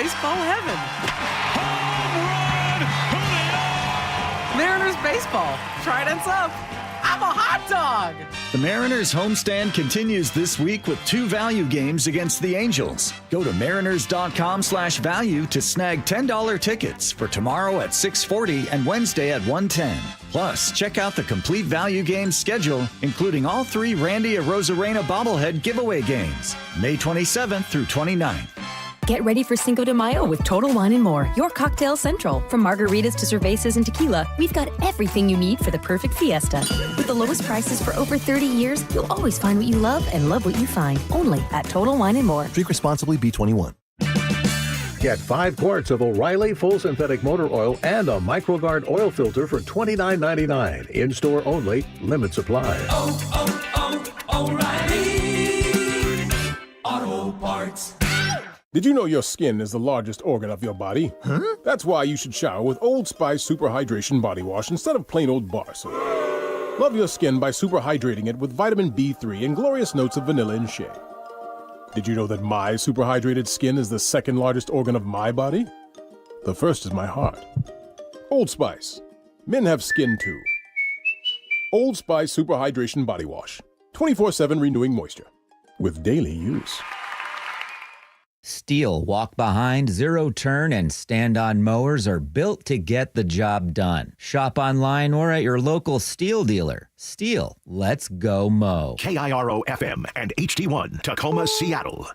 baseball heaven. Home run! Mariners baseball. Trident's up. I'm a hot dog. The Mariners homestand continues this week with 2 value games against the Angels. Go to mariners.com/value to snag $10 tickets for tomorrow at 6:40 and Wednesday at 1:10. Plus, check out the complete value game schedule, including all 3 Randy Arozarena bobblehead giveaway games, May 27th through 29th. Get ready for Cinco de Mayo with Total Wine & More, your cocktail central. From margaritas to cervezas and tequila, we've got everything you need for the perfect fiesta. With the lowest prices for over 30 years, you'll always find what you love and love what you find. Only at Total Wine & More. Drink responsibly, B21. Get 5 quarts of O'Reilly Full Synthetic Motor Oil and a MicroGuard oil filter for $29.99. In-store only. Limit supply. O'Reilly Auto Parts. Did you know your skin is the largest organ of your body? Huh? That's why you should shower with Old Spice Super Hydration Body Wash instead of plain old bar soap. Love your skin by super hydrating it with vitamin B3 and glorious notes of vanilla and shea. Did you know that my super hydrated skin is the second largest organ of my body? The first is my heart. Old Spice. Men have skin too. Old Spice Super Hydration Body Wash. 24/7 renewing moisture. With daily use. Steel walk-behind, zero-turn, and stand-on mowers are built to get the job done. Shop online or at your local Steel dealer. Steel, let's go mow. KIRO FM and HD1, Tacoma, Seattle.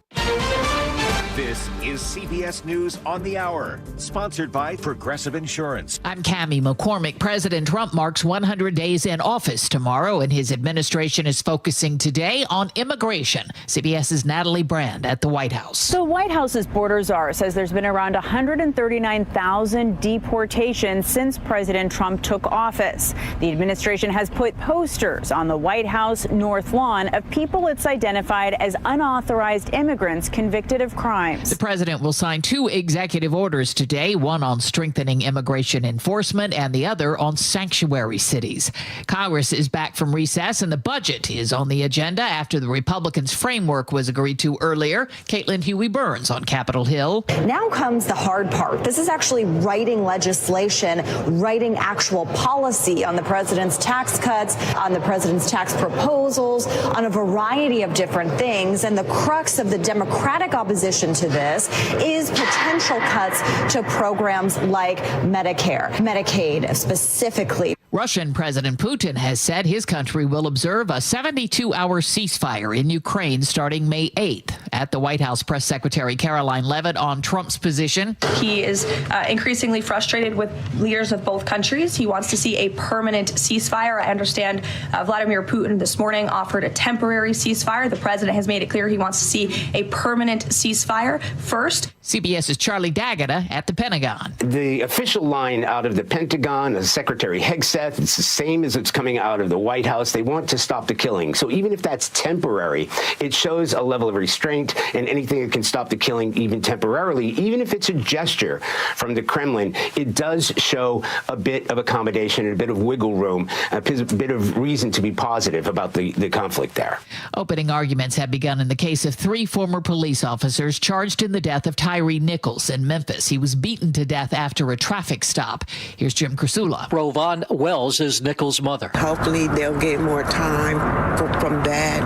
This is CBS News on the Hour, sponsored by Progressive Insurance. I'm Cammie McCormick. President Trump marks 100 days in office tomorrow, and his administration is focusing today on immigration. CBS's Natalie Brand at the White House. The White House's border czar says there's been around 139,000 deportations since President Trump took office. The administration has put posters on the White House North Lawn of people it's identified as unauthorized immigrants convicted of crimes. The president will sign 2 executive orders today, one on strengthening immigration enforcement and the other on sanctuary cities. Congress is back from recess and the budget is on the agenda after the Republicans' framework was agreed to earlier. Caitlin Huey-Burns on Capitol Hill. Now comes the hard part. This is actually writing legislation, writing actual policy on the president's tax cuts, on the president's tax proposals, on a variety of different things. And the crux of the Democratic opposition to this is potential cuts to programs like Medicare, Medicaid specifically. Russian President Putin has said his country will observe a 72-hour ceasefire in Ukraine starting May 8th. At the White House Press Secretary Caroline Leavitt on Trump's position. He is increasingly frustrated with leaders of both countries. He wants to see a permanent ceasefire. I understand Vladimir Putin this morning offered a temporary ceasefire. The president has made it clear he wants to see a permanent ceasefire first. CBS's Charlie D'Agata at the Pentagon. The official line out of the Pentagon, as Secretary Hegseth, it's the same as it's coming out of the White House. They want to stop the killing. So even if that's temporary, it shows a level of restraint, and anything that can stop the killing even temporarily, even if it's a gesture from the Kremlin, it does show a bit of accommodation and a bit of wiggle room, a bit of reason to be positive about the conflict there. Opening arguments have begun in the case of 3 former police officers charged in the death of Tyree Nichols in Memphis. He was beaten to death after a traffic stop. Here's Jim Kursula. Rovon Wells is Nichols' mother. Hopefully they'll get more time from that,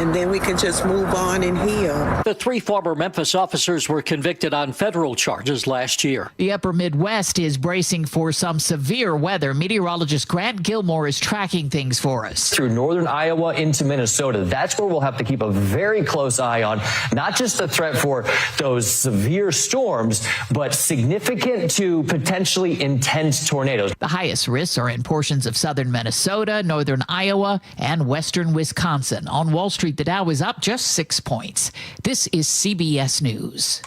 and then we can just move on and heal. The 3 former Memphis officers were convicted on federal charges last year. The upper Midwest is bracing for some severe weather. Meteorologist Grant Gilmore is tracking things for us. Through northern Iowa into Minnesota, that's where we'll have to keep a very close eye on not just the threat for those severe storms, but significant to potentially intense tornadoes. The highest risks are in portions of southern Minnesota, northern Iowa, and western Wisconsin. On Wall Street, the Dow is up just 6 points. This is CBS News.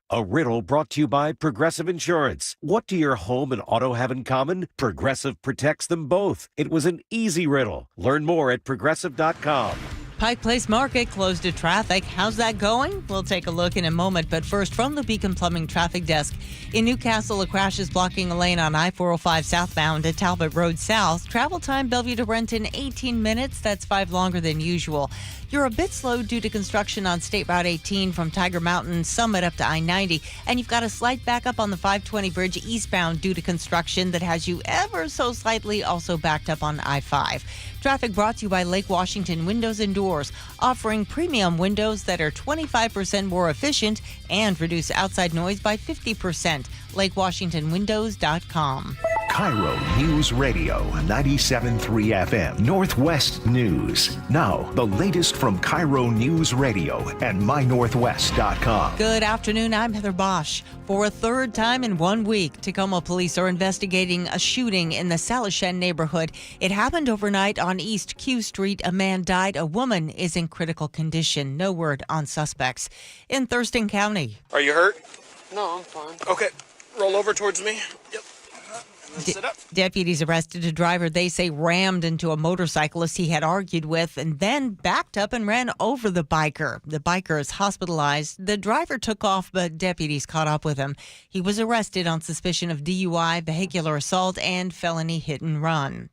A riddle brought to you by Progressive Insurance. What do your home and auto have in common? Progressive protects them both. It was an easy riddle. Learn more at Progressive.com. Pike Place Market closed to traffic. How's that going? We'll take a look in a moment. But first, from the Beacon Plumbing Traffic Desk. In Newcastle, a crash is blocking a lane on I-405 southbound at Talbot Road South. Travel time Bellevue to Renton, 18 minutes. That's 5 longer than usual. You're a bit slow due to construction on State Route 18 from Tiger Mountain Summit up to I-90. And you've got a slight backup on the 520 bridge eastbound due to construction that has you ever so slightly also backed up on I-5. Traffic brought to you by Lake Washington Windows and Doors, offering premium windows that are 25% more efficient and reduce outside noise by 50%. LakeWashingtonWindows.com. KIRO News Radio 97.3 FM Northwest News. Now, the latest from KIRO News Radio and MyNorthwest.com. Good afternoon. I'm Heather Bosch. For a third time in 1 week, Tacoma police are investigating a shooting in the Salishan neighborhood. It happened overnight on East Q Street. A man died. A woman is in critical condition. No word on suspects. In Thurston County. Are you hurt? No, I'm fine. Okay. Roll over towards me. Yep. Sit up. Deputies arrested a driver they say rammed into a motorcyclist he had argued with and then backed up and ran over the biker. The biker is hospitalized. The driver took off, but deputies caught up with him. He was arrested on suspicion of DUI, vehicular assault, and felony hit and run.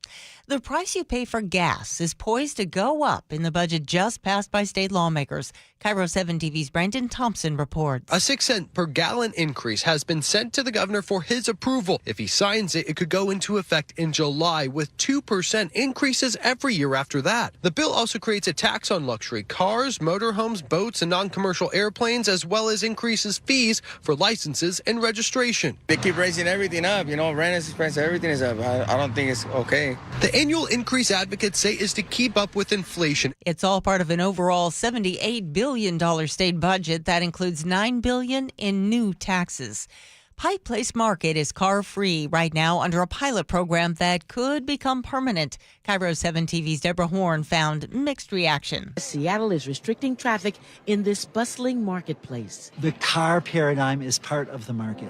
The price you pay for gas is poised to go up in the budget just passed by state lawmakers. KIRO 7 TV's Brendan Thompson reports. A 6 cent per gallon increase has been sent to the governor for his approval. If he signs it, it could go into effect in July with 2% increases every year after that. The bill also creates a tax on luxury cars, motorhomes, boats, and non-commercial airplanes, as well as increases fees for licenses and registration. They keep raising everything up. Rent is expensive. Everything is up. I don't think it's okay. The annual increase advocates say is to keep up with inflation. It's all part of an overall $78 billion state budget that includes $9 billion in new taxes. Pike Place Market is car-free right now under a pilot program that could become permanent. KIRO 7 TV's Deborah Horn found mixed reaction. Seattle is restricting traffic in this bustling marketplace. The car paradigm is part of the market.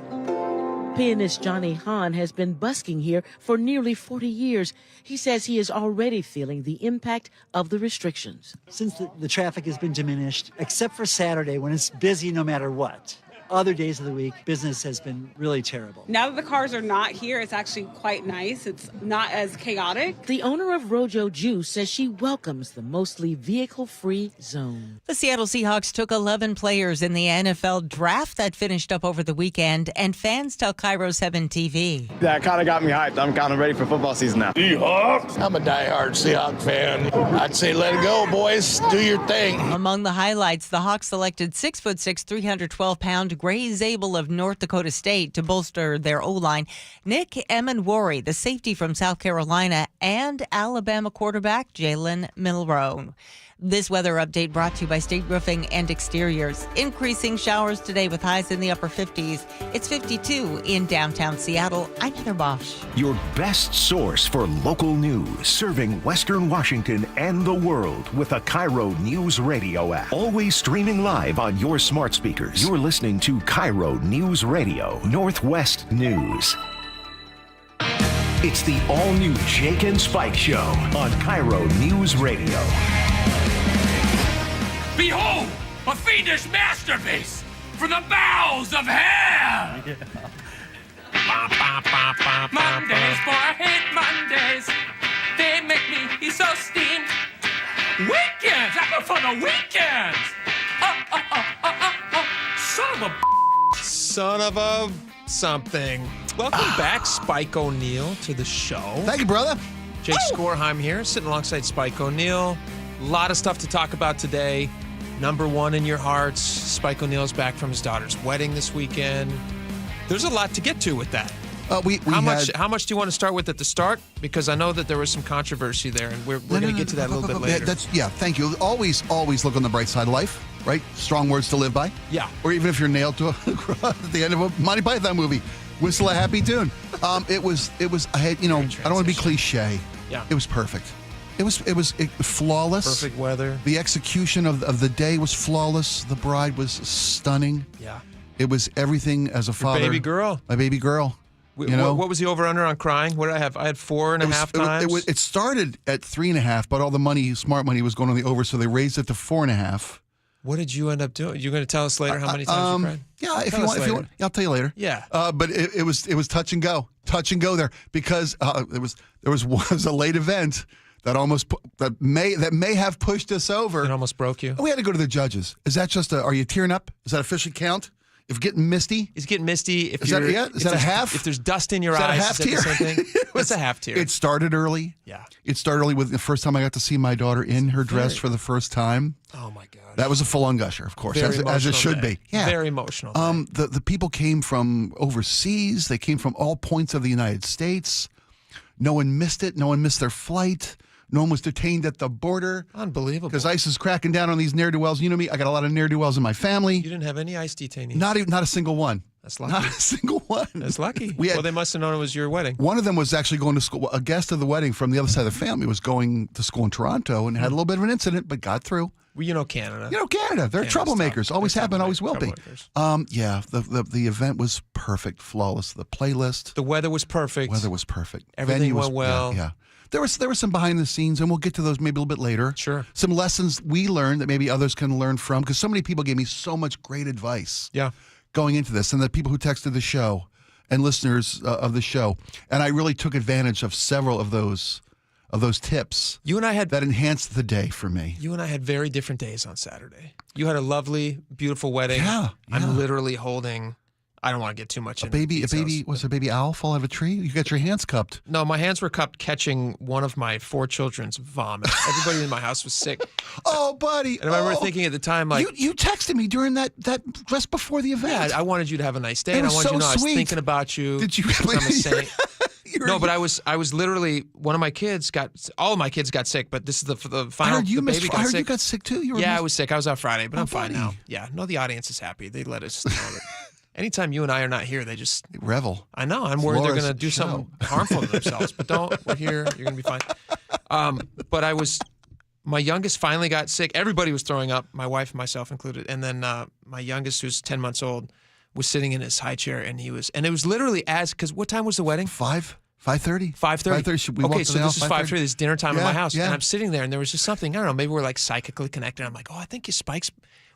Pianist Johnny Hahn has been busking here for nearly 40 years. He says he is already feeling the impact of the restrictions. Since the traffic has been diminished, except for Saturday when it's busy no matter what. Other days of the week, business has been really terrible. Now that the cars are not here, it's actually quite nice. It's not as chaotic. The owner of Rojo Juice says she welcomes the mostly vehicle-free zone. The Seattle Seahawks took 11 players in the NFL draft that finished up over the weekend, and fans tell KIRO 7 TV. That kind of got me hyped. I'm kind of ready for football season now. Seahawks? I'm a diehard Seahawks fan. I'd say let it go, boys. Do your thing. Among the highlights, the Hawks selected 6'6", 312-pound Gray Zabel of North Dakota State to bolster their O-line, Nick Emenwari, the safety from South Carolina, and Alabama quarterback Jalen Milroe. This weather update brought to you by State Roofing and Exteriors. Increasing showers today with highs in the upper 50s. It's 52 in downtown Seattle. I'm Heather Bosch. Your best source for local news, serving Western Washington and the world with a KIRO News Radio app. Always streaming live on your smart speakers. You're listening to KIRO News Radio, Northwest News. It's the all-new Jake and Spike Show on KIRO News Radio. Behold, a fiendish masterpiece from the bowels of hell! Mondays, boy, I hate Mondays. They make me so steamed. Weekends, I prefer the weekends. Son of a something. Welcome back, Spike O'Neill, to the show. Thank you, brother. Jake Skorheim here, sitting alongside Spike O'Neill. A lot of stuff to talk about today. Number one in your hearts, Spike O'Neill's back from his daughter's wedding this weekend. There's a lot to get to with that. How much do you want to start with at the start? Because I know that there was some controversy there, and we're going to get to that a little bit later. Thank you. Always look on the bright side of life, right? Strong words to live by. Yeah. Or even if you're nailed to at the end of a Monty Python movie, whistle a happy tune. It was. I had, I don't want to be cliche. Yeah. It was perfect. It was flawless. Perfect weather. The execution of the day was flawless. The bride was stunning. Yeah. It was everything as a father. Your baby girl. My baby girl. You know? What was the over-under on crying? What did I have? I had 4.5 times. It started at 3.5, but all the money, smart money, was going on the over, so they raised it to 4.5. What did you end up doing? You're going to tell us later how many times you cried? Yeah, if you want, I'll tell you later. Yeah. But it was touch and go there because there was a late event that may have pushed us over. It almost broke you. We had to go to the judges. Is that just are you tearing up? Is that officially count? If getting misty? It's getting misty. Is that a half? If there's dust in your eyes, is that the same thing? It's a half tear. It started early. Yeah. It started early with the first time I got to see my daughter in her dress for the first time. Oh my God. That was a full-on gusher, of course, as it should be. Yeah. Very emotional. The people came from overseas. They came from all points of the United States. No one missed it. No one missed their flight. No one was detained at the border. Unbelievable. Because ICE is cracking down on these ne'er-do-wells. You know me, I got a lot of ne'er-do-wells in my family. You didn't have any ICE detainees? Not a single one. That's lucky. Not a single one. That's lucky. Well, they must have known it was your wedding. One of them was actually going to school. A guest of the wedding from the other side of the family was going to school in Toronto and had a little bit of an incident, but got through. Well, you know Canada. They're troublemakers. Always have been, always will be. Yeah, the event was perfect, flawless. The playlist. The weather was perfect. Everything went well. Yeah. There was some behind the scenes, and we'll get to those maybe a little bit later. Sure. Some lessons we learned that maybe others can learn from, because so many people gave me so much great advice. Yeah. Going into this, and the people who texted the show and listeners of the show, and I really took advantage of several of those tips. You and I had that enhanced the day for me. You and I had very different days on Saturday. You had a lovely, beautiful wedding. Yeah. I'm literally holding. I don't want to get too much into details. Was a baby owl fall out of a tree? You got your hands cupped. No, my hands were cupped catching one of my 4 children's vomit. Everybody in my house was sick. Oh, buddy. And I remember thinking at the time, like... You texted me during that just before the event. Yeah, I wanted you to have a nice day, and I wanted you to know I was thinking about you. Did you really? I'm a saint. No, but I was literally, all of my kids got sick, but this is the final, I heard you got sick. You got sick too? I was sick. I was out Friday, but I'm fine now. Yeah, no, the audience is happy. They let us know that. Anytime you and I are not here, they just revel. I know. I'm worried they're going to do something harmful to themselves, but don't. We're here. You're going to be fine. But my youngest finally got sick. Everybody was throwing up, my wife and myself included. And then my youngest, who's 10 months old, was sitting in his high chair, and it was literally because what time was the wedding? 5:30. 5:30. Okay, so this is 5:30. This is dinner time in my house, yeah. and I'm sitting there, and there was just something. I don't know. Maybe we're like psychically connected. I'm like, oh, I think his Spike's.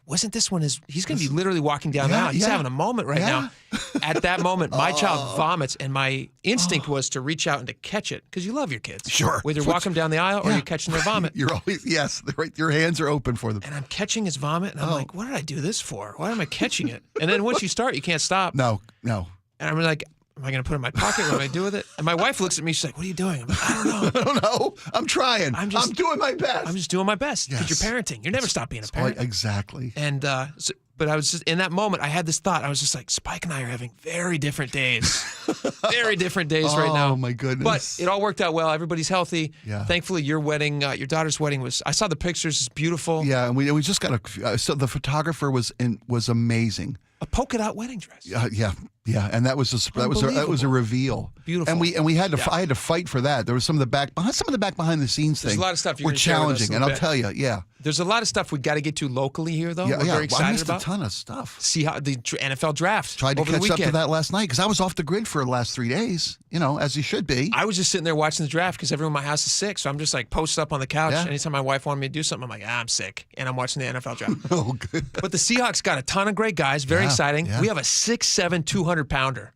Wasn't this one he's going to be literally walking down the aisle. He's having a moment right now. At that moment, my child vomits, and my instinct was to reach out and to catch it, because you love your kids. Sure. Whether you're walking down the aisle or you're catching their vomit. You're always, yes, your hands are open for them. And I'm catching his vomit, and I'm like, what did I do this for? Why am I catching it? And then once you start, you can't stop. No. And I'm like, am I going to put it in my pocket? What do I do with it? And my wife looks at me. She's like, what are you doing? I'm like, I don't know. I don't know. I'm trying. I'm doing my best. I'm just doing my best. Because you're parenting. You never stop being a parent. Exactly. And but I was just, in that moment, I had this thought. I was just like, Spike and I are having very different days. Very different days right now. Oh, my goodness. But it all worked out well. Everybody's healthy. Yeah. Thankfully, your wedding, your daughter's wedding I saw the pictures. It's beautiful. Yeah, and we just got so the photographer was amazing. A polka dot wedding dress. Yeah, and that was a reveal. Beautiful. And we had to I had to fight for that. There was some of the back behind the scenes things. There's a lot of stuff were challenging, and I'll tell you, There's a lot of stuff we got to get to locally here, though. Yeah, We're very excited I missed about. a ton of stuff. See how the NFL draft tried to over the catch up weekend. to that last night because I was off the grid for the last 3 days. As you should be. I was just sitting there watching the draft because everyone in my house is sick, so I'm just like posted up on the couch. Yeah. Anytime my wife wanted me to do something, I'm like, I'm sick, and I'm watching the NFL draft. Oh, good. But the Seahawks got a ton of great guys. Very exciting. Yeah. We have a 6'7", 200-pounder.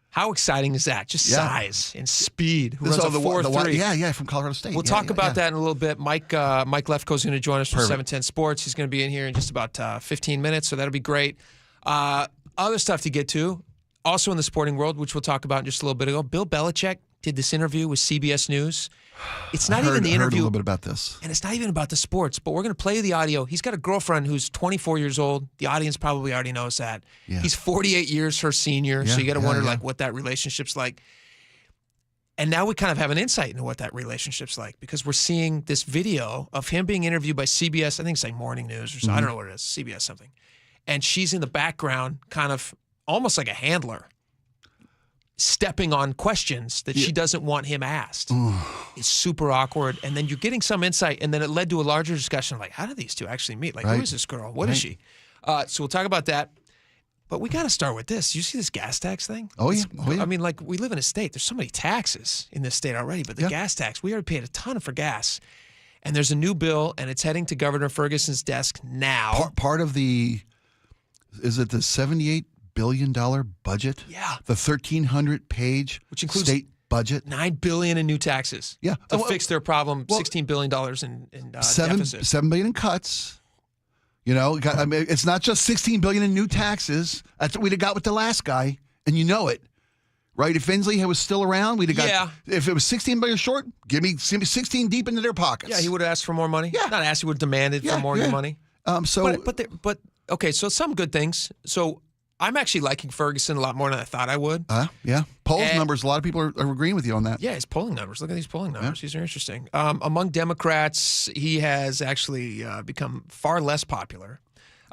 How exciting is that? Just size and speed. Who runs a 4.3. Yeah, from Colorado State. We'll talk about that in a little bit. Mike Lefkoe's going to join us from 710 Sports. He's going to be in here in just about 15 minutes, so that'll be great. Other stuff to get to, also in the sporting world, which we'll talk about in just a little bit ago. Bill Belichick did this interview with CBS News. It's not even the interview. I heard a little bit about this. And it's not even about the sports, but we're going to play the audio. He's got a girlfriend who's 24 years old. The audience probably already knows that. Yeah. He's 48 years her senior, so you got to wonder like what that relationship's like. And now we kind of have an insight into what that relationship's like because we're seeing this video of him being interviewed by CBS. I think it's like Morning News or something. I don't know what it is, CBS something. And she's in the background kind of almost like a handler, stepping on questions that she doesn't want him asked. It's super awkward. And then you're getting some insight, and then it led to a larger discussion like, how do these two actually meet? Like, who is this girl? What is she? So we'll talk about that. But we got to start with this. You see this gas tax thing? Oh, yeah. I mean, like, we live in a state. There's so many taxes in this state already, but the gas tax, we already paid a ton for gas. And there's a new bill, and it's heading to Governor Ferguson's desk now. Part of the, is it the $78 billion budget? Yeah. The 1,300-page which includes state budget. $9 billion in new taxes. Yeah. To fix their problem, $16 billion in deficit. $7 billion in cuts. You know, I mean, it's not just $16 billion in new taxes. That's what we'd have got with the last guy, and you know it, right? If Inslee was still around, we'd have got. Yeah. If it was $16 billion short, give me 16 deep into their pockets. Yeah, he would have asked for more money. Yeah. Not asked, he would have demanded for more money. But okay, so some good things. So I'm actually liking Ferguson a lot more than I thought I would. Yeah. Polls numbers, a lot of people are agreeing with you on that. Yeah, his polling numbers. Look at these polling numbers. These are interesting. Among Democrats, he has actually become far less popular.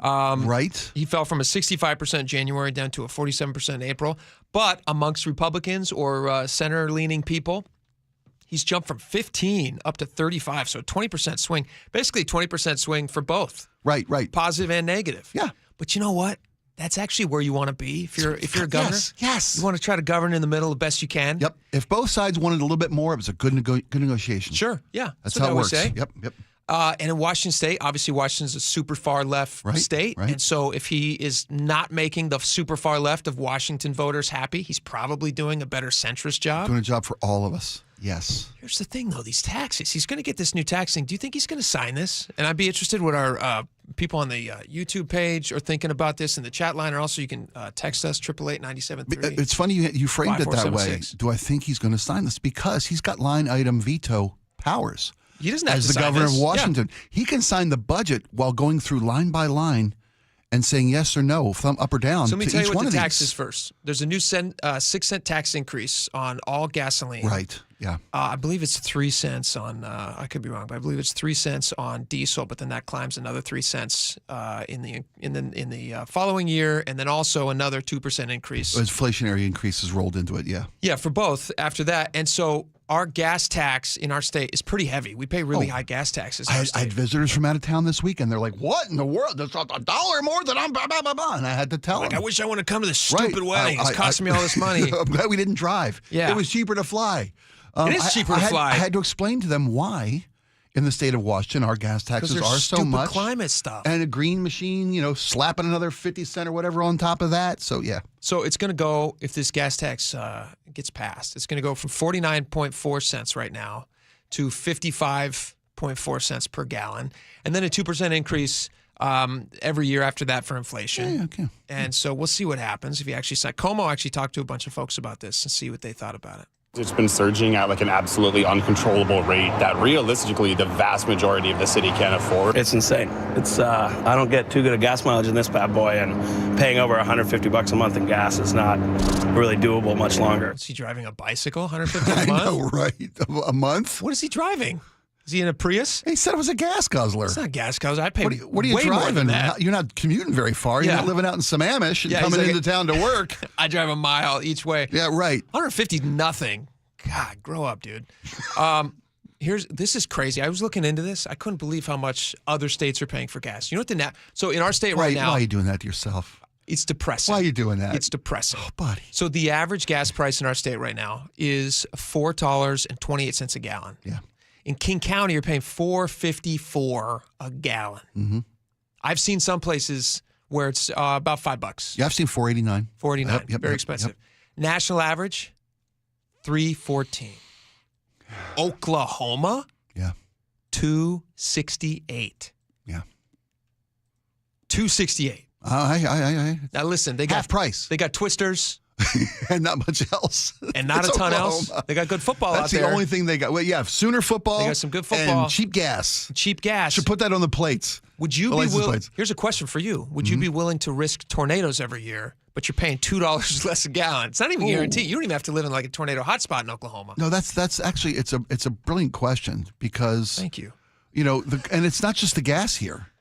Right. He fell from a 65% January down to a 47% April. But amongst Republicans or center-leaning people, he's jumped from 15 up to 35, so a 20% swing. Basically, 20% swing for both. Right. Positive and negative. Yeah. But you know what? That's actually where you want to be if you're a governor. Yes. You want to try to govern in the middle the best you can. Yep. If both sides wanted a little bit more, it was a good negotiation. Sure. Yeah. That's how it works. Say. Yep. And in Washington State, obviously Washington's a super far left state. Right. And so if he is not making the super far left of Washington voters happy, he's probably doing a better centrist job. Doing a job for all of us. Yes. Here's the thing, though, these taxes. He's going to get this new tax thing. Do you think he's going to sign this? And I'd be interested what our people on the YouTube page are thinking about this in the chat line. Or also you can text us, 888-973. It's funny you framed it that way. Do I think he's going to sign this? Because he's got line item veto powers. He doesn't have as to the sign governor this. of Washington. Yeah. He can sign the budget while going through line by line and saying yes or no, thumb up or down. So let me to tell each you one what of the these. tax is first. There's a new 6-cent tax increase on all gasoline. Right. Yeah. I believe it's 3 cents on. I could be wrong, but I believe it's 3 cents on diesel. But then that climbs another 3 cents in the following year, and then also another 2% increase. Inflationary increases rolled into it. Yeah. Yeah, for both after that, and so our gas tax in our state is pretty heavy. We pay really high gas taxes. I had visitors from out of town this week, and they're like, "What in the world? That's $1 more than I'm blah blah blah blah." And I had to tell them, I wish I want to come to this stupid wedding. It's costing me all this money. I'm glad we didn't drive. Yeah, it was cheaper to fly. It is cheaper to fly. I had to explain to them why, in the state of Washington, our gas taxes are so much. Climate stuff. And a green machine, slapping another 50 cent or whatever on top of that. So, yeah. So it's going to go, if this gas tax gets passed, it's going to go from 49.4 cents right now to 55.4 cents per gallon. And then a 2% increase every year after that for inflation. Yeah, okay. And so we'll see what happens if you actually sign. Como actually talked to a bunch of folks about this and see what they thought about it. It's been surging at like an absolutely uncontrollable rate that realistically the vast majority of the city can't afford. It's insane. It's I don't get too good a gas mileage in this bad boy, and paying over $150 a month in gas is not really doable much longer. Is he driving a bicycle? $150 a month? I know, right? A month? What is he driving? Is he in a Prius? He said it was a gas guzzler. It's not a gas guzzler. I pay what are you way driving? more than that. You're not commuting very far. You're not living out in Sammamish and coming into town to work. I drive a mile each way. Yeah, right. 150 nothing. God, grow up, dude. This is crazy. I was looking into this. I couldn't believe how much other states are paying for gas. You know what so in our state right now. Why are you doing that to yourself? It's depressing. Why are you doing that? It's depressing. Oh, buddy. So the average gas price in our state right now is $4.28 a gallon. Yeah. In King County, you're paying $4.54 a gallon. Mm-hmm. I've seen some places where it's about $5. Yeah, I've seen $4.89. $4.89. Very expensive. Yep. National average, $3.14. Oklahoma, yeah, $2.68. Yeah, $2.68. Now listen, they got half price. They got twisters. And not much else. And not a ton else. They got good football That's out there. That's the only thing they got. Well, yeah, Sooner football. They got some good football. And cheap gas. Cheap gas. Should put that on the plates. Would you be willing? Here's a question for you. Would you be willing to risk tornadoes every year, but you're paying $2 less a gallon? It's not even guaranteed. You don't even have to live in like a tornado hotspot in Oklahoma. No, that's actually it's a brilliant question because thank you. And it's not just the gas here.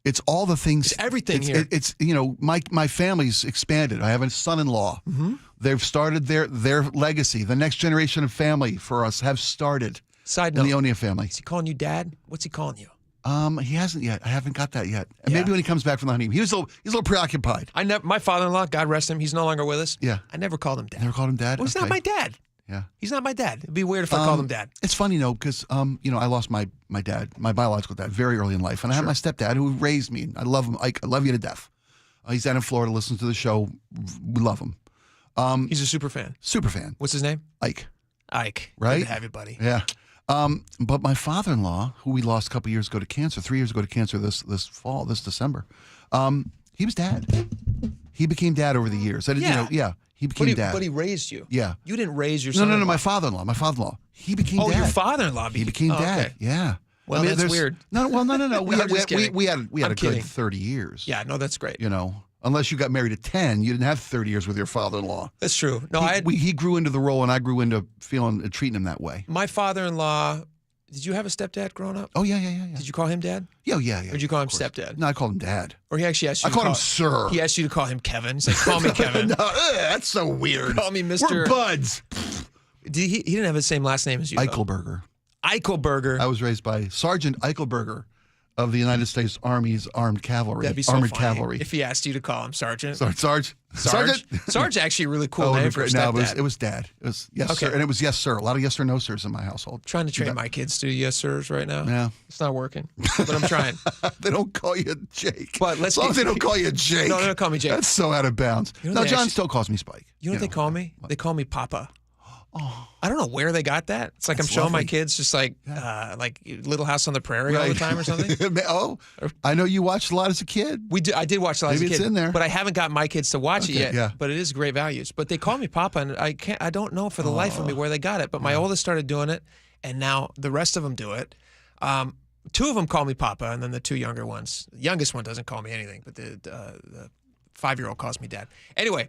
It's all the things. It's everything here. It's my family's expanded. I have a son-in-law. Mm-hmm. They've started their legacy. The next generation of family for us have started. Side note, in the O'Neill family. Is he calling you dad? What's he calling you? He hasn't yet. I haven't got that yet. And maybe when he comes back from the honeymoon, he's a little preoccupied. My father-in-law, God rest him, he's no longer with us. Yeah. I never called him dad. Never called him dad? Well, he's not my dad. Yeah. He's not my dad. It'd be weird if I called him dad. It's funny, because, I lost my dad, my biological dad, very early in life. And I had my stepdad who raised me. I love him. I love you to death. He's down in Florida, listens to the show. We love him. He's a super fan. Super fan. What's his name? Ike. Good Right? to have you, buddy. Yeah. But my father-in-law, who we lost a couple years ago to cancer, 3 years ago to cancer this December, he was dad. He became dad over the years. He became dad. But he raised you. Yeah. You didn't raise your son. No, my father-in-law. He became dad. Oh, your father-in-law. He became dad. Okay. Yeah. Well, that's weird. No. We I'm just kidding. had a I'm good kidding. 30 years. Yeah, no, that's great. Unless you got married at 10, you didn't have 30 years with your father-in-law. That's true. No, he grew into the role, and I grew into treating him that way. My father-in-law. Did you have a stepdad growing up? Oh, yeah. Did you call him dad? Yeah. Or did you call him stepdad? No, I called him dad. Or he actually asked you I called him sir. He asked you to call him Kevin. He's like, call me Kevin. No, that's so weird. Call me Mr. We're buds. He didn't have the same last name as you. Eichelberger. Eichelberger. I was raised by Sergeant Eichelberger of the United States Army's Armed Cavalry. That'd be so Armored funny Cavalry. if he asked you to call him Sergeant. Sergeant. Sarge actually a really cool name for a stepdad. It was dad. It was yes, Okay. sir. And it was yes, sir. A lot of yes, sir, no, sirs in my household. Trying to train my kids to yes, sirs right now. Yeah. It's not working, but I'm trying. They don't call you Jake. But let's as long as they don't call you Jake. No, they don't call me Jake. That's so out of bounds. No, John still calls me Spike. You know what they call me? They call me Papa. Oh. I don't know where they got that. It's like I'm showing my kids just like Little House on the Prairie all the time or something. Oh, I know you watched a lot as a kid. I did watch a lot as a kid. Maybe it's in there. But I haven't got my kids to watch it yet. Yeah. But it is great values. But they call me Papa, and I don't know for the life of me where they got it. But my oldest started doing it, and now the rest of them do it. Two of them call me Papa, and then the two younger ones. The youngest one doesn't call me anything, but the 5-year-old calls me dad. Anyway,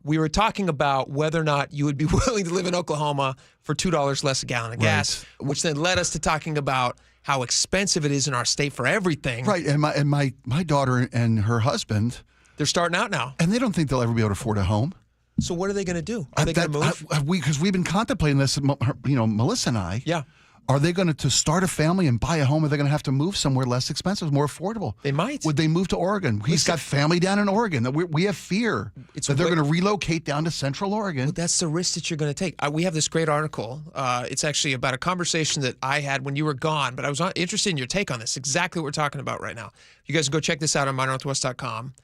we were talking about whether or not you would be willing to live in Oklahoma for $2 less a gallon of gas, which then led us to talking about how expensive it is in our state for everything. Right, and my daughter and her husband, they're starting out now, and they don't think they'll ever be able to afford a home. So what are they going to do? Are they going to move? Because we've been contemplating this, Melissa and I. Yeah. Are they going to start a family and buy a home? Or are they going to have to move somewhere less expensive, more affordable? They might. Would they move to Oregon? He's got family down in Oregon. We have fear that they're going to relocate down to Central Oregon. Well, that's the risk that you're going to take. We have this great article. It's actually about a conversation that I had when you were gone, but I was interested in your take on this, exactly what we're talking about right now. You guys can go check this out on mynorthwest.com.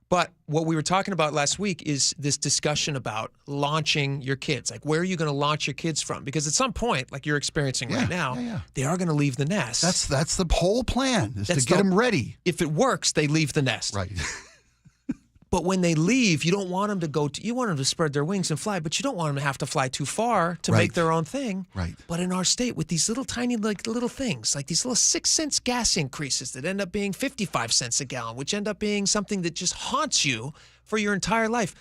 But what we were talking about last week is this discussion about launching your kids. Like, where are you going to launch your kids from? Because at some point, like you're experiencing right now, they are going to leave the nest. That's the whole plan, is to get them ready. If it works, they leave the nest. Right. But when they leave, you don't want them to you want them to spread their wings and fly, but you don't want them to have to fly too far to make their own thing. Right. But in our state, with these little tiny little things, like these little 6-cent gas increases that end up being 55 cents a gallon, which end up being something that just haunts you for your entire life.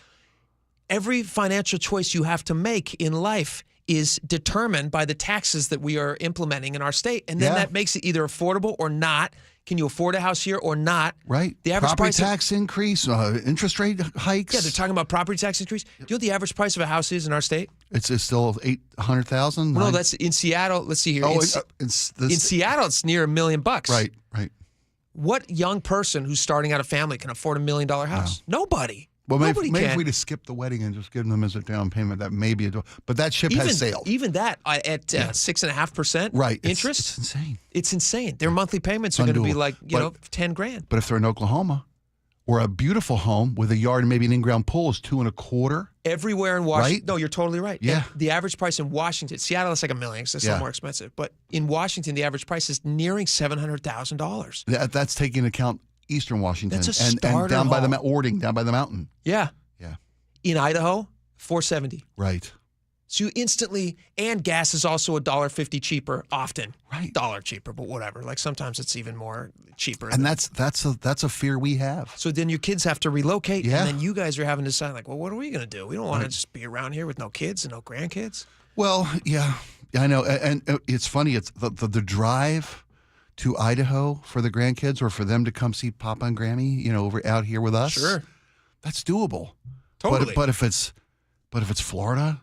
Every financial choice you have to make in life is determined by the taxes that we are implementing in our state. And then that makes it either affordable or not. Can you afford a house here or not? Right. The average property price tax increase, interest rate hikes. Yeah, they're talking about property tax increase. Do you know what the average price of a house is in our state? It's still $800,000. No, that's in Seattle. Let's see here. Oh, in Seattle, it's near $1 million. Right. What young person who's starting out a family can afford $1 million house? No. Nobody. Well, Nobody maybe can. if we just skip the wedding and just give them as a down payment, that may be but that ship has sailed. Even that at 6.5% interest. It's insane. It's insane. Their monthly payments are going to be like $10,000. But if they're in Oklahoma, or a beautiful home with a yard and maybe an in-ground pool is $2.25. Everywhere in Washington. Right? No, you're totally right. Yeah. And the average price in Washington, Seattle, it's like $1 million, so it's a little more expensive. But in Washington, the average price is nearing $700,000. That's taking into account Eastern Washington That's a and starter down by the home. Ording, down by the mountain. Yeah. Yeah. In Idaho, $470. Right. So you instantly, and gas is also $1.50 cheaper often. Right. $1 cheaper, but whatever. Like sometimes it's even more cheaper. And that's a fear we have. So then your kids have to relocate, Yeah. and then you guys are having to decide, like, well, what are we going to do? We don't want to just be around here with no kids and no grandkids. Well, yeah, I know. And it's funny. It's the drive to Idaho for the grandkids or for them to come see Papa and Grammy, over out here with us. Sure. That's doable. Totally. But if it's Florida,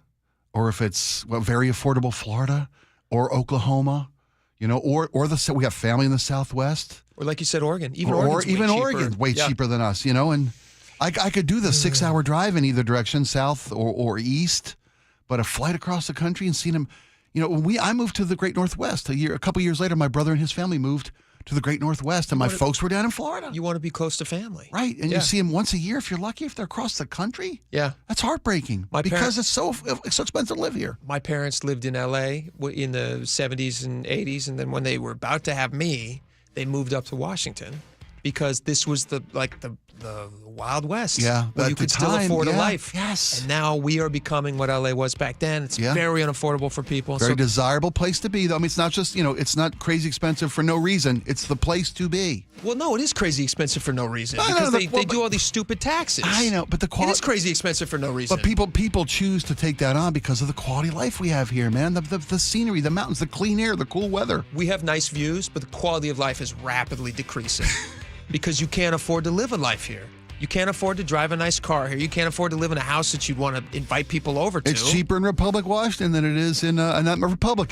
or if it's very affordable Florida or Oklahoma, You know, or we have family in the Southwest. Or like you said, Oregon. Oregon's way cheaper than us, you know. And I could do the 6-hour drive in either direction, south or east, but a flight across the country and seeing them, you know, I moved to the Great Northwest. A couple years later, my brother and his family moved to the Great Northwest, and my folks were down in Florida. You want to be close to family. Right, and you see them once a year if you're lucky, if they're across the country. Yeah. That's heartbreaking because it's so expensive to live here. My parents lived in L.A. in the 70s and 80s, and then when they were about to have me, they moved up to Washington because this was the Wild West. Yeah, where you could still afford a life. Yes. And now we are becoming what LA was back then. It's very unaffordable for people. Very desirable place to be, though. I mean, it's not just, it's not crazy expensive for no reason. It's the place to be. Well, no, it is crazy expensive for no reason because they do all these stupid taxes. I know, but the quality... It is crazy expensive for no reason. But people choose to take that on because of the quality of life we have here, man. The scenery, the mountains, the clean air, the cool weather. We have nice views, but the quality of life is rapidly decreasing because you can't afford to live a life here. You can't afford to drive a nice car here. You can't afford to live in a house that you'd want to invite people over to. It's cheaper in Republic, Washington than it is in, not Republic,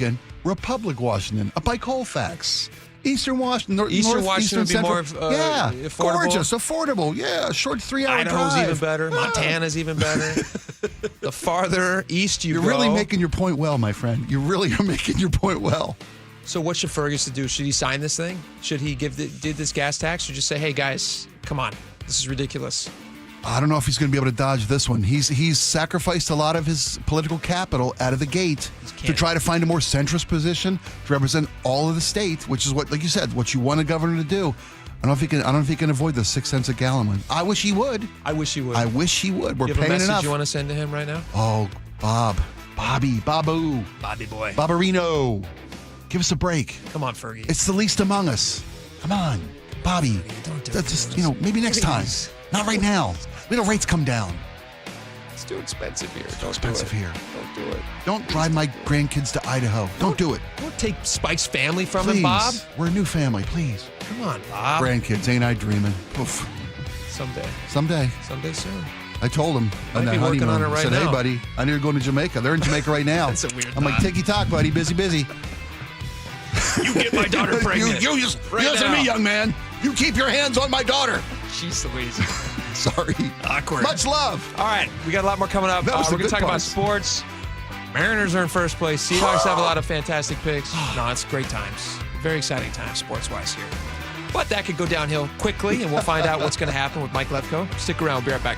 Washington, up by Colfax. Eastern Washington, Eastern Washington would be Central. more affordable. Gorgeous, affordable. Yeah, short 3-hour drive. Idaho's even better. Montana's even better. The farther east you go. You're really making your point well, my friend. You really are making your point well. So what should Fergus do? Should he sign this thing? Should he did this gas tax, or just say, hey guys, come on, this is ridiculous? I don't know if he's going to be able to dodge this one. He's sacrificed a lot of his political capital out of the gate to try to find a more centrist position to represent all of the state, which is what, like you said, what you want a governor to do. I don't know if he can avoid the 6 cents a gallon one. I wish he would. I wish he would. We're you have paying a message enough. You want to send to him right now? Oh, Bobby, Babu, Bobby boy, Barbarino. Give us a break. Come on, Fergie. It's the least among us. Come on, Bobby. Don't do That's just, maybe next time. Not right now. Wait till rates come down. It's too expensive here. Don't do it. Don't Please drive my grandkids to Idaho. Don't do it. Don't take Spike's family from Please. him, Bob. We're a new family, please. Come on, Bob. Grandkids, ain't I dreaming? Oof. Someday. Someday Soon. I told him on Might that be working honeymoon. on it right I said, now. hey, buddy, I need to go to Jamaica. They're in Jamaica right now. That's a weird I'm like, thought. ticky-tock, buddy. Busy. You get my daughter pregnant. You just right listen to now. me, young man. You keep your hands on my daughter. Jeez Louise. Sorry. Awkward. Much love. All right, we got a lot more coming up. That was We're the going to good talk about parts. sports. Mariners are in first place. Seahawks have a lot of fantastic picks. No, it's great times. Very exciting times sports-wise here. But that could go downhill quickly, and we'll find out what's going to happen with Mike Lefko. Stick around. We'll be right back.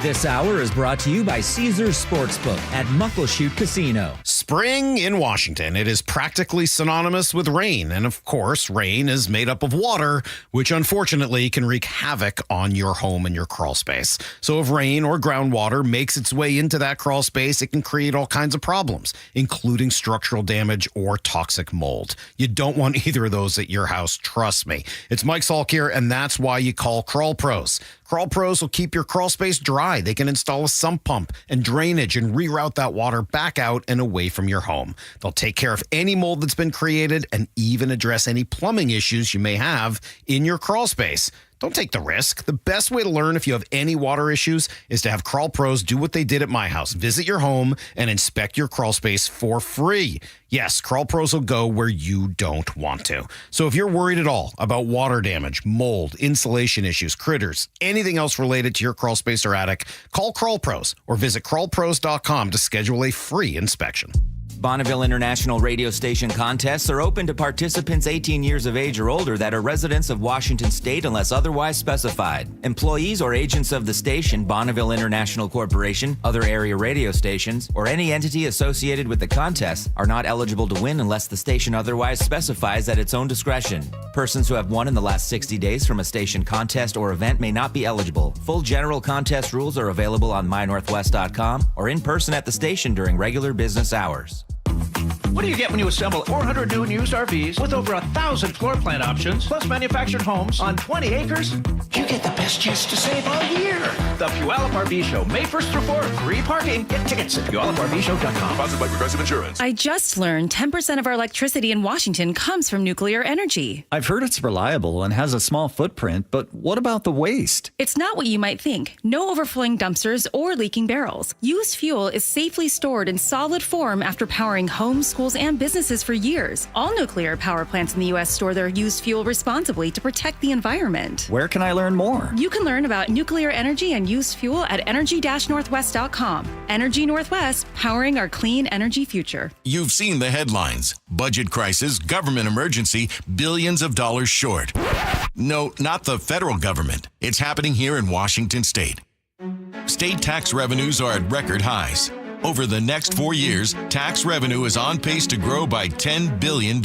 This hour is brought to you by Caesars Sportsbook at Muckleshoot Casino. Spring in Washington. It is practically synonymous with rain. And of course, rain is made up of water, which unfortunately can wreak havoc on your home and your crawl space. So if rain or groundwater makes its way into that crawl space, it can create all kinds of problems, including structural damage or toxic mold. You don't want either of those at your house. Trust me. It's Mike Salk here, and that's why you call Crawl Pros. Crawl Pros will keep your crawl space dry. They can install a sump pump and drainage and reroute that water back out and away from your home. They'll take care of any mold that's been created and even address any plumbing issues you may have in your crawl space. Don't take the risk. The best way to learn if you have any water issues is to have Crawl Pros do what they did at my house. Visit your home and inspect your crawl space for free. Yes, Crawl Pros will go where you don't want to. So if you're worried at all about water damage, mold, insulation issues, critters, anything else related to your crawl space or attic, call Crawl Pros or visit crawlpros.com to schedule a free inspection. Bonneville International radio station contests are open to participants 18 years of age or older that are residents of Washington State unless otherwise specified. Employees or agents of the station, Bonneville International Corporation, other area radio stations, or any entity associated with the contest are not eligible to win unless the station otherwise specifies at its own discretion. Persons who have won in the last 60 days from a station contest or event may not be eligible. Full general contest rules are available on mynorthwest.com or in person at the station during regular business hours. What do you get when you assemble 400 new and used RVs with over 1,000 floor plan options, plus manufactured homes on 20 acres? You get the best chance to save all year. The Puyallup RV Show, May 1st through 4th. Free parking. Get tickets at PuyallupRVShow.com. Sponsored by Progressive Insurance. I just learned 10% of our electricity in Washington comes from nuclear energy. I've heard it's reliable and has a small footprint, but what about the waste? It's not what you might think. No overflowing dumpsters or leaking barrels. Used fuel is safely stored in solid form after powering homes, schools, and businesses for years. All nuclear power plants in the U.S. store their used fuel responsibly to protect the environment. Where can I learn more? You can learn about nuclear energy and used fuel at energy-northwest.com. Energy Northwest, powering our clean energy future. You've seen the headlines. Budget crisis, government emergency, billions of dollars short. No, not the federal government. It's happening here in Washington state. State tax revenues are at record highs. Over the next 4 years, tax revenue is on pace to grow by $10 billion.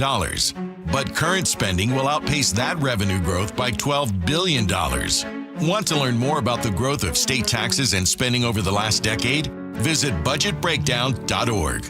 But current spending will outpace that revenue growth by $12 billion. Want to learn more about the growth of state taxes and spending over the last decade? Visit budgetbreakdown.org.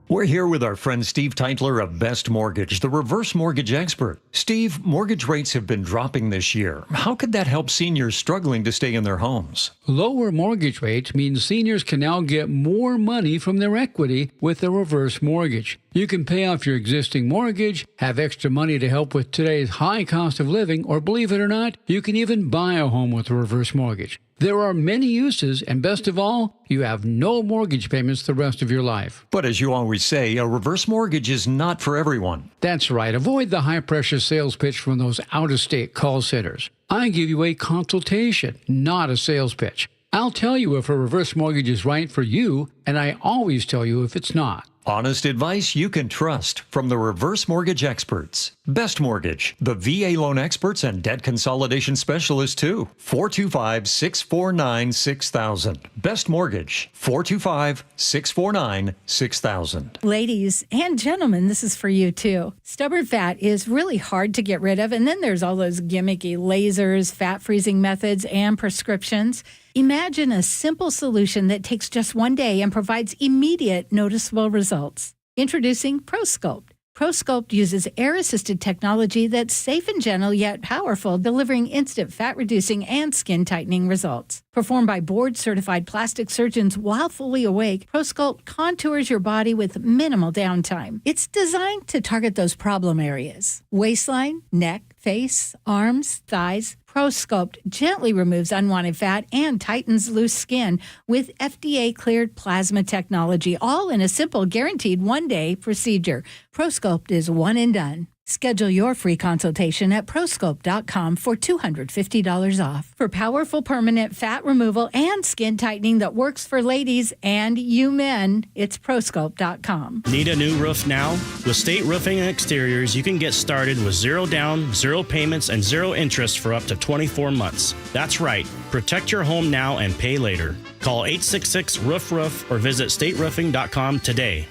We're here with our friend Steve Teitler of Best Mortgage, the reverse mortgage expert. Steve, mortgage rates have been dropping this year. How could that help seniors struggling to stay in their homes? Lower mortgage rates means seniors can now get more money from their equity with a reverse mortgage. You can pay off your existing mortgage, have extra money to help with today's high cost of living, or believe it or not, you can even buy a home with a reverse mortgage. There are many uses, and best of all, you have no mortgage payments the rest of your life. But as you always say, a reverse mortgage is not for everyone. That's right. Avoid the high-pressure sales pitch from those out-of-state call centers. I give you a consultation, not a sales pitch. I'll tell you if a reverse mortgage is right for you, and I always tell you if it's not. Honest advice you can trust from the reverse mortgage experts. Best Mortgage, the VA loan experts and debt consolidation specialists too. 425-649-6000. Best Mortgage, 425-649-6000. Ladies and gentlemen, this is for you too. Stubborn fat is really hard to get rid of, and then there's all those gimmicky lasers, fat freezing methods, and prescriptions. Imagine a simple solution that takes just one day and provides immediate noticeable results. Introducing ProSculpt. ProSculpt uses air-assisted technology that's safe and gentle yet powerful, delivering instant fat-reducing and skin-tightening results. Performed by board-certified plastic surgeons while fully awake, ProSculpt contours your body with minimal downtime. It's designed to target those problem areas: waistline, neck, face, arms, thighs. ProSculpt gently removes unwanted fat and tightens loose skin with FDA-cleared plasma technology, all in a simple, guaranteed one-day procedure. ProSculpt is one and done. Schedule your free consultation at prosculpt.com for $250 off. For powerful permanent fat removal and skin tightening that works for ladies and you men, it's prosculpt.com. Need a new roof now? With State Roofing and Exteriors, you can get started with zero down, zero payments, and zero interest for up to 24 months. That's right. Protect your home now and pay later. Call 866-ROOF-ROOF or visit stateroofing.com today.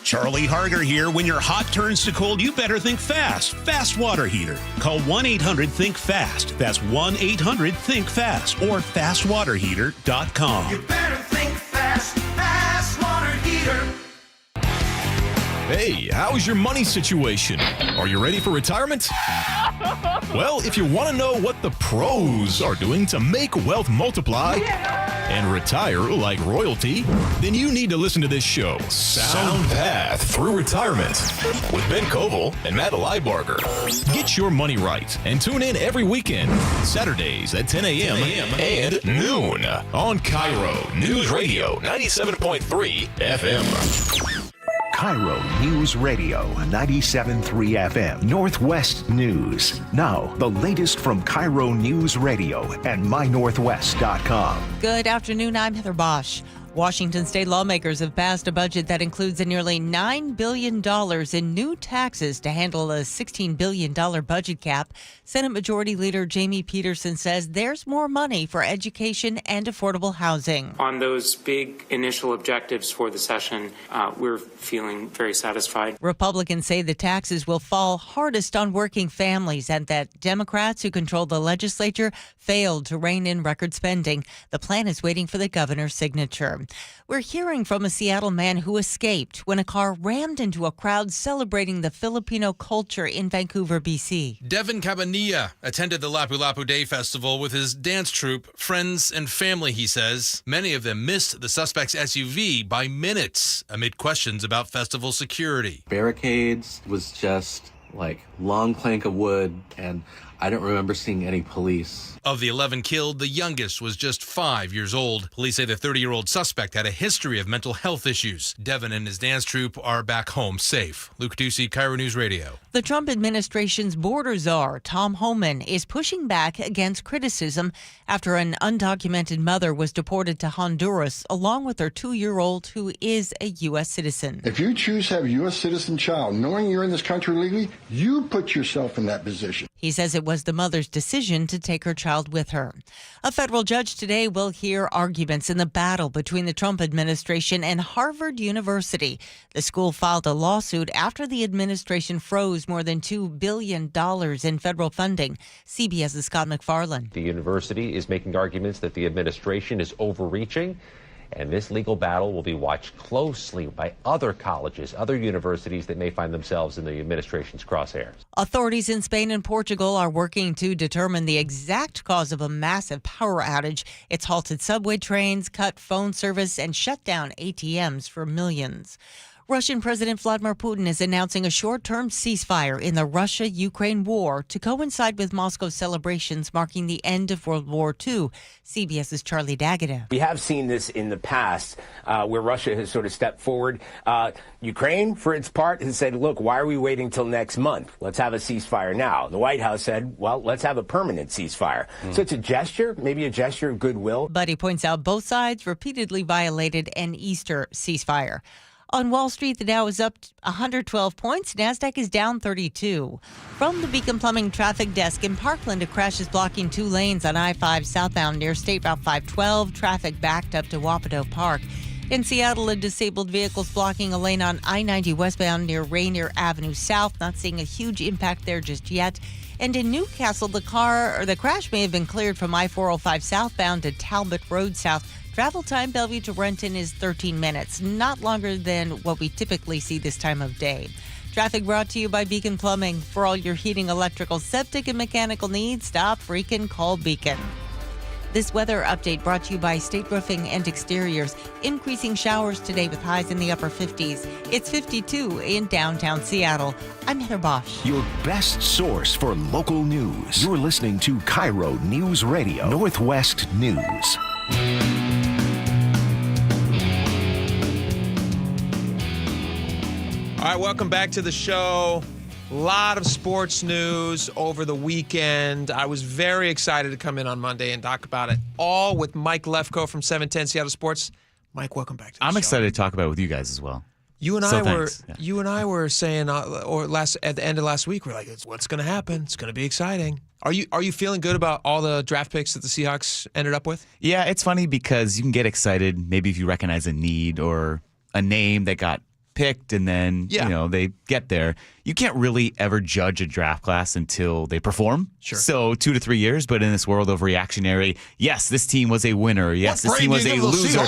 Charlie Harger here. When your hot turns to cold, you better think fast. Fast water heater. Call 1-800-THINK-FAST. That's 1-800-THINK-FAST or fastwaterheater.com. You better think fast. Fast water heater. Hey, how is your money situation? Are you ready for retirement? Well, if you want to know what the pros are doing to make wealth multiply and retire like royalty, then you need to listen to this show, Sound Path Through Retirement, with Ben Koval and Matt Leibarger. Get your money right and tune in every weekend, Saturdays at 10 a.m. and noon on KIRO Newsradio 97.3 FM. KIRO Newsradio 97.3 FM, Northwest News. Now, the latest from KIRO Newsradio and mynorthwest.com. Good afternoon, I'm Heather Bosch. Washington state lawmakers have passed a budget that includes a nearly $9 billion in new taxes to handle a $16 billion budget cap. Senate Majority Leader Jamie Peterson says there's more money for education and affordable housing. On those big initial objectives for the session, we're feeling very satisfied. Republicans say the taxes will fall hardest on working families and that Democrats who control the legislature failed to rein in record spending. The plan is waiting for the governor's signature. We're hearing from a Seattle man who escaped when a car rammed into a crowd celebrating the Filipino culture in Vancouver, BC. Devin Cabanilla attended the Lapu-Lapu Day Festival with his dance troupe, friends, and family, he says. Many of them missed the suspect's SUV by minutes amid questions about festival security. Barricades was just like long plank of wood, and I don't remember seeing any police. Of the 11 killed, the youngest was just 5 years old. Police say the 30-year-old suspect had a history of mental health issues. Devin and his dance troupe are back home safe. Luke Ducey, KIRO News Radio. The Trump administration's border czar, Tom Homan, is pushing back against criticism after an undocumented mother was deported to Honduras along with her 2-year-old who is a U.S. citizen. If you choose to have a U.S. citizen child, knowing you're in this country legally, you put yourself in that position. He says it was the mother's decision to take her child with her. A federal judge today will hear arguments in the battle between the Trump administration and Harvard University. The school filed a lawsuit after the administration froze more than $2 billion in federal funding. CBS's Scott McFarland. The university is making arguments that the administration is overreaching, and this legal battle will be watched closely by other colleges, other universities that may find themselves in the administration's crosshairs. Authorities in Spain and Portugal are working to determine the exact cause of a massive power outage. It's halted subway trains, cut phone service, and shut down ATMs for millions. Russian President Vladimir Putin is announcing a short-term ceasefire in the Russia-Ukraine war to coincide with Moscow's celebrations marking the end of World War II. CBS's Charlie D'Agata. We have seen this in the past where Russia has sort of stepped forward. Ukraine, for its part, has said, look, why are we waiting till next month? Let's have a ceasefire now. The White House said, well, let's have a permanent ceasefire. So it's a gesture, maybe a gesture of goodwill. But he points out both sides repeatedly violated an Easter ceasefire. On Wall Street, the Dow is up 112 points. NASDAQ is down 32. From the Beacon Plumbing Traffic Desk in Parkland, a crash is blocking 2 lanes on I-5 southbound near State Route 512. Traffic backed up to Wapato Park. In Seattle, a disabled vehicle is blocking a lane on I-90 westbound near Rainier Avenue South. Not seeing a huge impact there just yet. And in Newcastle, the crash may have been cleared from I-405 southbound to Talbot Road South. Travel time Bellevue to Renton is 13 minutes, not longer than what we typically see this time of day. Traffic brought to you by Beacon Plumbing. For all your heating, electrical, septic, and mechanical needs, stop freaking call Beacon. This weather update brought to you by State Roofing and Exteriors. Increasing showers today with highs in the upper 50s. It's 52 in downtown Seattle. I'm Heather Bosch. Your best source for local news. You're listening to KIRO Newsradio Northwest News. All right, welcome back to the show. A lot of sports news over the weekend. I was very excited to come in on Monday and talk about it all with Mike Lefko from 710 Seattle Sports. Mike, welcome back to the show. I'm excited to talk about it with you guys as well. You and I were saying, at the end of last week, we're like, it's what's going to happen. It's going to be exciting. Are you feeling good about all the draft picks that the Seahawks ended up with? Yeah, it's funny because you can get excited maybe if you recognize a need or a name that got picked and then they get there. You can't really ever judge a draft class until they perform. Sure. So 2 to 3 years, but in this world of reactionary, yes, this team was a winner. Yes, this team was a loser.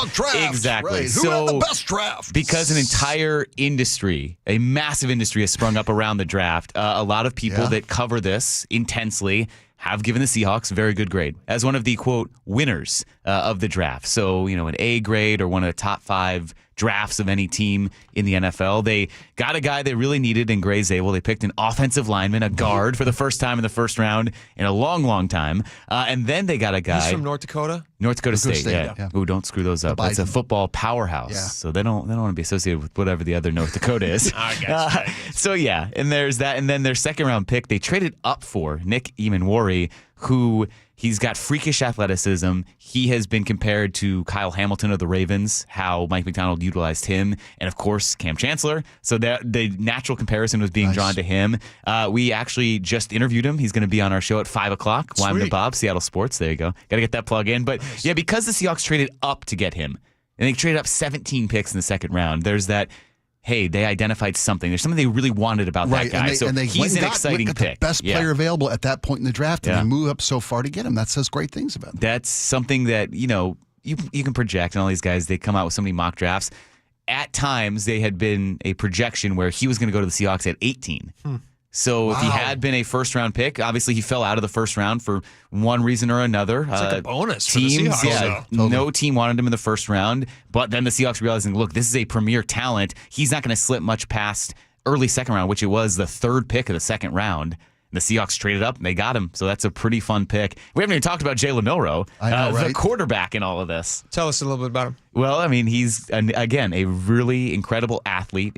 Exactly. Right. So who had the best draft? Because an entire industry, a massive industry, has sprung up around the draft. A lot of people that cover this intensely have given the Seahawks a very good grade as one of the, quote, winners of the draft. So, an A grade or one of the top 5 drafts of any team in the NFL. They got a guy they really needed in Gray Zabel. They picked an offensive lineman, a guard, for the first time in the first round in a long, long time. And then they got a guy. He's from North Dakota? North Dakota State, yeah. Ooh, don't screw those up. It's a football powerhouse. Yeah. So they don't want to be associated with whatever the other North Dakota is. So, yeah, and there's that. And then their second round pick, they traded up for Nick Emanwari, who he's got freakish athleticism. He has been compared to Kyle Hamilton of the Ravens, how Mike McDonald utilized him, and of course Cam Chancellor. So the natural comparison was being drawn to him. We actually just interviewed him. He's going to be on our show at 5:00. Wyman and Bob, Seattle Sports. There you go. Got to get that plug in. But yeah, because the Seahawks traded up to get him, and they traded up 17 picks in the second round. There's that. Hey, they identified something. There's something they really wanted about that guy. And they he's an exciting pick. The best player available at that point in the draft, and they move up so far to get him. That says great things about him. That's something that, you can project, and all these guys, they come out with so many mock drafts. At times, they had been a projection where he was going to go to the Seahawks at 18. So if he had been a first-round pick, obviously he fell out of the first round for one reason or another. It's like a bonus for teams, the Seahawks. Yeah, no team wanted him in the first round, but then the Seahawks realizing, look, this is a premier talent. He's not going to slip much past early second round, which it was the third pick of the second round. The Seahawks traded up, and they got him. So that's a pretty fun pick. We haven't even talked about Jalen Milroe, the quarterback in all of this. Tell us a little bit about him. Well, I mean, he's, again, a really incredible athlete,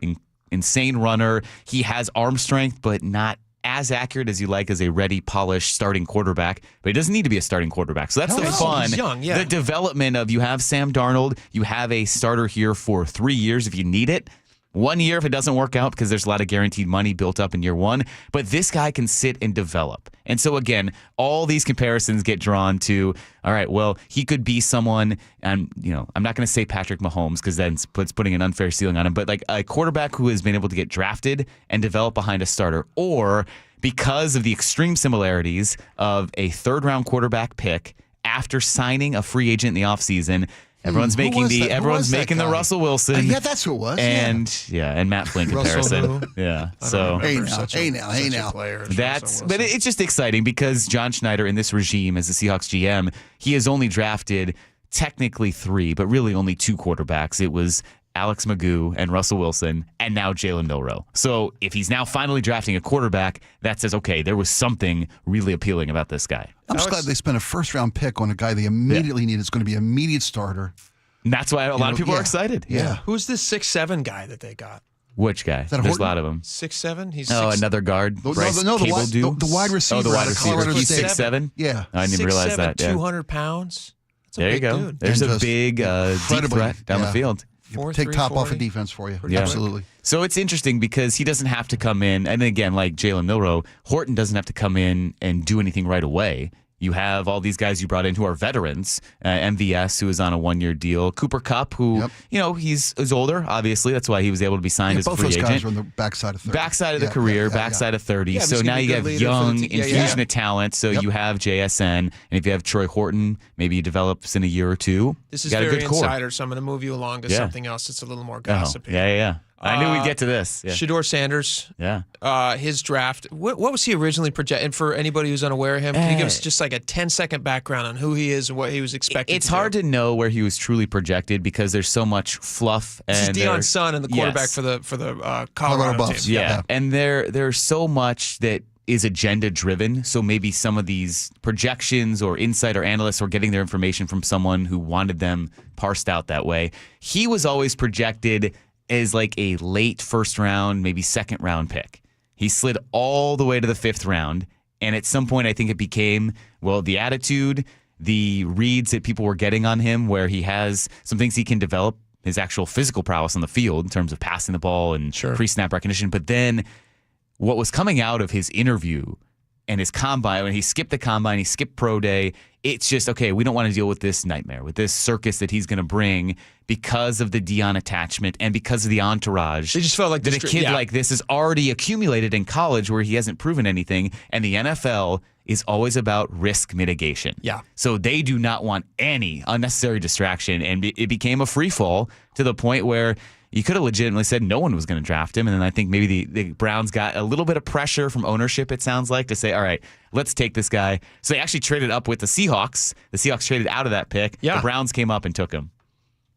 insane runner. He has arm strength, but not as accurate as you like as a ready, polished starting quarterback, but he doesn't need to be a starting quarterback. So that's the fun. He's young, yeah. The development of, you have Sam Darnold, you have a starter here for 3 years if you need it. 1 year if it doesn't work out, because there's a lot of guaranteed money built up in year one. But this guy can sit and develop. And so, again, all these comparisons get drawn to, all right, well, he could be someone, and I'm not going to say Patrick Mahomes, because then it's putting an unfair ceiling on him, but like a quarterback who has been able to get drafted and develop behind a starter, or because of the extreme similarities of a third-round quarterback pick after signing a free agent in the offseason. Everyone's making the Russell Wilson. Yeah, that's who it was. And Matt Flynn comparison. Yeah. So hey now. But it's just exciting because John Schneider in this regime as the Seahawks GM, he has only drafted technically 3, but really only 2 quarterbacks. It was Alex Magoo and Russell Wilson, and now Jalen Milroe. So if he's now finally drafting a quarterback, that says, okay, there was something really appealing about this guy. I'm just glad they spent a first-round pick on a guy they immediately need. It's going to be an immediate starter. And that's why a lot of people are excited. Yeah. Who's this 6'7" guy that they got? Which guy? There's a lot of them. 6'7"? He's another guard. The wide receiver. The wide receiver. He's 6'7"? Yeah. I didn't realize that. 200 pounds. There you go. Dude. There's a big deep threat down the field. Take top off of defense for you. Yeah. Absolutely. So it's interesting because he doesn't have to come in, and again, like Jalen Milroe, Horton doesn't have to come in and do anything right away. You have all these guys you brought in who are veterans. MVS, who is on a 1-year deal. Cooper Kupp, who, he's older, obviously. That's why he was able to be signed as a free agent. Both those guys are on the backside of 30. Backside of the career, backside of 30. Yeah, so now you have young infusion of talent. So you have JSN. And if you have Troy Horton, maybe he develops in a year or two. This is very insider, so I'm going to move you along to something else that's a little more gossipy. Yeah. I knew we'd get to this. Yeah. Shedeur Sanders. Yeah. His draft. What was he originally projected? And for anybody who's unaware of him, can you give us just like a 10-second background on who he is and what he was expected It's hard to know where he was truly projected because there's so much fluff. This is Deion's son and the quarterback for the Colorado Buffs. team. Yeah. And there's so much that is agenda driven. So maybe some of these projections or insider analysts are getting their information from someone who wanted them parsed out that way. He was always projected as like a late first round, maybe second round pick. He slid all the way to the 5th round. And at some point, I think it became, the attitude, the reads that people were getting on him, where he has some things he can develop, his actual physical prowess on the field in terms of passing the ball and pre-snap recognition. But then what was coming out of his interview and his combine, when he skipped the combine, he skipped pro day, it's just, okay, we don't want to deal with this nightmare, with this circus that he's going to bring because of the Deion attachment and because of the entourage. They just felt like that a kid like this is already accumulated in college where he hasn't proven anything, and the NFL is always about risk mitigation. Yeah. So they do not want any unnecessary distraction, and it became a free fall to the point where you could have legitimately said no one was going to draft him. And then I think maybe the Browns got a little bit of pressure from ownership, it sounds like, to say, all right, let's take this guy. So they actually traded up with the Seahawks. The Seahawks traded out of that pick. Yeah. The Browns came up and took him.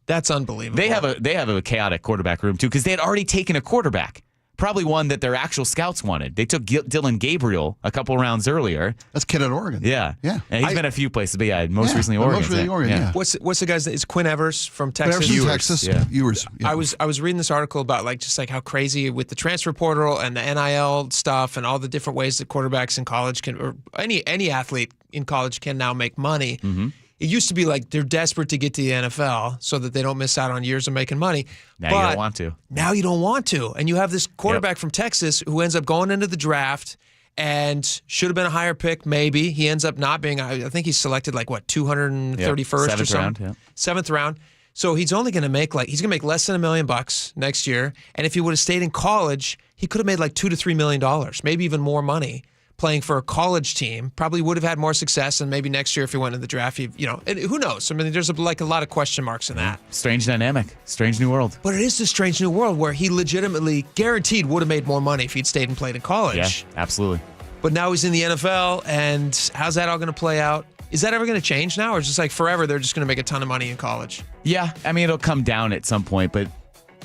That's unbelievable. They have a chaotic quarterback room, too, because they had already taken a quarterback. Probably one that their actual scouts wanted. They took Dylan Gabriel a couple rounds earlier. That's kid at Oregon. Yeah. And he's been a few places, but most recently Oregon. Yeah. What's the guy's name? It's Quinn Evers from Texas. Texas. Ewers. I was reading this article about just how crazy with the transfer portal and the NIL stuff and all the different ways that quarterbacks in college can, or any athlete in college can now make money. Mm-hmm. It used to be like they're desperate to get to the NFL so that they don't miss out on years of making money. Now you don't want to. Now you don't want to. And you have this quarterback from Texas who ends up going into the draft and should have been a higher pick, maybe. He ends up not being. I think he's selected 231st or something. 7th round. So he's only going to make less than $1 million next year. And if he would have stayed in college, he could have made $2 to $3 million, maybe even more money. playing for a college team, probably would have had more success, and maybe next year if he went in the draft, and who knows? I mean, there's a lot of question marks in that. Strange dynamic, strange new world. But it is a strange new world where he legitimately guaranteed would have made more money if he'd stayed and played in college. Yeah, absolutely. But now he's in the NFL, and how's that all going to play out? Is that ever going to change now, or is it just like forever they're just going to make a ton of money in college? Yeah, I mean, it'll come down at some point, but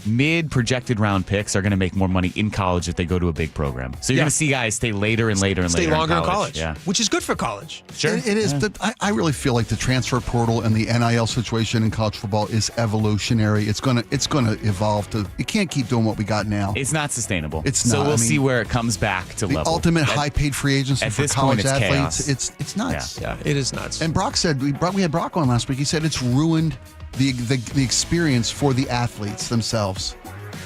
mid-projected round picks are going to make more money in college if they go to a big program. So you're going to see guys stay later and later and stay later longer in college. Yeah, which is good for college. Sure. It is, but I really feel like the transfer portal and the NIL situation in college football is evolutionary. It's gonna evolve to. It can't keep doing what we got now. It's not sustainable. It's not. So we'll see where it comes back to the level. Ultimate high-paid free agency for college athletes. It's nuts. Yeah, it is nuts. And Brock said we had Brock on last week. He said it's ruined the experience for the athletes themselves.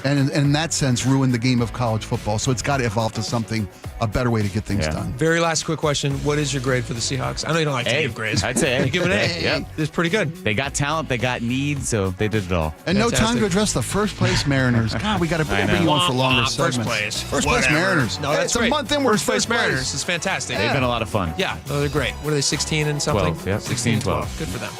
And in that sense, ruined the game of college football. So it's got to evolve to a better way to get things done. Very last quick question. What is your grade for the Seahawks? I know you don't like to give grades. I'd say A. You give it an A. Yep. It's pretty good. They got talent, they got needs, so they did it all. And Fantastic. no time to address the first place Mariners. God, we got to bring you on for longer segments. First place Mariners. No, that's it's great. a month in. We're First place Mariners is fantastic. They've been a lot of fun. Yeah, no, they're great. What are they, 16 and something? 12, yeah, 16, 12. Good for them.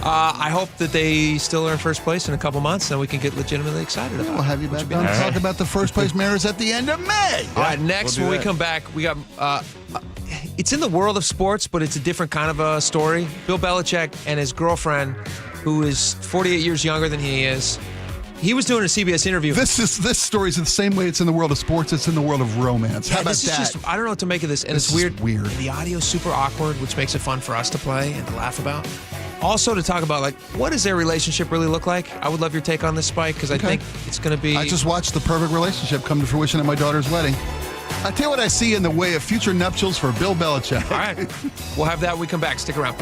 I hope that they still are in first place in a couple months, and we can get legitimately excited about it. We'll have you back on to talk about the first place Mariners at the end of May. All right, next when we come back, we got it's in the world of sports, but it's a different kind of a story. Bill Belichick and his girlfriend, who is 48 years younger than he is. He was doing a CBS interview. This story is the same way it's in the world of sports. It's in the world of romance. How about that? I don't know what to make of this, and it's weird. And the audio's super awkward, which makes it fun for us to play and to laugh about. Also to talk about, what does their relationship really look like? I would love your take on this, Spike, because I think it's going to be... I just watched the perfect relationship come to fruition at my daughter's wedding. I tell you what I see in the way of future nuptials for Bill Belichick. All right. We'll have that when we come back. Stick around.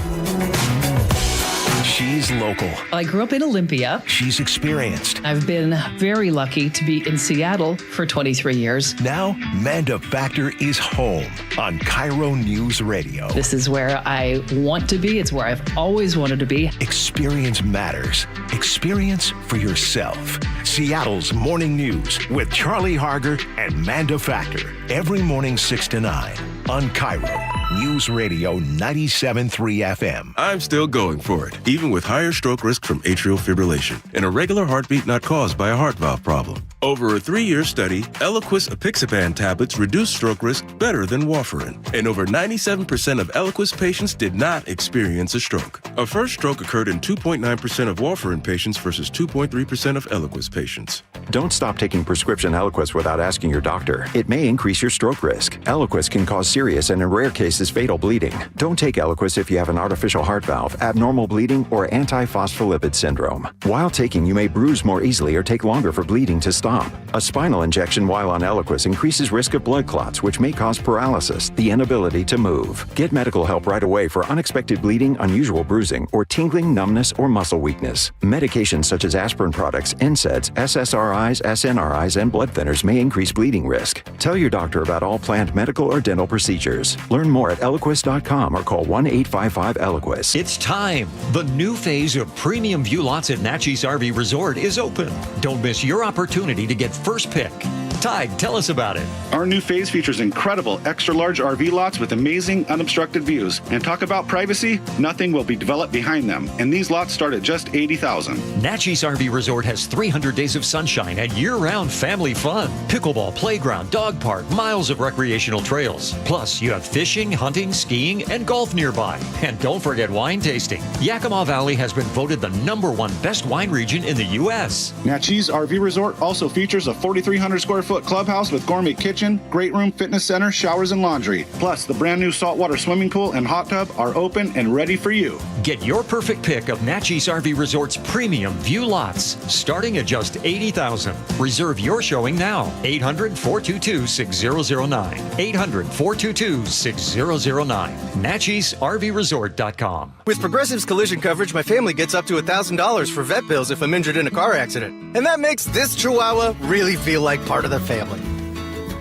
She's local. I grew up in Olympia. She's experienced. I've been very lucky to be in Seattle for 23 years. Now, Manda Factor is home on KIRO News Radio. This is where I want to be. It's where I've always wanted to be. Experience matters. Experience for yourself. Seattle's Morning News with Charlie Harger and Manda Factor. Every morning 6 to 9 on KIRO News Radio 97.3 FM. I'm still going for it, even with higher stroke risk from atrial fibrillation and a regular heartbeat not caused by a heart valve problem. Over a 3-year study, Eliquis apixaban tablets reduced stroke risk better than warfarin, and over 97% of Eliquis patients did not experience a stroke. A first stroke occurred in 2.9% of warfarin patients versus 2.3% of Eliquis patients. Don't stop taking prescription Eliquis without asking your doctor. It may increase your stroke risk. Eliquis can cause serious and in rare cases fatal bleeding. Don't take Eliquis if you have an artificial heart valve, abnormal bleeding, or antiphospholipid syndrome. While taking, you may bruise more easily or take longer for bleeding to stop. A spinal injection while on Eliquis increases risk of blood clots, which may cause paralysis, the inability to move. Get medical help right away for unexpected bleeding, unusual bruising, or tingling, numbness, or muscle weakness. Medications such as aspirin products, NSAIDs, SSRIs, SNRIs, and blood thinners may increase bleeding risk. Tell your doctor about all planned medical or dental procedures. Learn more at Eliquis.com or call 1-855-ELIQUIS. It's time. The new phase of premium view lots at Natchez RV Resort is open. Don't miss your opportunity to get first pick. Tide, tell us about it. Our new phase features incredible extra-large RV lots with amazing unobstructed views. And talk about privacy, nothing will be developed behind them. And these lots start at just $80,000. Natchez RV Resort has 300 days of sunshine and year-round family fun. Pickleball, playground, dog park, miles of recreational trails. Plus, you have fishing, hunting, skiing, and golf nearby. And don't forget wine tasting. Yakima Valley has been voted the #1 best wine region in the U.S. Natchez RV Resort also features a 4,300 square foot clubhouse with gourmet kitchen, great room, fitness center, showers, and laundry. Plus, the brand new saltwater swimming pool and hot tub are open and ready for you. Get your perfect pick of Natchez RV Resort's premium view lots, starting at just $80,000. Reserve your showing now. 800-422-6009. 800-422-6009. NatchezRVResort.com. With Progressive's collision coverage, my family gets up to $1,000 for vet bills if I'm injured in a car accident. And that makes this Chihuahua really feel like part of the family.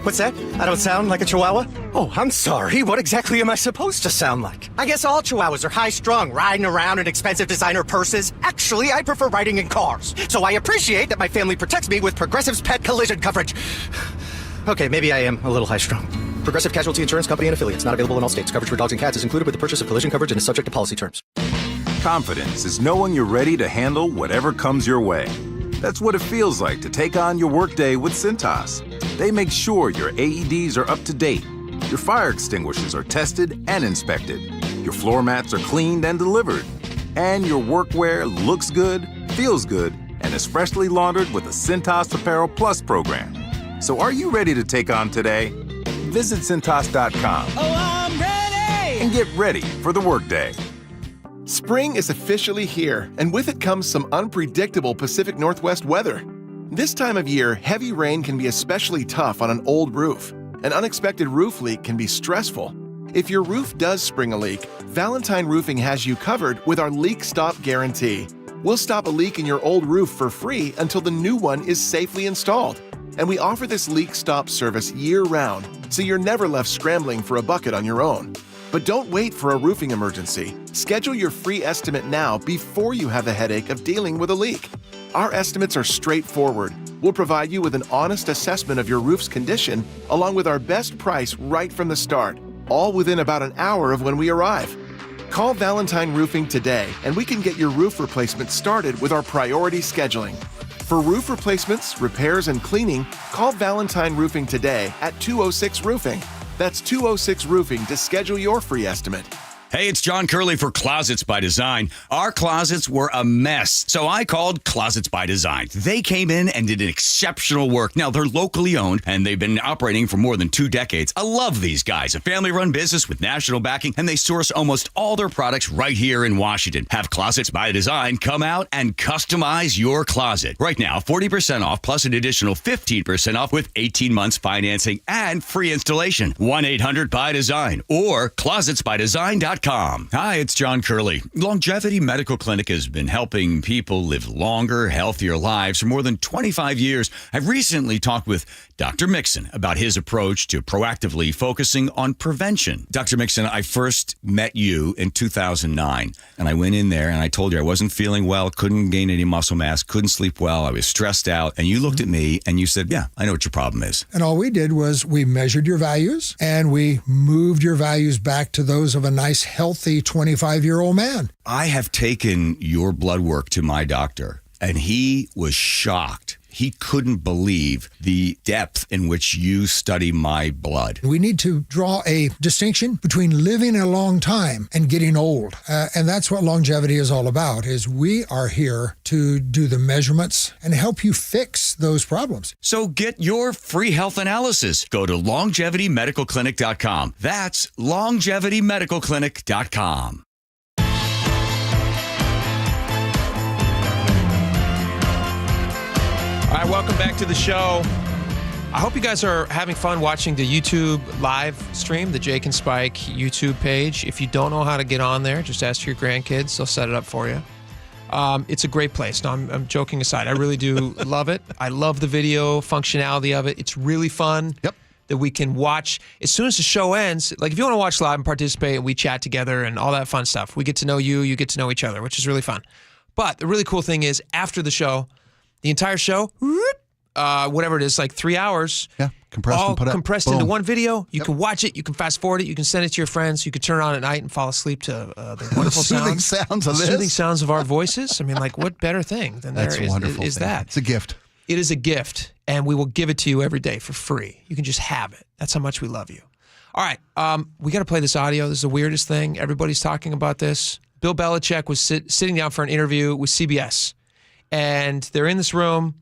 What's that? I don't sound like a Chihuahua? Oh, I'm sorry. What exactly am I supposed to sound like? I guess all Chihuahuas are high-strung, riding around in expensive designer purses. Actually, I prefer riding in cars. So I appreciate that my family protects me with Progressive's pet collision coverage. Okay, maybe I am a little high-strung. Progressive Casualty Insurance Company and Affiliates. Not available in all states. Coverage for dogs and cats is included with the purchase of collision coverage and is subject to policy terms. Confidence is knowing you're ready to handle whatever comes your way. That's what it feels like to take on your workday with Cintas. They make sure your AEDs are up to date, your fire extinguishers are tested and inspected, your floor mats are cleaned and delivered, and your workwear looks good, feels good, and is freshly laundered with the Cintas Apparel Plus program. So are you ready to take on today? Visit Cintas.com. Oh, I'm ready! And get ready for the workday. Spring is officially here, and with it comes some unpredictable Pacific Northwest weather. This time of year, heavy rain can be especially tough on an old roof. An unexpected roof leak can be stressful. If your roof does spring a leak, Valentine Roofing has you covered with our Leak Stop Guarantee. We'll stop a leak in your old roof for free until the new one is safely installed. And we offer this leak stop service year-round, so you're never left scrambling for a bucket on your own. But don't wait for a roofing emergency. Schedule your free estimate now before you have the headache of dealing with a leak. Our estimates are straightforward. We'll provide you with an honest assessment of your roof's condition, along with our best price right from the start, all within about an hour of when we arrive. Call Valentine Roofing today, and we can get your roof replacement started with our priority scheduling. For roof replacements, repairs, and cleaning, call Valentine Roofing today at 206 Roofing. That's 206 Roofing to schedule your free estimate. Hey, it's John Curley for Closets by Design. Our closets were a mess, so I called Closets by Design. They came in and did exceptional work. Now, they're locally owned, and they've been operating for more than 2 decades. I love these guys. A family-run business with national backing, and they source almost all their products right here in Washington. Have Closets by Design come out and customize your closet. Right now, 40% off plus an additional 15% off with 18 months financing and free installation. 1-800-BY-DESIGN or closetsbydesign.com. Hi, it's John Curley. Longevity Medical Clinic has been helping people live longer, healthier lives for more than 25 years. I've recently talked with Dr. Mixon about his approach to proactively focusing on prevention. Dr. Mixon, I first met you in 2009, and I went in there and I told you I wasn't feeling well, couldn't gain any muscle mass, couldn't sleep well, I was stressed out, and you looked at me and you said, yeah, I know what your problem is. And all we did was we measured your values and we moved your values back to those of a nice, healthy 25-year-old man. I have taken your blood work to my doctor, and he was shocked. He couldn't believe the depth in which you study my blood. We need to draw a distinction between living a long time and getting old. And that's what longevity is all about, is we are here to do the measurements and help you fix those problems. So get your free health analysis. Go to longevitymedicalclinic.com. That's longevitymedicalclinic.com. All right, welcome back to the show. I hope you guys are having fun watching the YouTube live stream, the Jake and Spike YouTube page. If you don't know how to get on there, just ask your grandkids. They'll set it up for you. It's a great place. No, I'm joking aside. I really do love it. I love the video functionality of it. It's really fun. Yep. That we can watch as soon as the show ends. Like if you want to watch live and participate, and we chat together and all that fun stuff. We get to know you, you get to know each other, which is really fun. But the really cool thing is after the show, the entire show, whatever it is, like 3 hours. Yeah, compressed all and put up. compressed into one video. You can watch it. You can fast forward it. You can send it to your friends. You can turn it on at night and fall asleep to the wonderful soothing sounds of our voices. I mean, like, what better thing than That's there a wonderful is thing. that? It's a gift. It is a gift, and we will give it to you every day for free. You can just have it. That's how much we love you. All right, we got to play this audio. This is the weirdest thing. Everybody's talking about this. Bill Belichick was sitting down for an interview with CBS, and they're in this room.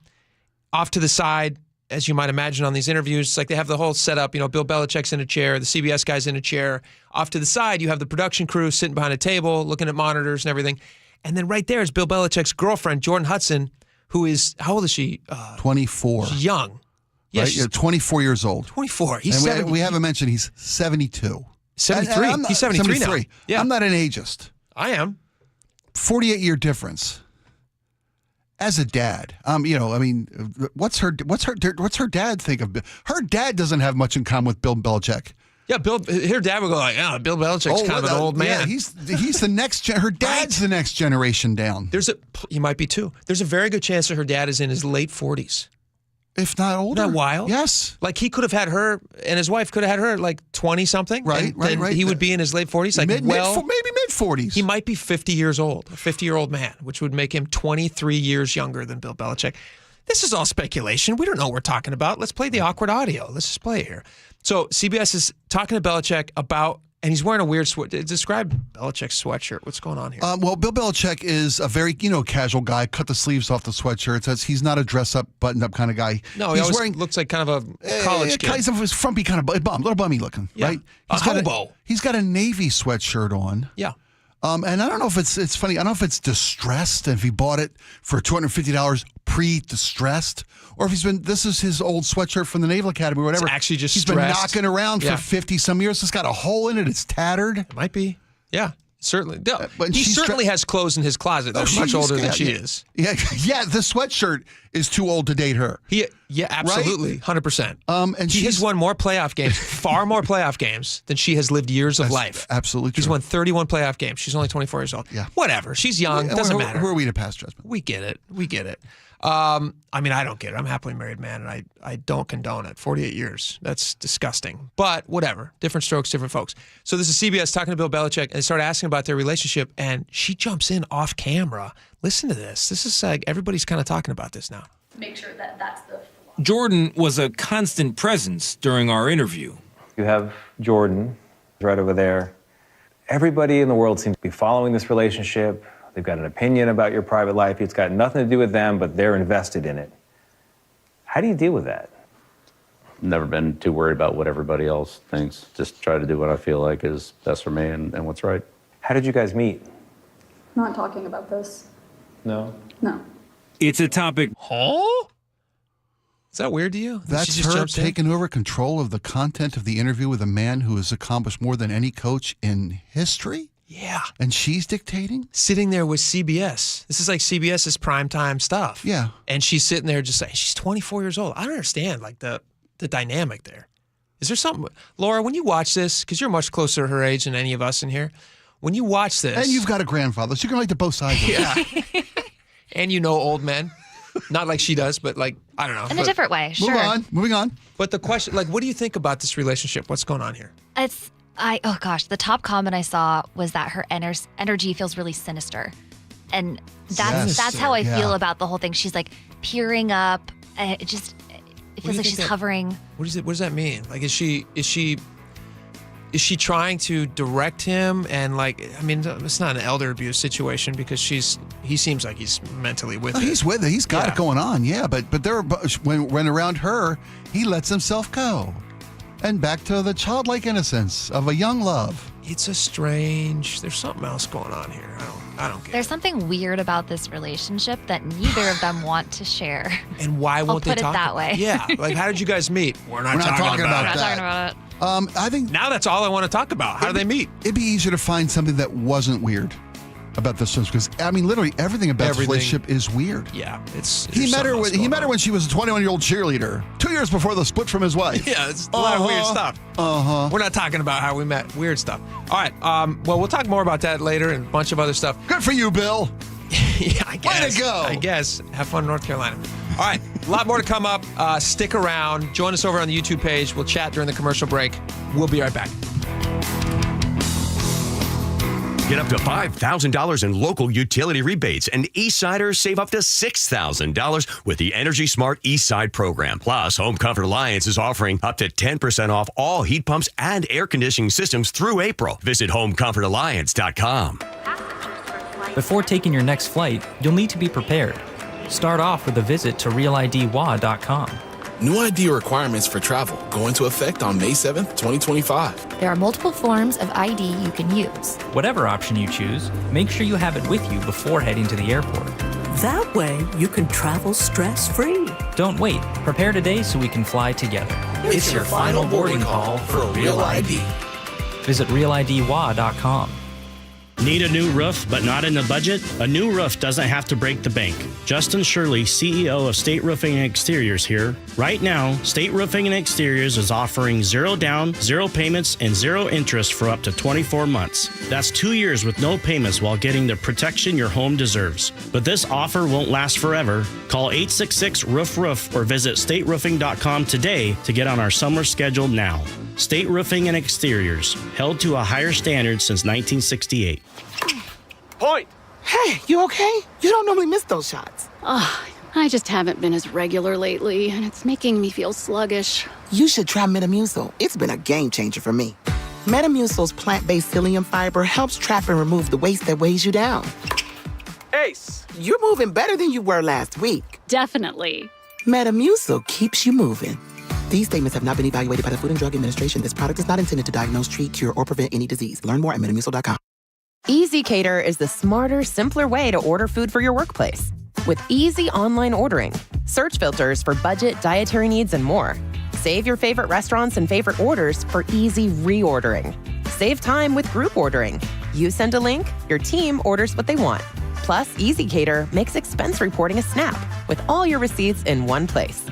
Off to the side, as you might imagine on these interviews, it's like they have the whole setup. You know, Bill Belichick's in a chair, the CBS guy's in a chair. Off to the side, you have the production crew sitting behind a table, looking at monitors and everything. And then right there is Bill Belichick's girlfriend, Jordan Hudson, who is, how old is she? 24. She's young. Yeah, Right? You're 24 years old. 24. He's and 70. we haven't mentioned he's 72. 73. And He's 73 now. Yeah. I'm not an ageist. I am. 48-year difference. As a dad, what's her dad think of? Her dad doesn't have much in common with Bill Belichick. Yeah, her dad would go like, yeah, Bill Belichick's kind of an old man. Yeah, he's the next. Her dad's the next generation down. He might be too. There's a very good chance that her dad is in his late 40s. If not older. Isn't that wild? Yes. Like he could have had her, and his wife could have had her at like 20-something. Right. He would be in his late 40s. Like, maybe mid-40s. He might be 50 years old, a 50-year-old man, which would make him 23 years younger than Bill Belichick. This is all speculation. We don't know what we're talking about. Let's play the awkward audio. Let's just play it here. So CBS is talking to Belichick about, and he's wearing a weird describe Belichick's sweatshirt. What's going on here? Well, Bill Belichick is a very, casual guy. Cut the sleeves off the sweatshirt. Says he's not a dress-up, buttoned-up kind of guy. No, he always looks like kind of a college kid. Kind of a frumpy kind of little bummy looking, right? A hobo. He's got a Navy sweatshirt on. Yeah. And I don't know if it's funny. I don't know if it's distressed, and if he bought it for $250 pre-distressed, or if this is his old sweatshirt from the Naval Academy or whatever. It's actually just he's stressed. been knocking around for 50-some years. It's got a hole in it. It's tattered. It might be. Yeah, certainly. No, but he certainly has clothes in his closet that are much older than she is. Yeah, the sweatshirt is too old to date her. Yeah, absolutely, 100%. And he has won more playoff games, far more playoff games than she has lived years of life. Absolutely true. He's won 31 playoff games. She's only 24 years old. Yeah. Whatever. She's young. Doesn't matter. Who are we to pass judgment? We get it. I mean, I don't get it. I'm a happily married man, and I don't condone it. 48 years. That's disgusting. But whatever. Different strokes, different folks. So this is CBS talking to Bill Belichick, and they start asking about their relationship, and she jumps in off camera. Listen to this. This is like everybody's kind of talking about this now. Make sure that's the... Jordan was a constant presence during our interview. You have Jordan right over there. Everybody in the world seems to be following this relationship. They've got an opinion about your private life. It's got nothing to do with them, but they're invested in it. How do you deal with that? Never been too worried about what everybody else thinks. Just try to do what I feel like is best for me and what's right. How did you guys meet? Not talking about this. No? No. It's a topic. Huh? Is that weird to you? That's her taking over control of the content of the interview with a man who has accomplished more than any coach in history? Yeah. And she's dictating? Sitting there with CBS. This is like CBS's primetime stuff. Yeah. And she's sitting there just like, she's 24 years old. I don't understand, like, the dynamic there. Is there something, Laura, when you watch this, because you're much closer to her age than any of us in here, when you watch this. And you've got a grandfather, so you can relate to both sides of it. Yeah. And you know old men. Not like she does, but like, I don't know. In a different way, sure. Moving on. But the question, like, what do you think about this relationship? What's going on here? The top comment I saw was that her energy feels really sinister. And that's how I feel about the whole thing. She's like peering up. It feels like she's hovering. What does that mean? Like, is she trying to direct him? And like, I mean, it's not an elder abuse situation because he seems like he's mentally with it. He's with it. He's got it going on. Yeah, but when around her, he lets himself go. And back to the childlike innocence of a young love. There's something else going on here. I don't get it. There's something weird about this relationship that neither of them want to share. And why won't they talk about it? Yeah, like, how did you guys meet? We're not talking about it. I think now that's all I want to talk about. How do they meet? It'd be easier to find something that wasn't weird about this one because I mean, literally everything about this relationship is weird. Yeah, he met her when she was a 21-year-old cheerleader 2 years before the split from his wife. Yeah, it's a lot of weird stuff. We're not talking about how we met. Weird stuff. All right. Well, we'll talk more about that later and a bunch of other stuff. Good for you, Bill. Yeah, I guess. Way to go. I guess. Have fun in North Carolina. All right. A lot more to come up. Stick around. Join us over on the YouTube page. We'll chat during the commercial break. We'll be right back. Get up to $5,000 in local utility rebates, and Eastsiders save up to $6,000 with the Energy Smart Eastside program. Plus, Home Comfort Alliance is offering up to 10% off all heat pumps and air conditioning systems through April. Visit homecomfortalliance.com. Before taking your next flight, you'll need to be prepared. Start off with a visit to realidwa.com. New ID requirements for travel go into effect on May 7th, 2025. There are multiple forms of ID you can use. Whatever option you choose, make sure you have it with you before heading to the airport. That way, you can travel stress-free. Don't wait. Prepare today so we can fly together. It's your final boarding call for Real ID. Visit realidwa.com. Need a new roof but not in the budget? A new roof doesn't have to break the bank. Justin Shirley, CEO of State Roofing and Exteriors here. Right now, State Roofing and Exteriors is offering 0 down, 0 payments, and 0 interest for up to 24 months. That's 2 years with no payments while getting the protection your home deserves. But this offer won't last forever. Call 866-ROOF-ROOF or visit stateroofing.com today to get on our summer schedule now. State Roofing and Exteriors, held to a higher standard since 1968. Point! Hey, you okay? You don't normally miss those shots. I just haven't been as regular lately, and it's making me feel sluggish. You should try Metamucil. It's been a game changer for me. Metamucil's plant-based psyllium fiber helps trap and remove the waste that weighs you down. Ace, you're moving better than you were last week. Definitely. Metamucil keeps you moving. These statements have not been evaluated by the Food and Drug Administration. This product is not intended to diagnose, treat, cure, or prevent any disease. Learn more at Metamucil.com. Easy Cater is the smarter, simpler way to order food for your workplace. With easy online ordering, search filters for budget, dietary needs, and more. Save your favorite restaurants and favorite orders for easy reordering. Save time with group ordering. You send a link, your team orders what they want. Plus, Easy Cater makes expense reporting a snap with all your receipts in one place.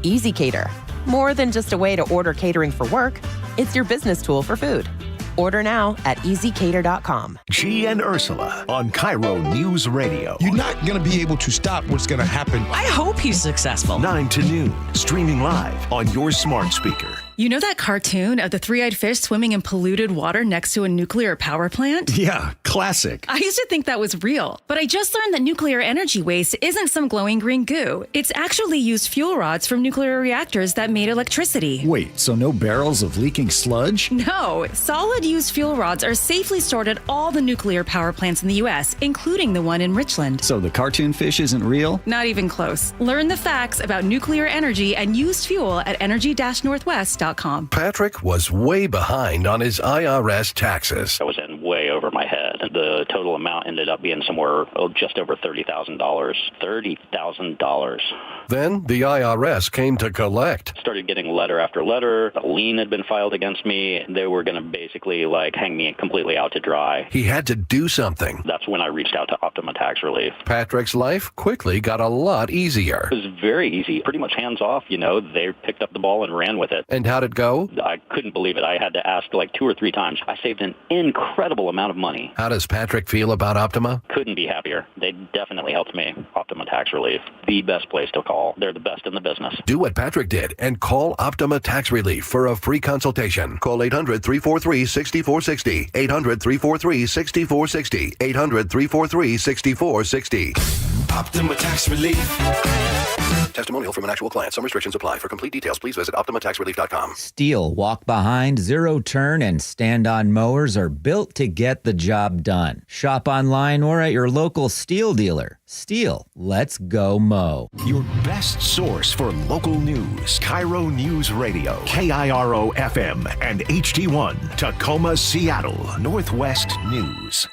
Easy Cater. More than just a way to order catering for work, it's your business tool for food. Order now at easycater.com. G and Ursula on KIRO News Radio. You're not going to be able to stop what's going to happen. I hope he's successful. 9 to noon, streaming live on your smart speaker. You know that cartoon of the three-eyed fish swimming in polluted water next to a nuclear power plant? Yeah, classic. I used to think that was real, but I just learned that nuclear energy waste isn't some glowing green goo. It's actually used fuel rods from nuclear reactors that made electricity. Wait, so no barrels of leaking sludge? No, solid used fuel rods are safely stored at all the nuclear power plants in the U.S., including the one in Richland. So the cartoon fish isn't real? Not even close. Learn the facts about nuclear energy and used fuel at energy-northwest.com. Patrick was way behind on his IRS taxes. I was in way over my head. The total amount ended up being somewhere just over $30,000. $30,000. Then the IRS came to collect. Started getting letter after letter. A lien had been filed against me. They were going to basically hang me completely out to dry. He had to do something. That's when I reached out to Optima Tax Relief. Patrick's life quickly got a lot easier. It was very easy, pretty much hands off. They picked up the ball and ran with it. And how'd it go? I couldn't believe it. I had to ask 2 or 3 times. I saved an incredible amount of money. How does Patrick feel about Optima? Couldn't be happier. They definitely helped me. Optima Tax Relief, the best place to call. They're the best in the business. Do what Patrick did and call Optima Tax Relief for a free consultation. Call 800-343-6460. 800-343-6460. 800-343-6460. Optima Tax Relief. Testimonial from an actual client. Some restrictions apply. For complete details, please visit OptimaTaxRelief.com. Steel, walk behind, zero turn, and stand-on mowers are built to get the job done. Shop online or at your local Steel dealer. Steel, let's go mow. Your best source for local news. KIRO News Radio. KIRO FM and HD1. Tacoma, Seattle. Northwest News.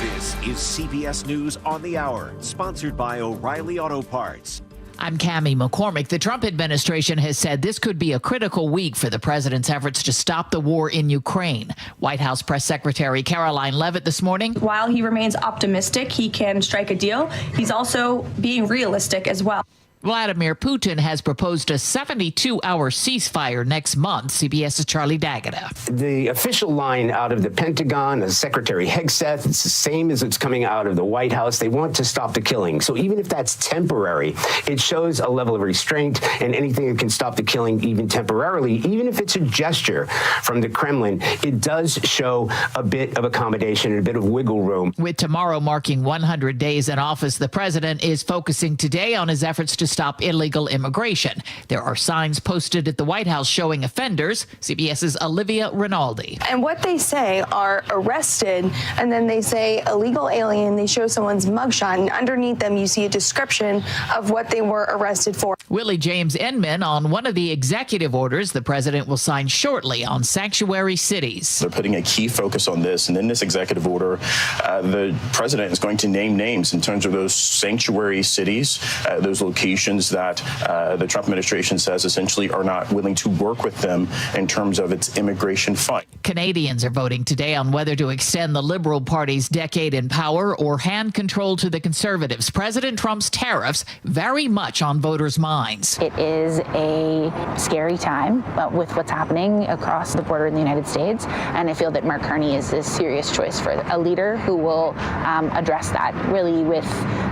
This is CBS News on the Hour, sponsored by O'Reilly Auto Parts. I'm Cammie McCormick. The Trump administration has said this could be a critical week for the president's efforts to stop the war in Ukraine. White House Press Secretary Caroline Leavitt this morning. While he remains optimistic he can strike a deal, he's also being realistic as well. Vladimir Putin has proposed a 72-hour ceasefire next month. CBS's Charlie D'Agata. The official line out of the Pentagon, as Secretary Hegseth, it's the same as it's coming out of the White House. They want to stop the killing. So even if that's temporary, it shows a level of restraint, and anything that can stop the killing even temporarily, even if it's a gesture from the Kremlin, it does show a bit of accommodation and a bit of wiggle room. With tomorrow marking 100 days in office, the president is focusing today on his efforts to stop illegal immigration. There are signs posted at the White House showing offenders. CBS's Olivia Rinaldi. And what they say are arrested, and then they say illegal alien. They show someone's mugshot, and underneath them you see a description of what they were arrested for. Willie James Inman on one of the executive orders the president will sign shortly on sanctuary cities. They're putting a key focus on this, and in this executive order, the president is going to name names in terms of those sanctuary cities, those locations institutions that the Trump administration says essentially are not willing to work with them in terms of its immigration fight. Canadians are voting today on whether to extend the Liberal Party's decade in power or hand control to the Conservatives. President Trump's tariffs very much on voters' minds. It is a scary time with what's happening across the border in the United States, and I feel that Mark Carney is a serious choice for a leader who will address that really with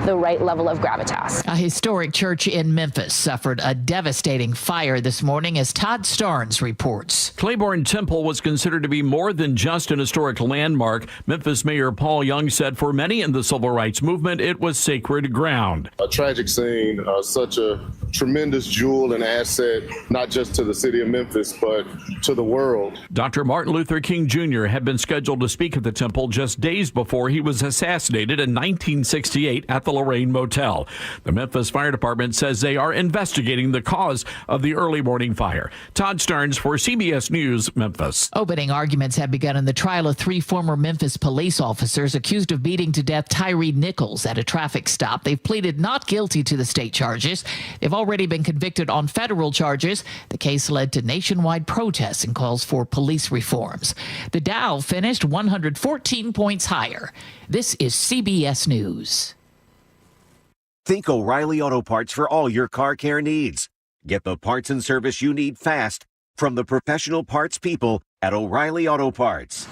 the right level of gravitas. A historic church in Memphis suffered a devastating fire this morning, as Todd Starnes reports. Claiborne Temple was considered to be more than just an historic landmark. Memphis Mayor Paul Young said for many in the civil rights movement, it was sacred ground. A tragic scene, such a tremendous jewel and asset, not just to the city of Memphis, but to the world. Dr. Martin Luther King Jr. had been scheduled to speak at the temple just days before he was assassinated in 1968 at the Lorraine Motel. The Memphis Fire Department says they are investigating the cause of the early morning fire. Todd Starnes for CBS News, Memphis. Opening arguments have begun in the trial of 3 former Memphis police officers accused of beating to death Tyree Nichols at a traffic stop. They've pleaded not guilty to the state charges. They've already been convicted on federal charges. The case led to nationwide protests and calls for police reforms. The Dow finished 114 points higher. This is CBS News. Think O'Reilly Auto Parts for all your car care needs. Get the parts and service you need fast from the professional parts people at O'Reilly Auto Parts.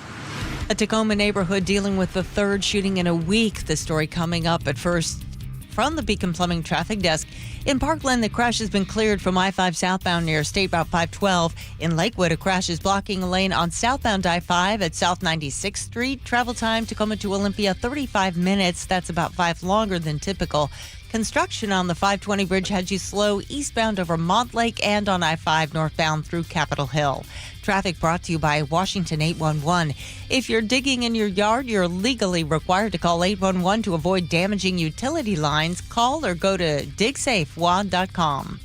A Tacoma neighborhood dealing with the 3rd shooting in a week. The story coming up at first from the Beacon Plumbing Traffic Desk. In Parkland, the crash has been cleared from I-5 southbound near State Route 512. In Lakewood, a crash is blocking a lane on southbound I-5 at South 96th Street. Travel time Tacoma to Olympia, 35 minutes. That's about 5 longer than typical. Construction on the 520 bridge had you slow eastbound over Montlake and on I-5 northbound through Capitol Hill. Traffic brought to you by Washington 811. If you're digging in your yard, you're legally required to call 811 to avoid damaging utility lines. Call or go to digsafewad.com.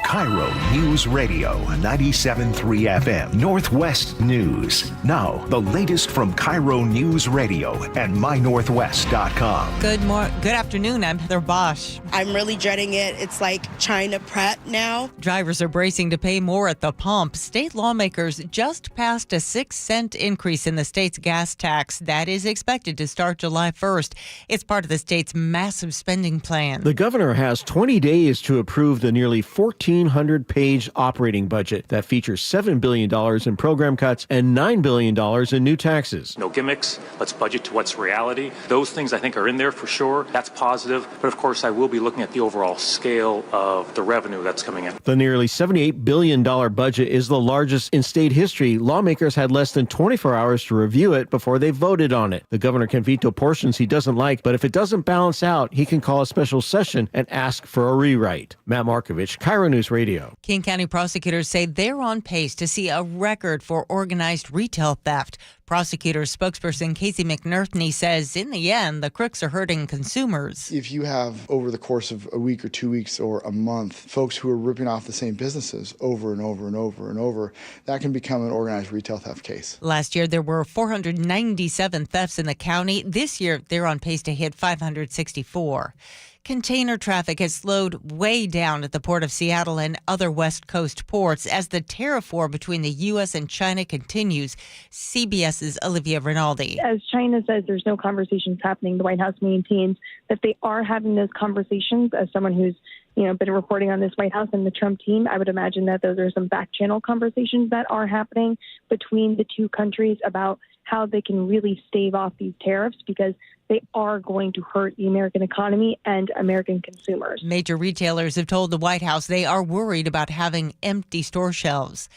KIRO Newsradio 97.3 FM Northwest News. Now, the latest from KIRO Newsradio and mynorthwest.com. Good afternoon. I'm Heather Bosch. I'm really dreading it. It's like trying to prep now. Drivers are bracing to pay more at the pump. State lawmakers just passed a 6-cent increase in the state's gas tax that is expected to start July 1st. It's part of the state's massive spending plan. The governor has 20 days to approve the nearly 1,400-page operating budget that features $7 billion in program cuts and $9 billion in new taxes. No gimmicks. Let's budget to what's reality. Those things I think are in there for sure. That's positive. But of course, I will be looking at the overall scale of the revenue that's coming in. The nearly $78 billion budget is the largest in state history. Lawmakers had less than 24 hours to review it before they voted on it. The governor can veto portions he doesn't like, but if it doesn't balance out, he can call a special session and ask for a rewrite. Matt Markovich, KIRO News Radio. King County prosecutors say they're on pace to see a record for organized retail theft. Prosecutor spokesperson Casey McNerthney says in the end, the crooks are hurting consumers. If you have over the course of a week or 2 weeks or a month, folks who are ripping off the same businesses over and over and over and over, that can become an organized retail theft case. Last year, there were 497 thefts in the county. This year, they're on pace to hit 564. Container traffic has slowed way down at the Port of Seattle and other West Coast ports as the tariff war between the U.S. and China continues. CBS's Olivia Rinaldi. As China says there's no conversations happening, the White House maintains that they are having those conversations. As someone who's been reporting on this White House and the Trump team, I would imagine that those are some back channel conversations that are happening between the two countries about how they can really stave off these tariffs, because they are going to hurt the American economy and American consumers. Major retailers have told the White House they are worried about having empty store shelves.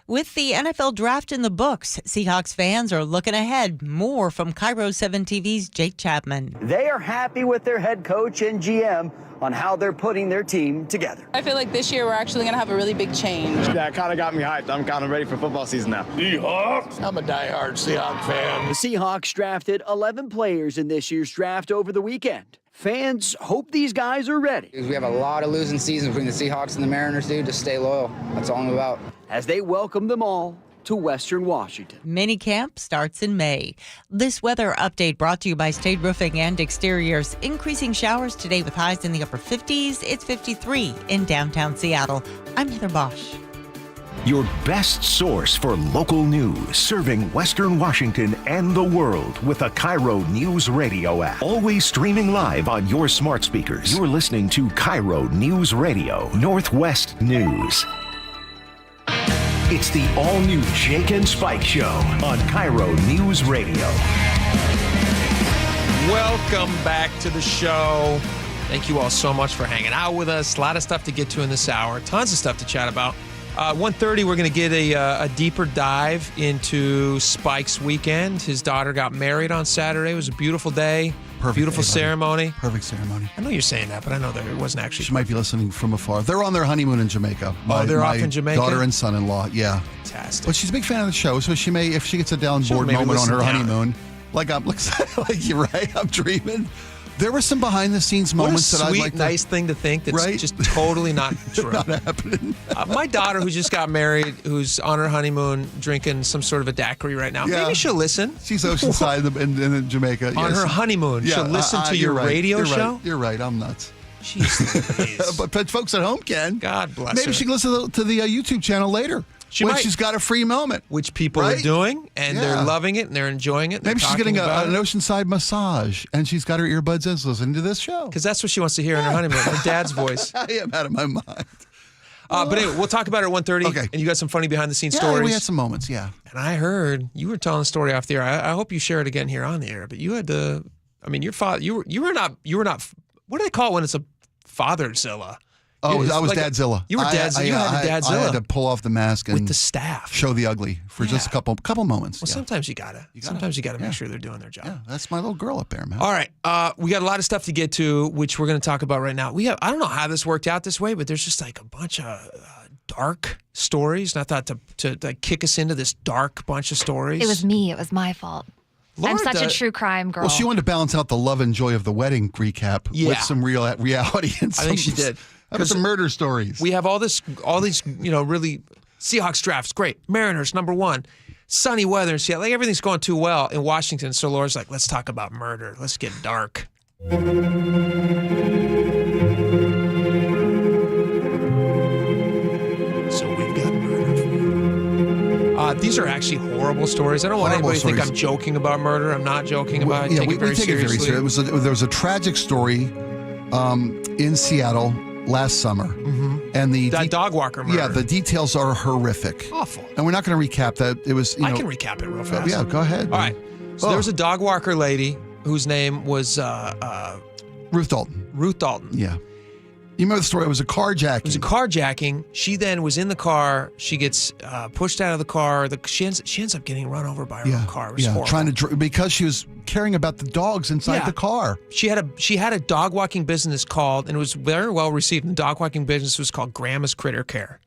With the NFL draft in the books, Seahawks fans are looking ahead. More from KIRO 7 TV's Jake Chapman. They are happy with their head coach and GM on how they're putting their team together. I feel like this year we're actually going to have a really big change. Yeah, it kind of got me hyped. I'm kind of ready for football season now. Seahawks? I'm a diehard Seahawks fan. The Seahawks drafted 11 players in this year's draft over the weekend. Fans hope these guys are ready. We have a lot of losing seasons between the Seahawks and the Mariners, dude. Just stay loyal. That's all I'm about. As they welcome them all to Western Washington. Mini camp starts in May. This weather update brought to you by State Roofing and Exteriors. Increasing showers today with highs in the upper 50s. It's 53 in downtown Seattle. I'm Heather Bosch. Your best source for local news, serving Western Washington and the world with the KIRO Newsradio app. Always streaming live on your smart speakers. You're listening to KIRO Newsradio, Northwest News. It's the all-new Jake and Spike Show on KIRO Newsradio. Welcome back to the show. Thank you all so much for hanging out with us. A lot of stuff to get to in this hour. Tons of stuff to chat about. 1:30, we're going to get a deeper dive into Spike's weekend. His daughter got married on Saturday. It was a beautiful day. Beautiful ceremony. Perfect ceremony. I know you're saying that, but I know that it wasn't actually. She might be listening from afar. They're on their honeymoon in Jamaica. They're off in Jamaica? Daughter and son-in-law, yeah. Fantastic. But she's a big fan of the show, so she may, if she gets a downboard moment on her honeymoon, like you're right, I'm dreaming. There were some behind-the-scenes moments that I'd like to... nice thing to think that's just totally not true. Not happening. My daughter, who just got married, who's on her honeymoon drinking some sort of a daiquiri right now, maybe she'll listen. She's oceanside in Jamaica. On her honeymoon. She'll listen to your radio show? You're right. I'm nuts. Jeez. but folks at home can. God bless her. Maybe she can listen to the YouTube channel later. She's got a free moment. Which people are doing, and they're loving it, and they're enjoying it. Maybe she's getting an oceanside massage, and she's got her earbuds in listening to this show. Because that's what she wants to hear in her honeymoon, her dad's voice. I am out of my mind. But anyway, we'll talk about it at 1:30. Okay. And you got some funny behind-the-scenes stories. We had some moments, yeah. And I heard you were telling a story off the air. I hope you share it again here on the air. But you had to, your father, you were not, what do they call it when it's a fatherzilla? Oh, I was Dadzilla. You were Dadzilla. You had Dadzilla. I had to pull off the mask and with the staff, show the ugly for just a couple moments. Well, sometimes you gotta make sure they're doing their job. Yeah, that's my little girl up there, man. All right, we got a lot of stuff to get to, which we're going to talk about right now. I don't know how this worked out this way, but there's just like a bunch of dark stories, and I thought to kick us into this dark bunch of stories. It was me. It was my fault. Laura I'm such a true crime girl. Well, she wanted to balance out the love and joy of the wedding recap with some reality and some. I think she did. Some murder stories. We have all these, really Seahawks drafts, great. Mariners, #1. Sunny weather in Seattle. Like everything's going too well in Washington. So Laura's like, let's talk about murder. Let's get dark. So we've got murder for you. These are actually horrible stories. I don't want anybody to think I'm joking about murder. I'm not joking about it. We take it very seriously. There was a tragic story in Seattle last summer, and that dog walker murder. Yeah, the details are horrific, awful, and we're not going to recap that. It was. I can recap it real fast. Yeah, go ahead. All right. So there was a dog walker lady whose name was Ruth Dalton. Ruth Dalton. Yeah. You remember the story? It was a carjacking. It was a carjacking. She then was in the car. She gets pushed out of the car. She ends up getting run over by her own car. It was horrible. Because she was caring about the dogs inside the car. She had a dog walking business called, and it was very well received. And the dog walking business was called Grandma's Critter Care,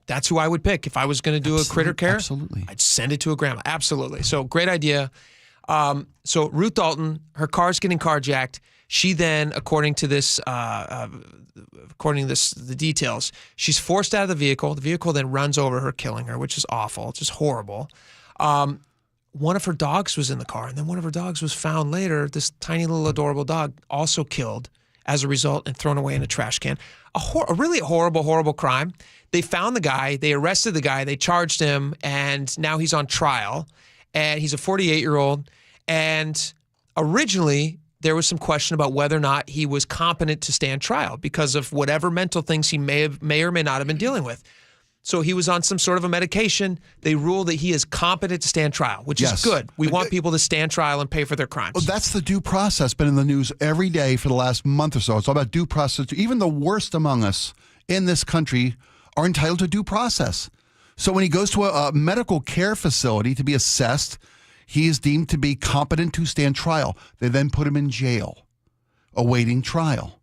that's who I would pick if I was going to do a critter care. Absolutely, I'd send it to a grandma. Absolutely. So great idea. So Ruth Dalton, her car's getting carjacked. She then, according to the details, she's forced out of the vehicle. The vehicle then runs over her, killing her, which is awful, just horrible. One of her dogs was in the car, and then one of her dogs was found later, this tiny little adorable dog, also killed as a result and thrown away in a trash can. A really horrible, horrible crime. They found the guy. They arrested the guy. They charged him, and now he's on trial. And he's a 48-year-old. And originally, there was some question about whether or not he was competent to stand trial because of whatever mental things he may or may not have been dealing with. So he was on some sort of a medication. They ruled that he is competent to stand trial, which is good. We want people to stand trial and pay for their crimes. Well, that's the due process. Been in the news every day for the last month or so. It's all about due process. Even the worst among us in this country are entitled to due process. So when he goes to a medical care facility to be assessed, he is deemed to be competent to stand trial. They then put him in jail, awaiting trial.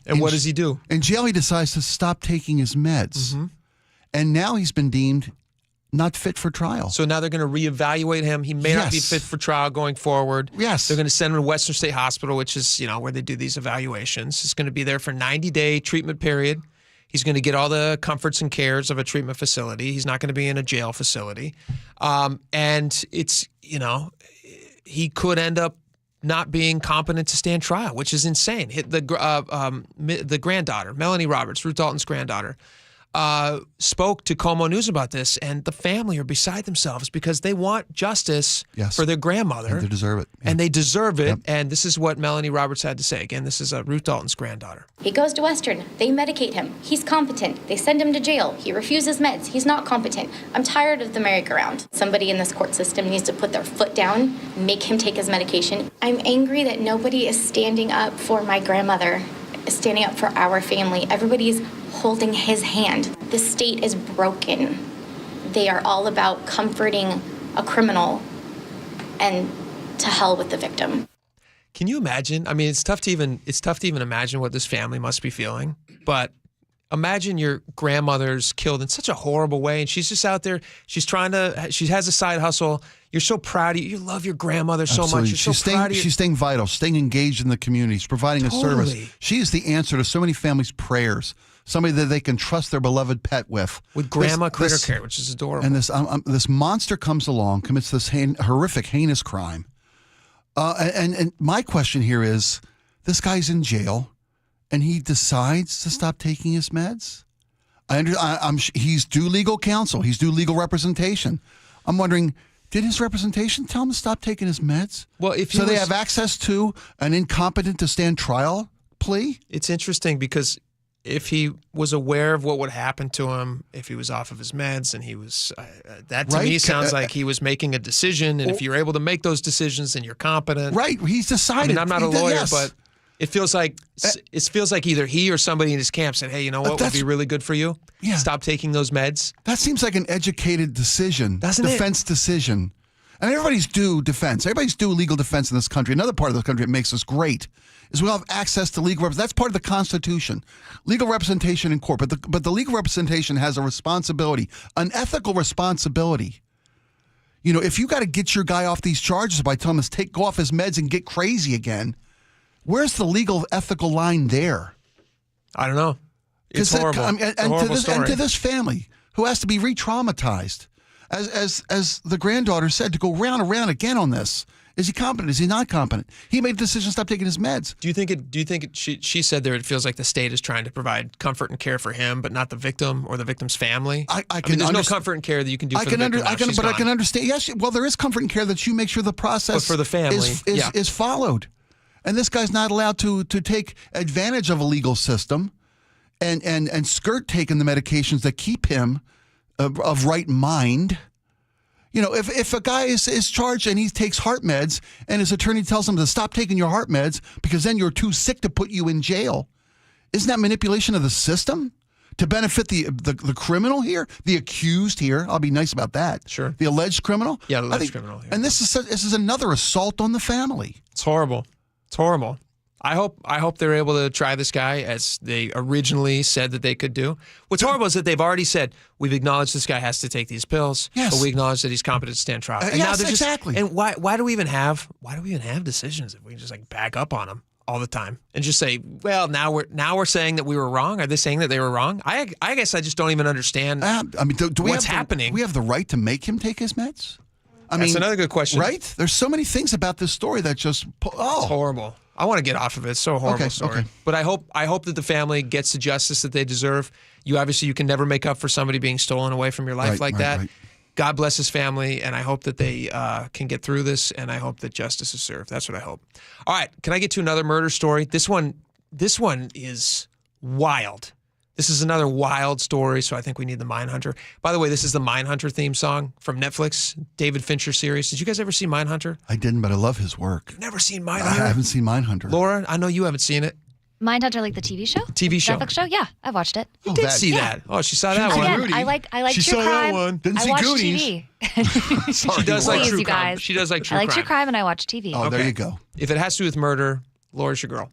And what does he do? In jail, he decides to stop taking his meds. Mm-hmm. And now he's been deemed not fit for trial. So now they're going to reevaluate him. He may not be fit for trial going forward. Yes. They're going to send him to Western State Hospital, which is, where they do these evaluations. He's going to be there for a 90-day treatment period. He's going to get all the comforts and cares of a treatment facility. He's not going to be in a jail facility. And it's, he could end up not being competent to stand trial, which is insane. The granddaughter, Melanie Roberts, Ruth Dalton's granddaughter, spoke to Como News about this, and the family are beside themselves because they want justice for their grandmother. And they deserve it. And they deserve it. Yep. And this is what Melanie Roberts had to say. Again, this is Ruth Dalton's granddaughter. He goes to Western. They medicate him. He's competent. They send him to jail. He refuses meds. He's not competent. I'm tired of the merry-go-round. Somebody in this court system needs to put their foot down, make him take his medication. I'm angry that nobody is standing up for my grandmother, standing up for our family. Everybody's holding his hand. The state is broken. They are all about comforting a criminal, and to hell with the victim. Can you imagine? I mean, it's tough to even imagine what this family must be feeling. But imagine your grandmother's killed in such a horrible way, and she's just out there. She has a side hustle. You're so proud of you. You love your grandmother so much. You're so proud of She's staying vital, staying engaged in the community. She's providing a service. She is the answer to so many families' prayers. Somebody that they can trust their beloved pet with. With Grandma Critter Care, which is adorable. And this monster comes along, commits this horrific, heinous crime. And my question here is, this guy's in jail, and he decides to stop taking his meds? He's due legal counsel. He's due legal representation. I'm wondering, did his representation tell him to stop taking his meds? Well, they have access to an incompetent to stand trial plea? It's interesting because if he was aware of what would happen to him if he was off of his meds, and he was, that to me sounds like he was making a decision. And if you're able to make those decisions, then you're competent. Right. He's decided. I mean, I'm not a lawyer, but it feels like either he or somebody in his camp said, hey, you know what would be really good for you? Yeah. Stop taking those meds. That seems like an educated decision. Doesn't it? Defense decision. And everybody's due defense. Everybody's due legal defense in this country. Another part of the country that makes us great is we all have access to legal representation. That's part of the Constitution. Legal representation in court. But the legal representation has a responsibility, an ethical responsibility. If you got to get your guy off these charges by telling him to go off his meds and get crazy again, where's the legal ethical line there? I don't know. It's horrible. And to this family who has to be re-traumatized, as the granddaughter said, to go round and round again on this. Is he competent? Is he not competent? He made the decision to stop taking his meds. Do you think she said there it feels like the state is trying to provide comfort and care for him, but not the victim or the victim's family? I mean, there's no comfort and care that you can do for the victim. I can understand. Yes, well, there is comfort and care that you make sure the process for the family is followed. And this guy's not allowed to take advantage of a legal system and skirt taking the medications that keep him of right mind. If a guy is charged and he takes heart meds and his attorney tells him to stop taking your heart meds because then you're too sick to put you in jail, isn't that manipulation of the system to benefit the criminal here, the accused here? I'll be nice about that. Sure. The alleged criminal? Yeah, the alleged criminal. Yeah. And this is another assault on the family. It's horrible. It's horrible. I hope they're able to try this guy as they originally said that they could do. What's horrible is that they've already said, we've acknowledged this guy has to take these pills, but we acknowledge that he's competent to stand trial. And now they're exactly. And why do we even have decisions if we can just back up on them all the time and just say, well, now we're saying that we were wrong? Are they saying that they were wrong? I guess I just don't even understand what's happening. We have the right to make him take his meds? That's another good question. Right? There's so many things about this story that just It's horrible. I want to get off of it. It's so horrible story. Okay. But I hope that the family gets the justice that they deserve. You can never make up for somebody being stolen away from your life like that. Right. God bless his family, and I hope that they can get through this, and I hope that justice is served. That's what I hope. All right, can I get to another murder story? This one is wild. This is another wild story, so I think we need the Mindhunter. By the way, this is the Mindhunter theme song from Netflix, David Fincher series. Did you guys ever see Mindhunter? I didn't, but I love his work. You've never seen Mindhunter? I haven't seen Mindhunter. Laura, I know you haven't seen it. Mindhunter, like the TV show? TV show. Netflix show? Yeah, I watched it. You did see that. Oh, she saw that one. Again, I like she true saw crime. That one. Didn't see I watch Goonies. TV. She does like Please, true you crime. guys. She does like true I like crime. true crime and I watch TV. Oh, there you go. If it has to do with murder, Laura's your girl.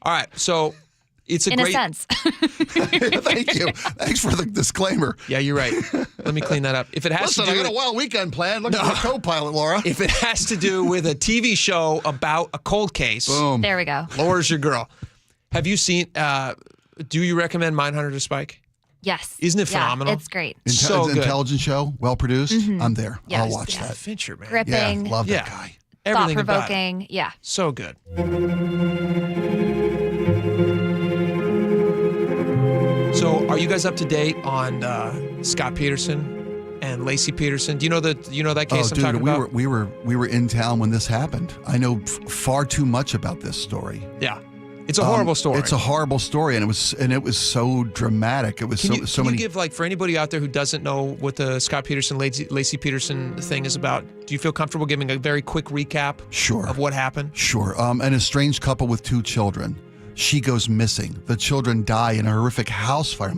All right, so it's a In great... a sense. Thank you. Thanks for the disclaimer. Yeah, you're right. Let me clean that up. If it has Listen, to do I got a wild weekend planned. Look at your co-pilot, Laura. If it has to do with a TV show about a cold case, boom. There we go. Laura's your girl. Have you seen? Do you recommend Mindhunter to Spike? Yes. Isn't it Yeah, phenomenal? it's great. So good. Intelligent show, well produced. Mhm. I'm there. Yes. I'll watch Yeah. that. Fincher, man. Gripping. Yeah, love that guy. Everything about it. Thought-provoking. Yeah. So good. So, are you guys up to date on Scott Peterson and Lacey Peterson? Do you know that case I'm talking about? we were in town when this happened. I know far too much about this story. Yeah, it's a horrible story. It's a horrible story, and it was so dramatic. It was Can so you many. give, like, for anybody out there who doesn't know what the Scott Peterson Lacey Peterson thing is about? Do you feel comfortable giving a very quick recap? Sure. Of what happened? Sure. An estranged couple with 2 children. She goes missing. The children die in a horrific house fire. I'm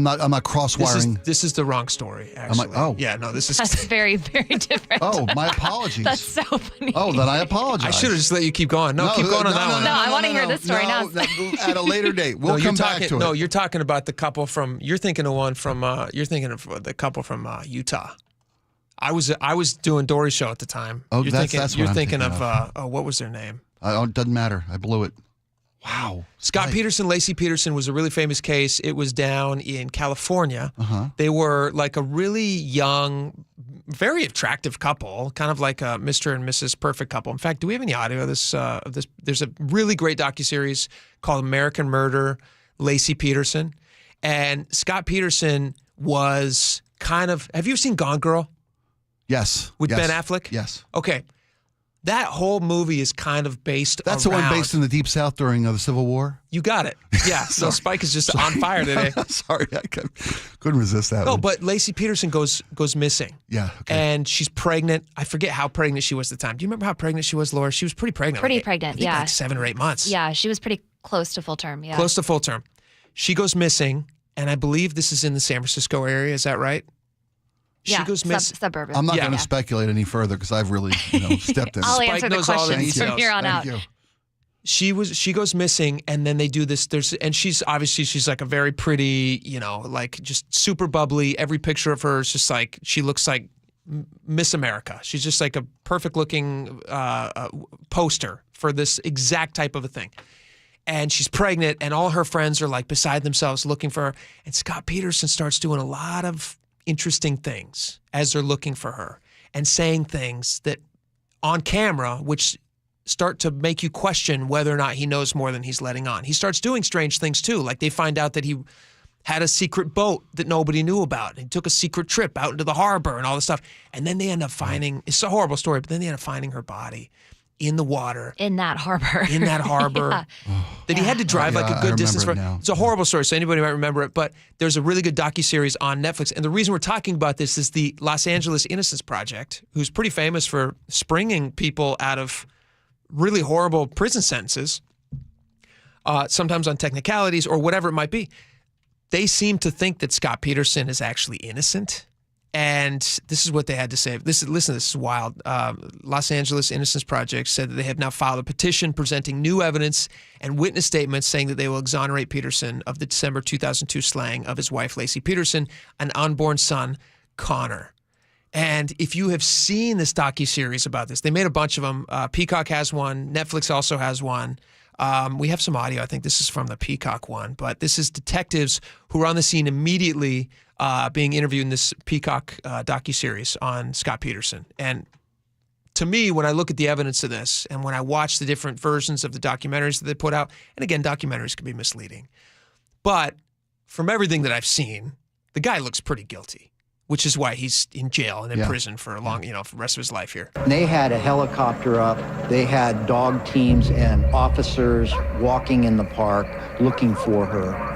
not cross-wiring. This is the wrong story, actually. Yeah, no, this is... That's very, very different. Oh, my apologies. That's so funny. Oh, then I apologize. I should have just let you keep going. No, keep going on that one. No, I want to hear this story now. At a later date. We'll come back to it. No, you're talking about the couple from... You're thinking of the couple from Utah. I was doing Dory's show at the time. Oh, you're that's thinking, what you're I'm thinking thinking of what was their name? It doesn't matter. I blew it. Wow. Scott Peterson, Lacey Peterson was a really famous case. It was down in California. They were like a really young, very attractive couple, kind of like a Mr. and Mrs. Perfect couple. In fact, do we have any audio of this? There's a really great docuseries called American Murder, Lacey Peterson. And Scott Peterson was kind of, have you seen Gone Girl? Yes. With yes. Ben Affleck? Yes. Okay. That whole movie is kind of based That's the one based in the Deep South during the Civil War? You got it. Yeah. So Spike is just on fire today. Sorry, I couldn't resist that one. No, but Lacey Peterson goes missing. Yeah. Okay. And she's pregnant. I forget how pregnant she was at the time. Do you remember how pregnant she was, Laura? She was pretty pregnant. Pretty pregnant, I think yeah. like 7 or 8 months. Yeah, she was pretty close to full term. Yeah. Close to full term. She goes missing, and I believe this is in the San Francisco area. Is that right? Yeah, she goes missing. suburban. I'm not going to speculate any further because I've really stepped in. I'll Spike answer the knows all the questions from details. here on Thank out. you. She goes missing, and then they do this. And she's like a very pretty, like just super bubbly. Every picture of her is just like, she looks like Miss America. She's just like a perfect looking poster for this exact type of a thing. And she's pregnant, and all her friends are like beside themselves looking for her. And Scott Peterson starts doing a lot of interesting things as they're looking for her, and saying things that on camera, which start to make you question whether or not he knows more than he's letting on. He starts doing strange things too. Like they find out that he had a secret boat that nobody knew about. He took a secret trip out into the harbor and all this stuff. And then they end up finding, it's a horrible story, but then they end up finding her body in the water. In that harbor. Yeah. That he had to drive like a good distance for. It's a horrible story, so anybody might remember it, but there's a really good docuseries on Netflix. And the reason we're talking about this is the Los Angeles Innocence Project, who's pretty famous for springing people out of really horrible prison sentences, sometimes on technicalities or whatever it might be. They seem to think that Scott Peterson is actually innocent. And this is what they had to say. Listen, this is wild. Los Angeles Innocence Project said that they have now filed a petition presenting new evidence and witness statements saying that they will exonerate Peterson of the December 2002 slaying of his wife, Lacey Peterson, and unborn son, Connor. And if you have seen this docuseries about this, they made a bunch of them. Peacock has one. Netflix also has one. We have some audio. I think this is from the Peacock one. But this is detectives who are on the scene immediately being interviewed in this Peacock docuseries on Scott Peterson. And to me, when I look at the evidence of this and when I watch the different versions of the documentaries that they put out, and again, documentaries can be misleading. But from everything that I've seen, the guy looks pretty guilty, which is why he's in jail and in prison for a long, for the rest of his life here. They had a helicopter up. They had dog teams and officers walking in the park looking for her.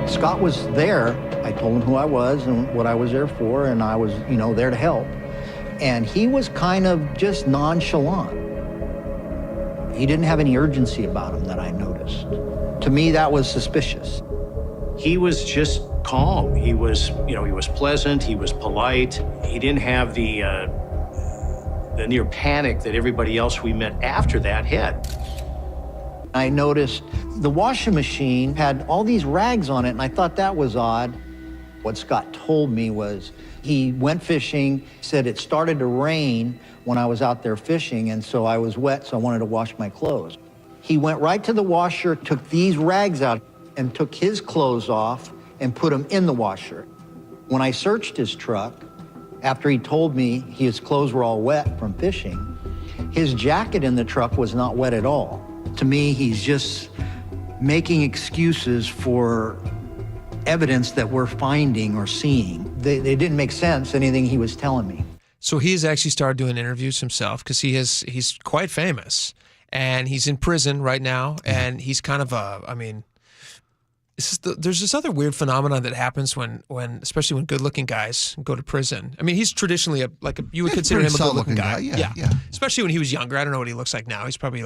Scott was there. I told him who I was and what I was there for, and I was, there to help. And he was kind of just nonchalant. He didn't have any urgency about him that I noticed. To me, that was suspicious. He was just calm. He was, he was pleasant. He was polite. He didn't have the near panic that everybody else we met after that had. I noticed the washing machine had all these rags on it, and I thought that was odd. What Scott told me was he went fishing, said it started to rain when I was out there fishing, and so I was wet, so I wanted to wash my clothes. He went right to the washer, took these rags out. and took his clothes off and put them in the washer. When I searched his truck, after he told me his clothes were all wet from fishing, his jacket in the truck was not wet at all. To me, he's just making excuses for evidence that we're finding or seeing. They didn't make sense, anything he was telling me. So he's actually started doing interviews himself because he's quite famous. And he's in prison right now, and he's kind of there's this other weird phenomenon that happens when especially when good-looking guys go to prison. I mean, he's traditionally you would consider him a good-looking guy. Yeah. Especially when he was younger. I don't know what he looks like now. He's probably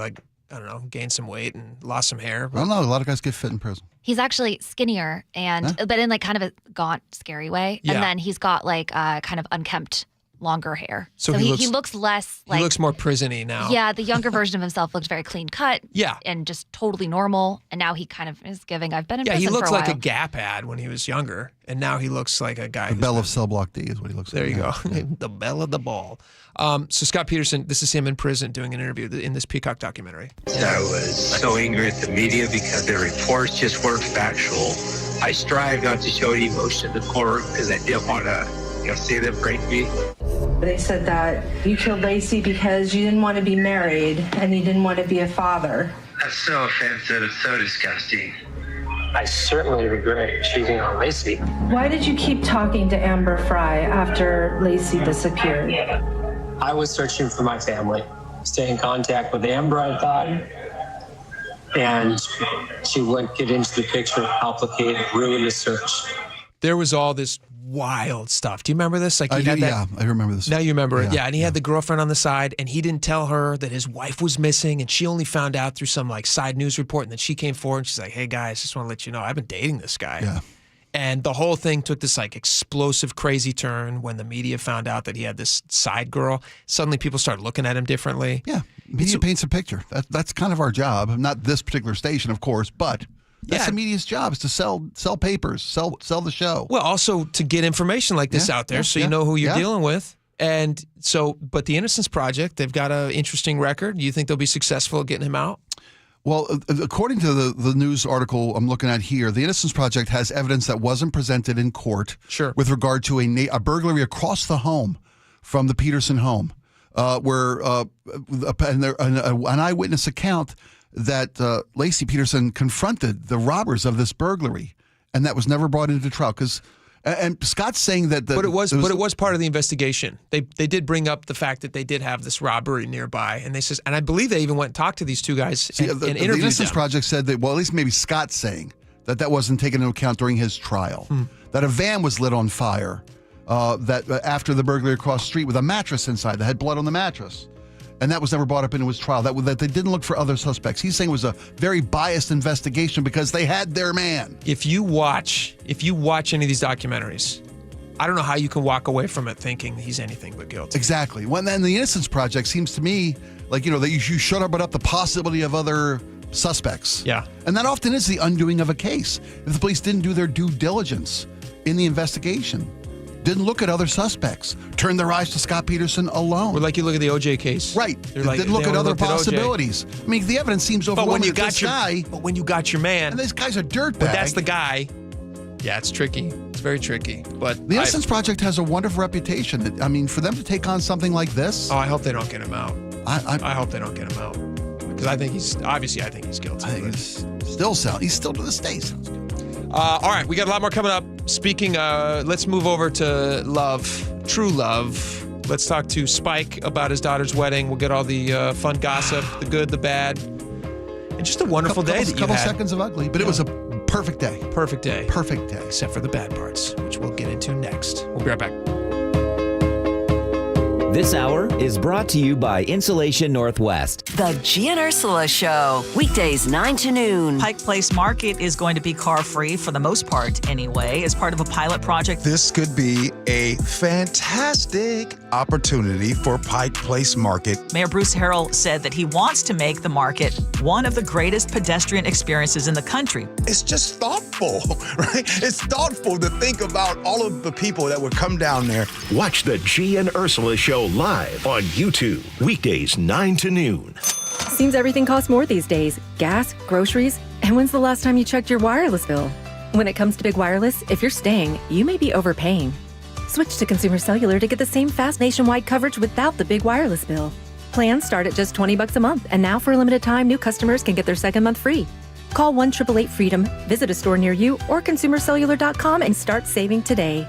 gained some weight and lost some hair. I don't know. A lot of guys get fit in prison. He's actually skinnier but in kind of a gaunt, scary way. Yeah. And then he's got kind of unkempt, longer hair. So he looks less he looks more prison-y now. Yeah, the younger version of himself looks very clean cut. Yeah. And just totally normal. And now he kind of is giving, I've been in prison he looks for a like while. a Gap ad when he was younger. And now he looks like a guy. The belle of Cell Block D is what he looks there like. There you go. The belle of the ball. So Scott Peterson, this is him in prison doing an interview in this Peacock documentary. I was so angry at the media because their reports just weren't factual. I strive not to show any emotion in court because I didn't want to see them break me. They said that you killed Lacey because you didn't want to be married and you didn't want to be a father. That's so offensive and so disgusting. I certainly regret cheating on Lacey. Why did you keep talking to Amber Fry after Lacey disappeared? I was searching for my family, stay in contact with Amber, I thought, and she wouldn't get into the picture, complicate, ruin the search. There was all this wild stuff. Do you remember this? I remember this. Now you remember it. Yeah, and he had the girlfriend on the side, and he didn't tell her that his wife was missing, and she only found out through some side news report, and then she came forward, and she's like, hey, guys, just want to let you know, I've been dating this guy. Yeah. And the whole thing took this explosive, crazy turn when the media found out that he had this side girl. Suddenly people started looking at him differently. Yeah, media paints a picture. That's kind of our job. Not this particular station, of course, but that's the media's job is to sell papers, sell the show. Well, also to get information like this out there so you know who you're dealing with. And so, but the Innocence Project, they've got an interesting record. Do you think they'll be successful at getting him out? Well, according to the news article I'm looking at here, the Innocence Project has evidence that wasn't presented in court with regard to a burglary across the home from the Peterson home, where an eyewitness account that Lacey Peterson confronted the robbers of this burglary, and that was never brought into trial because. And Scott's saying that, but it was part of the investigation. They did bring up the fact that they did have this robbery nearby, and and I believe they even went and talked to these two guys and interviewed them. The Innocence Project said that, well, at least maybe Scott's saying that wasn't taken into account during his trial. That a van was lit on fire that after the burglary across the street with a mattress inside that had blood on the mattress. And that was never brought up into his trial. That they didn't look for other suspects. He's saying it was a very biased investigation because they had their man. If you watch any of these documentaries, I don't know how you can walk away from it thinking he's anything but guilty. Exactly. Well, then the Innocence Project seems to me that you should have brought up the possibility of other suspects. Yeah. And that often is the undoing of a case. If the police didn't do their due diligence in the investigation, didn't look at other suspects, turned their eyes to Scott Peterson alone. Well, like you look at the OJ case. Right. Didn't look at other possibilities. I mean, the evidence seems overwhelming. But when you got your man. And this guy's a dirtbag. But that's the guy. Yeah, it's tricky. It's very tricky. But the Innocence Project has a wonderful reputation. I mean, for them to take on something like this. Oh, I hope they don't get him out. I hope they don't get him out. Because I think he's guilty. I think he's still to this day sounds guilty. All right, we got a lot more coming up. Speaking, let's move over to love, true love. Let's talk to Spike about his daughter's wedding. We'll get all the fun gossip, the good, the bad, and just a wonderful day that you had. A couple seconds of ugly, but it was a perfect day. Perfect day. Perfect day. Except for the bad parts, which we'll get into next. We'll be right back. This hour is brought to you by Insulation Northwest. The G and Ursula Show, weekdays 9 to noon. Pike Place Market is going to be car-free for the most part anyway, as part of a pilot project. This could be a fantastic opportunity for Pike Place Market. Mayor Bruce Harrell said that he wants to make the market one of the greatest pedestrian experiences in the country. It's just thoughtful, right? It's thoughtful to think about all of the people that would come down there. Watch the G and Ursula Show live on YouTube, weekdays 9 to noon. Seems everything costs more these days. Gas, groceries, and when's the last time you checked your wireless bill? When it comes to big wireless, if you're staying, you may be overpaying. Switch to Consumer Cellular to get the same fast nationwide coverage without the big wireless bill. Plans start at just $20 a month, and now for a limited time, new customers can get their second month free. Call 1-888-FREEDOM, visit a store near you, or consumercellular.com and start saving today.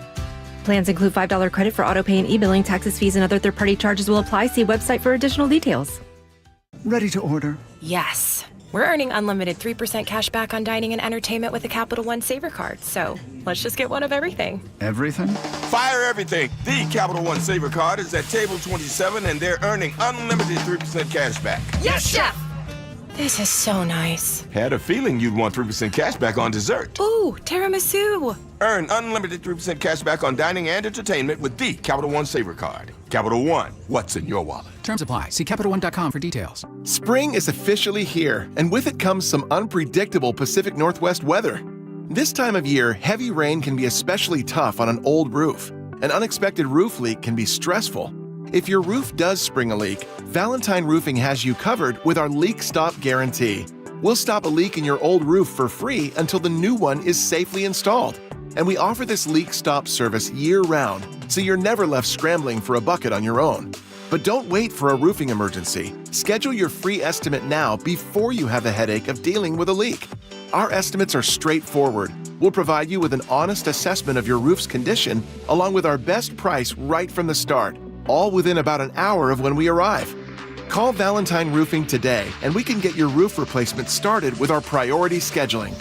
Plans include $5 credit for autopay and e-billing. Taxes, fees, and other third-party charges will apply. See website for additional details. Ready to order? Yes. We're earning unlimited 3% cash back on dining and entertainment with a Capital One Saver card. So let's just get one of everything. Everything? Fire everything. The Capital One Saver card is at table 27, and they're earning unlimited 3% cash back. Yes, Chef! This is so nice. Had a feeling you'd want 3% cash back on dessert. Ooh, tiramisu. Earn unlimited 3% cash back on dining and entertainment with the Capital One Saver card. Capital One, what's in your wallet? Terms apply. See CapitalOne.com for details. Spring is officially here, and with it comes some unpredictable Pacific Northwest weather. This time of year, heavy rain can be especially tough on an old roof. An unexpected roof leak can be stressful. If your roof does spring a leak, Valentine Roofing has you covered with our Leak Stop Guarantee. We'll stop a leak in your old roof for free until the new one is safely installed. And we offer this leak stop service year-round, so you're never left scrambling for a bucket on your own. But don't wait for a roofing emergency. Schedule your free estimate now before you have the headache of dealing with a leak. Our estimates are straightforward. We'll provide you with an honest assessment of your roof's condition, along with our best price right from the start, all within about an hour of when we arrive. Call Valentine Roofing today, and we can get your roof replacement started with our priority scheduling.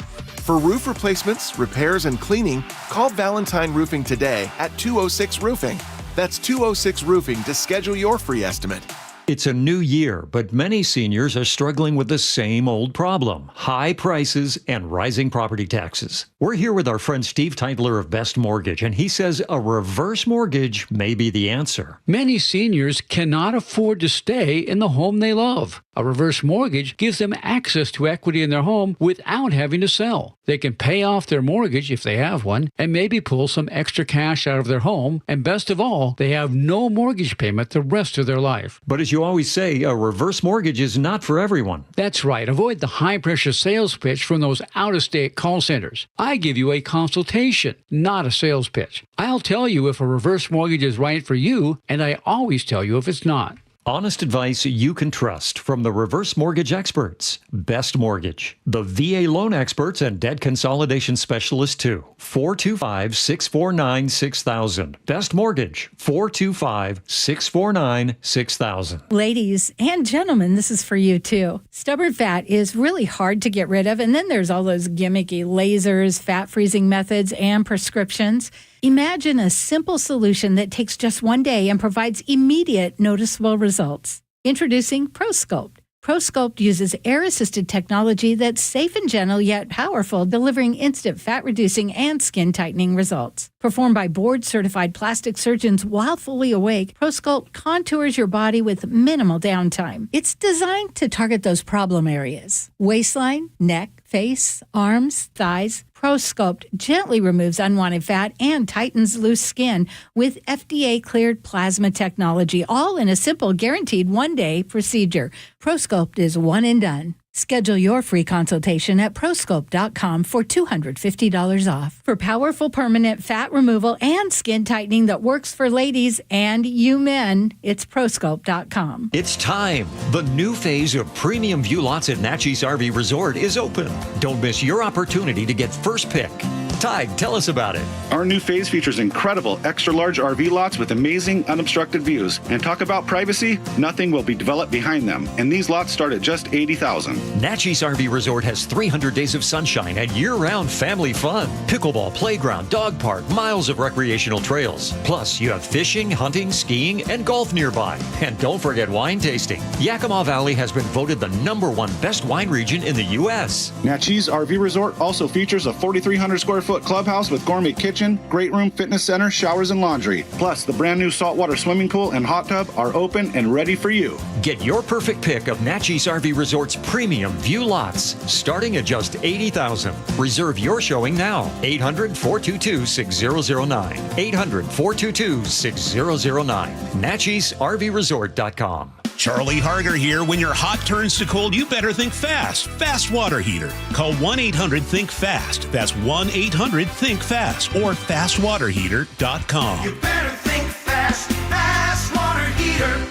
For roof replacements, repairs, and cleaning, call Valentine Roofing today at 206 Roofing. That's 206 Roofing to schedule your free estimate. It's a new year, but many seniors are struggling with the same old problem: high prices and rising property taxes. We're here with our friend Steve Teitler of Best Mortgage, and he says a reverse mortgage may be the answer. Many seniors cannot afford to stay in the home they love. A reverse mortgage gives them access to equity in their home without having to sell. They can pay off their mortgage if they have one, and maybe pull some extra cash out of their home, and best of all, they have no mortgage payment the rest of their life. But as you always say, a reverse mortgage is not for everyone. That's right. Avoid the high-pressure sales pitch from those out-of-state call centers. I give you a consultation, not a sales pitch. I'll tell you if a reverse mortgage is right for you, and I always tell you if it's not. Honest advice you can trust from the reverse mortgage experts. Best Mortgage, the VA loan experts and debt consolidation specialists too. 425-649-6000. Best Mortgage, 425-649-6000. Ladies and gentlemen, this is for you too. Stubborn fat is really hard to get rid of, and then there's all those gimmicky lasers, fat freezing methods, and prescriptions. Imagine a simple solution that takes just one day and provides immediate noticeable results. Introducing ProSculpt. ProSculpt uses air-assisted technology that's safe and gentle yet powerful, delivering instant fat-reducing and skin-tightening results. Performed by board-certified plastic surgeons while fully awake, ProSculpt contours your body with minimal downtime. It's designed to target those problem areas: waistline, neck, face, arms, thighs. ProSculpt gently removes unwanted fat and tightens loose skin with FDA-cleared plasma technology, all in a simple, guaranteed one-day procedure. ProSculpt is one and done. Schedule your free consultation at prosculpt.com for $250 off. For powerful permanent fat removal and skin tightening that works for ladies and you men, it's prosculpt.com. It's time. The new phase of premium view lots at Natchez RV Resort is open. Don't miss your opportunity to get first pick. Ty, tell us about it. Our new phase features incredible extra-large RV lots with amazing unobstructed views. And talk about privacy, nothing will be developed behind them. And these lots start at just $80,000. Natchez RV Resort has 300 days of sunshine and year-round family fun. Pickleball, playground, dog park, miles of recreational trails. Plus, you have fishing, hunting, skiing, and golf nearby. And don't forget wine tasting. Yakima Valley has been voted the #1 best wine region in the U.S. Natchez RV Resort also features a 4,300 square foot clubhouse with gourmet kitchen, great room, fitness center, showers, and laundry. Plus, the brand new saltwater swimming pool and hot tub are open and ready for you. Get your perfect pick of Natchez RV Resort's premium view lots, starting at just $80,000. Reserve your showing now. 800-422-6009. 800-422-6009. NatchezRVResort.com. Charlie Harger here. When your hot turns to cold, you better think fast. Fast water heater. Call 1-800-THINK-FAST. That's 1-800-THINK-FAST or fastwaterheater.com. You better think fast. Fast water heater.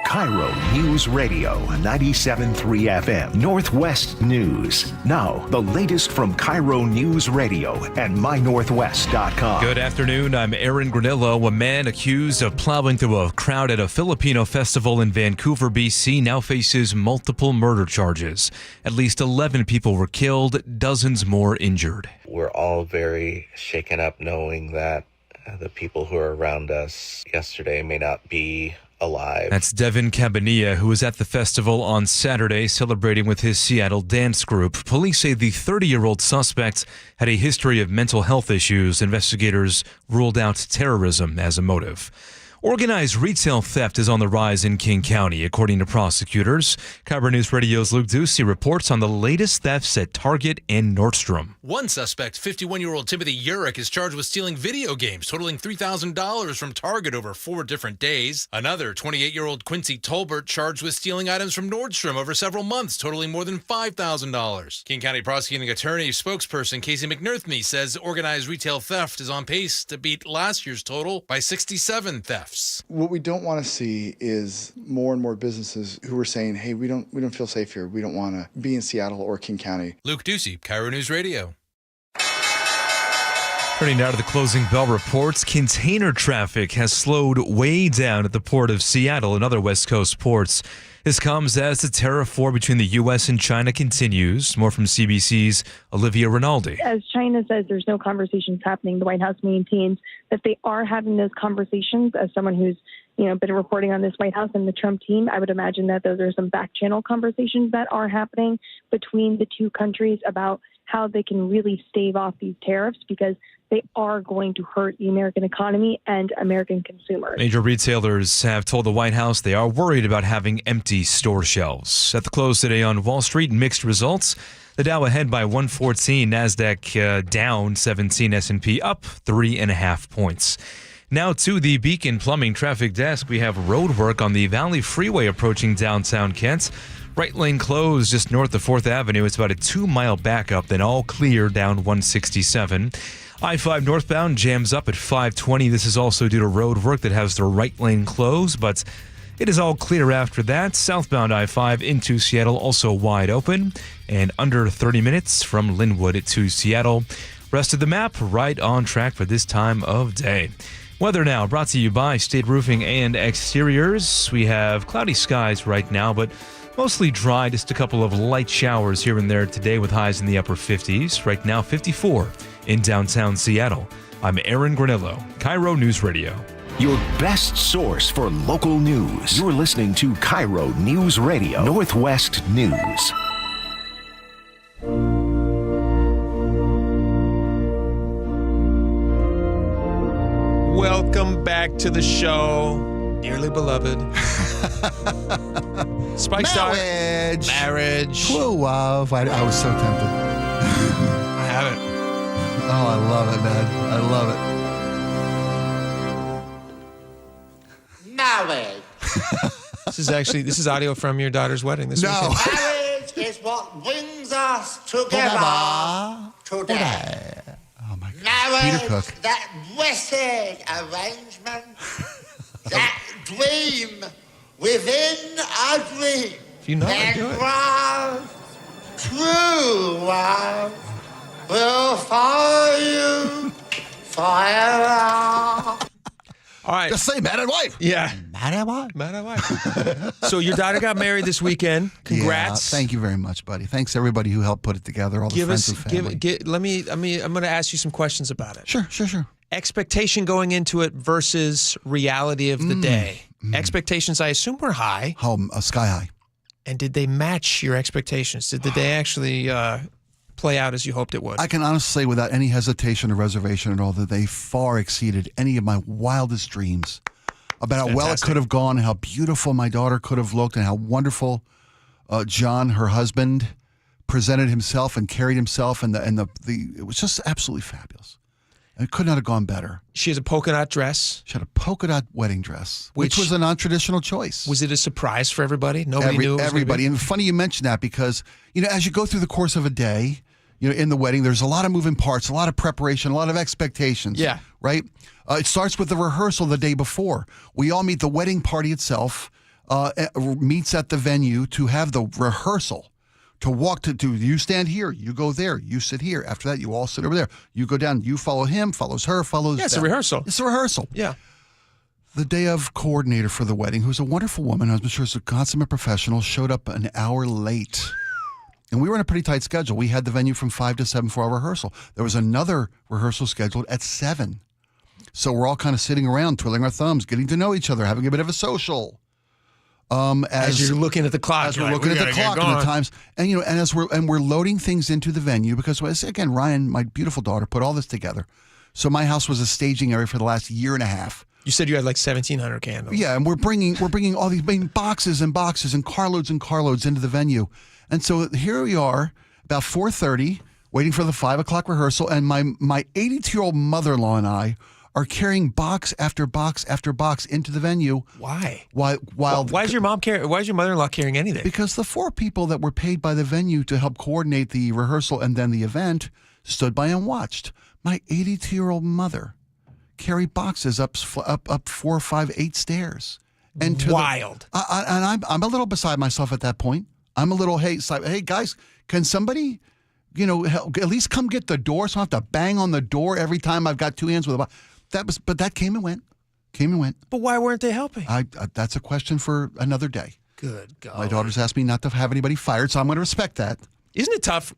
KIRO News Radio 97.3 FM Northwest News. Now, the latest from KIRO News Radio and mynorthwest.com. Good afternoon. I'm Aaron Granillo. A man accused of plowing through a crowd at a Filipino festival in Vancouver, BC, now faces multiple murder charges. At least 11 people were killed, dozens more injured. We're all very shaken up knowing that the people who are around us yesterday may not be alive. That's Devin Cabanilla, who was at the festival on Saturday celebrating with his Seattle dance group. Police say the 30-year-old suspect had a history of mental health issues. Investigators ruled out terrorism as a motive. Organized retail theft is on the rise in King County, according to prosecutors. KIRO News Radio's Luke Ducey reports on the latest thefts at Target and Nordstrom. One suspect, 51-year-old Timothy Urich, is charged with stealing video games totaling $3,000 from Target over 4 different days. Another, 28-year-old Quincy Tolbert, charged with stealing items from Nordstrom over several months, totaling more than $5,000. King County Prosecuting Attorney spokesperson Casey McNerthme says organized retail theft is on pace to beat last year's total by 67 thefts. What we don't want to see is more and more businesses who are saying, hey, we don't feel safe here. We don't want to be in Seattle or King County. Luke Ducey, KIRO News Radio. Turning now to the closing bell reports, container traffic has slowed way down at the port of Seattle and other West Coast ports. This comes as the tariff war between the U.S. and China continues. More from CBC's Olivia Rinaldi. As China says there's no conversations happening, the White House maintains that they are having those conversations. As someone who's been reporting on this White House and the Trump team, I would imagine that those are some back channel conversations that are happening between the two countries about how they can really stave off these tariffs, because they are going to hurt the American economy and American consumers. Major retailers have told the White House they are worried about having empty store shelves. At the close today on Wall Street, mixed results. The Dow ahead by 114, NASDAQ down 17, S&P up 3.5 points. Now to the Beacon Plumbing Traffic Desk. We have road work on the Valley Freeway approaching downtown Kent. Right lane closed just north of 4th Avenue. It's about a 2-mile backup, then all clear down 167. I-5 northbound jams up at 520. This is also due to road work that has the right lane closed, but it is all clear after that. Southbound I-5 into Seattle also wide open and under 30 minutes from Linwood to Seattle. Rest of the map right on track for this time of day. Weather now brought to you by State Roofing and Exteriors. We have cloudy skies right now, but mostly dry. Just a couple of light showers here and there today with highs in the upper 50s. Right now, 54 in downtown Seattle. I'm Aaron Granillo, KIRO News Radio. Your best source for local news. You're listening to KIRO News Radio, Northwest News. Welcome back to the show, dearly beloved. Spike Star. Marriage. True love. I was so tempted. I have it. Oh, I love it, man. I love it. Marriage. This is audio from your daughter's wedding this weekend. Marriage is what brings us together today. Oh, my God. Marriage, Peter Cook. that blessed arrangement, that dream within a dream. If you know it, do it. Love, true love, will follow you forever. All right. Just say man and wife. Yeah. Man and wife. Man and wife. So your daughter got married this weekend. Congrats. Yeah, thank you very much, buddy. Thanks everybody who helped put it together. All the friends and family. I'm going to ask you some questions about it. Sure. Expectation going into it versus reality of the day. Expectations, I assume, were high. Sky high. And did they match your expectations? Did the day actually play out as you hoped it would? I can honestly say without any hesitation or reservation at all that they far exceeded any of my wildest dreams about how well it could have gone, how beautiful my daughter could have looked, and how wonderful John, her husband, presented himself and carried himself, and it was just absolutely fabulous. It could not have gone better. She has a polka dot dress. She had a polka dot wedding dress, which was a non-traditional choice. Was it a surprise for everybody? Nobody knew it was everybody. And funny you mention that because, as you go through the course of a day, in the wedding, there's a lot of moving parts, a lot of preparation, a lot of expectations. Yeah. Right? It starts with the rehearsal the day before. We all meet. The wedding party itself meets at the venue to have the rehearsal. To walk to you stand here, you go there, you sit here. After that, you all sit over there. You go down, you follow him, follows her, follows Yeah, it's them. a rehearsal. It's a rehearsal. Yeah. The day of coordinator for the wedding, who's a wonderful woman, I'm sure is a consummate professional, showed up an hour late. And we were in a pretty tight schedule. We had the venue from 5 to 7 for our rehearsal. There was another rehearsal scheduled at 7. So we're all kind of sitting around, twiddling our thumbs, getting to know each other, having a bit of a social. As you're looking at the clock, as we're looking at the clock and the times, and as we're loading things into the venue because again, Ryan, my beautiful daughter, put all this together. So my house was a staging area for the last year and a half. You said you had like 1,700 candles. Yeah, and we're bringing all these boxes and boxes and carloads into the venue, and so here we are about 4:30, waiting for the 5 o'clock rehearsal, and my 82-year-old mother-in-law and I are carrying box after box after box into the venue. Why? Why is your mother-in-law carrying anything? Because the 4 people that were paid by the venue to help coordinate the rehearsal and then the event stood by and watched my 82-year-old mother carry boxes up 4, 5, 8 stairs. And wild. And I'm a little beside myself at that point. I'm a little, hey guys, can somebody, help, at least come get the door so I don't have to bang on the door every time I've got 2 hands with a box. But that came and went. But why weren't they helping? That's a question for another day. Good God. My daughter's asked me not to have anybody fired, so I'm going to respect that. Isn't it tough?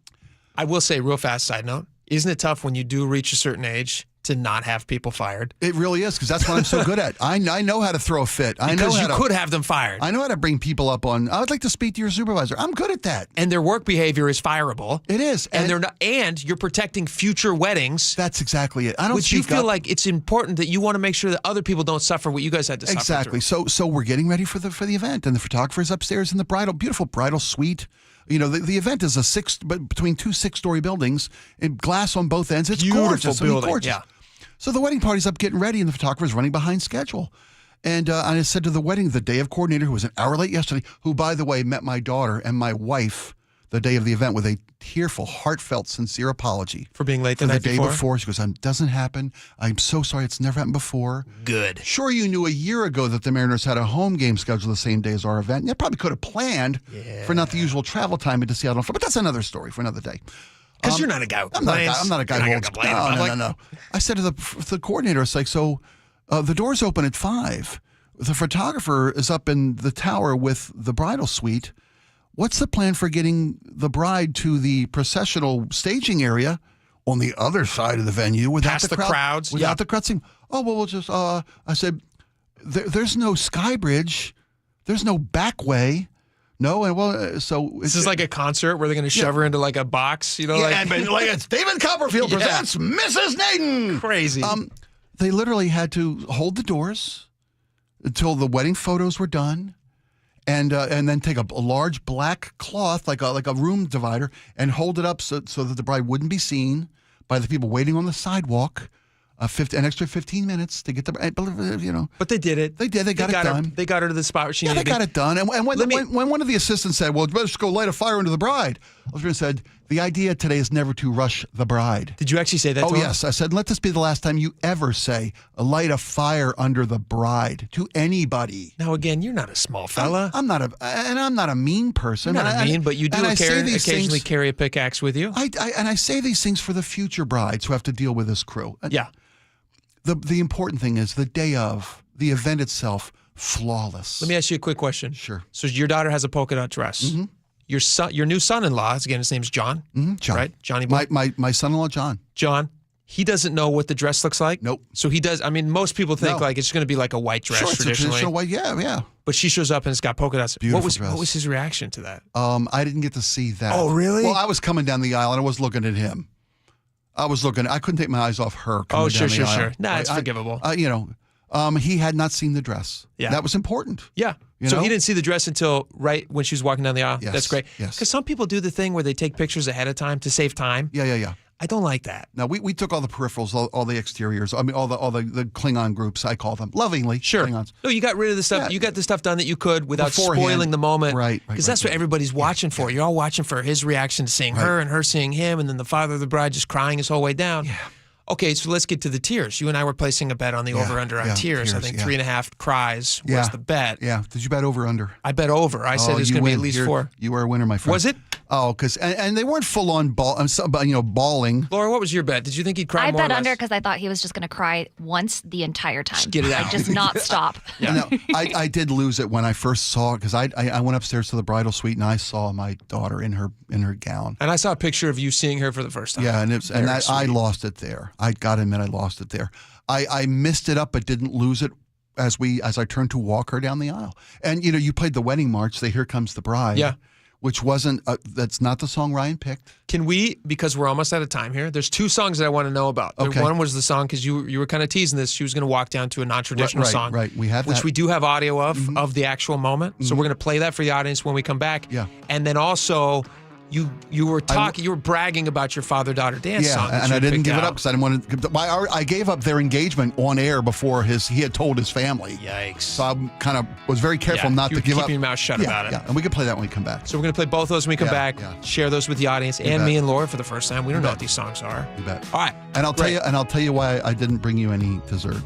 I will say, real fast side note, isn't it tough when you do reach a certain age to not have people fired? It really is, because that's what I'm so good at. I know how to throw a fit. Because you could have them fired. I know how to bring people up on, I would like to speak to your supervisor. I'm good at that. And their work behavior is fireable. It is. And they're not, and you're protecting future weddings. That's exactly it. I don't Which you feel like it's important that you want to make sure that other people don't suffer what you guys had to suffer. Exactly. So we're getting ready for the event, and the photographer's upstairs in the beautiful bridal suite. The event is between 2 6-story buildings and glass on both ends. It's beautiful gorgeous. building. Gorgeous. Yeah. So the wedding party's up getting ready, and the photographer's running behind schedule. And I said to the wedding, the day of coordinator, who was an hour late yesterday, who, by the way, met my daughter and my wife the day of the event with a tearful, heartfelt, sincere apology. For being late the night day before. She goes, it doesn't happen. I'm so sorry. It's never happened before. Good. Sure, you knew a year ago that the Mariners had a home game scheduled the same day as our event. You probably could have planned for not the usual travel time into Seattle. But that's another story for another day. Because you're not a guy who complains. I'm not a guy who holds. No. I said to the coordinator, it's like, so the doors open at 5. The photographer is up in the tower with the bridal suite. What's the plan for getting the bride to the processional staging area on the other side of the venue without Past the crowds? Without the crowd saying, oh, well, we'll just, I said, there's no sky bridge. There's no back way. No, and so this is like a concert where they're going to shove her into like a box, like it's David Copperfield presents Mrs. Naden. Crazy. They literally had to hold the doors until the wedding photos were done, and then take a large black cloth, like a room divider, and hold it up so that the bride wouldn't be seen by the people waiting on the sidewalk. An extra 15 minutes to get the, But they did it. They did. They got it done. They got her to the spot where she needed to be. They got it done. And when one of the assistants said, well, let's go light a fire under the bride, Elizabeth said, the idea today is never to rush the bride. Did you actually say that to her? him? Yes. I said, let this be the last time you ever say, light a fire under the bride to anybody. Now, again, you're not a small fella. I'm not a mean person. You're not mean, but you do occasionally carry a pickaxe with you. I say these things for the future brides who have to deal with this crew. Yeah. The important thing is the day of, the event itself, flawless. Let me ask you a quick question. Sure. So your daughter has a polka dot dress. Mm-hmm. Your new son-in-law, again, his name's John. Mm-hmm. John. Right? Johnny boy. My son-in-law, John. John. He doesn't know what the dress looks like? Nope. So he does, most people think like it's going to be like a white dress traditionally. It's a traditional white, yeah. But she shows up and it's got polka dots. Beautiful dress. What was his reaction to that? I didn't get to see that. Oh, really? Well, I was coming down the aisle and I was looking at him. I couldn't take my eyes off her. Oh, sure. Nah, it's forgivable. He had not seen the dress. Yeah. That was important. Yeah. So he didn't see the dress until right when she was walking down the aisle. Yes. That's great. Yes. Because some people do the thing where they take pictures ahead of time to save time. Yeah. I don't like that. No, we took all the peripherals, all the exteriors. I mean, all the Klingon groups, I call them lovingly. Sure. Klingons. No, you got rid of the stuff. Yeah. You got the stuff done that you could without Beforehand. spoiling the moment. Right. Because that's what everybody's watching for. You're all watching for his reaction to seeing her and her seeing him, and then the father of the bride just crying his whole way down. Yeah. Okay, so let's get to the tears. You and I were placing a bet on the over-under on tears. I think 3.5 cries was the bet. Yeah. Did you bet over-under? I bet over. I said it's going to be at least 4. You were a winner, my friend. Was it? Oh, because and they weren't full on bawling. Laura, what was your bet? Did you think he'd cry more? I bet under because I thought he was just going to cry once the entire time. Just get it out. Just not stop. No, I did lose it when I first saw it because I went upstairs to the bridal suite and I saw my daughter in her gown. And I saw a picture of you seeing her for the first time. Yeah, and I lost it there. I got to admit, I lost it there. I missed it up, but didn't lose it as I turned to walk her down the aisle. And you played the wedding march, the "Here Comes the Bride." Yeah. Which wasn't, that's not the song Ryan picked. Can we, because we're almost out of time here, there's 2 songs that I want to know about. Okay. One was the song, because you were kind of teasing this, she was going to walk down to a non-traditional song. Right, we have which that. we do have audio of the actual moment. So we're going to play that for the audience when we come back. Yeah. And then also, you were talking, you were bragging about your father-daughter dance song. Yeah, and I didn't give it up because I didn't want to. I gave up their engagement on air before he had told his family. Yikes. So I kind of was very careful not to give up. Keeping your mouth shut about it. Yeah, and we can play that when we come back. So we're going to play both those when we come back, share those with the audience and me and Laura for the first time. We don't know what these songs are. You bet. All right. And I'll tell you why I didn't bring you any dessert.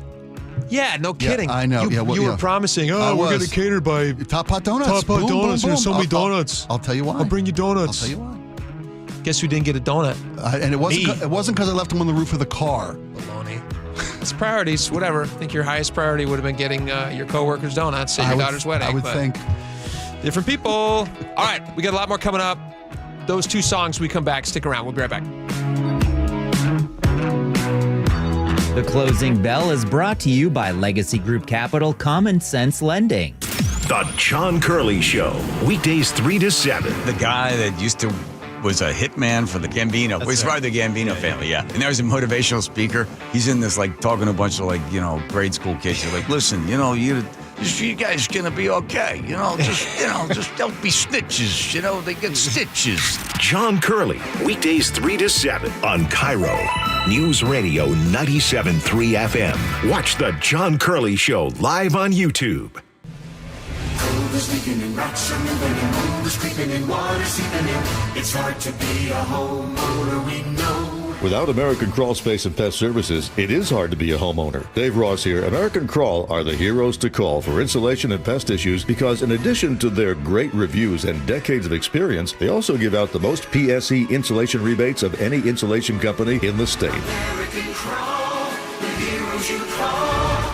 Yeah, no kidding. I know. You were promising, we're going to cater by Top Pot Donuts. Top Pot Boom, Donuts. boom, There's so boom. many donuts. I'll tell you why. I'll bring you donuts. I'll tell you why. Guess who didn't get a donut? And it wasn't because I left them on the roof of the car. Baloney. It's priorities, whatever. I think your highest priority would have been getting your coworkers donuts at your daughter's wedding. I would think. Different people. All right, we got a lot more coming up. Those 2 songs, we come back. Stick around. We'll be right back. The closing bell is brought to you by Legacy Group Capital Common Sense Lending. The John Curley Show, weekdays 3 to 7. The guy that was a hitman for the Gambino. He's part of the Gambino family, yeah. And there's a motivational speaker. He's in this, talking to a bunch of, grade school kids. They're like, listen, you guys gonna be okay. Just don't be snitches. They get stitches. John Curley, weekdays 3 to 7 on KIRO News Radio 97.3 FM. Watch the John Curley Show live on YouTube. Cold is leaking and rocks are moving and mold is creeping and water seeping in. It's hard to be a homeowner, we know. Without American Crawl Space and Pest Services, it is hard to be a homeowner. Dave Ross here. American Crawl are the heroes to call for insulation and pest issues because in addition to their great reviews and decades of experience, they also give out the most PSE insulation rebates of any insulation company in the state. American Crawl, the heroes you call.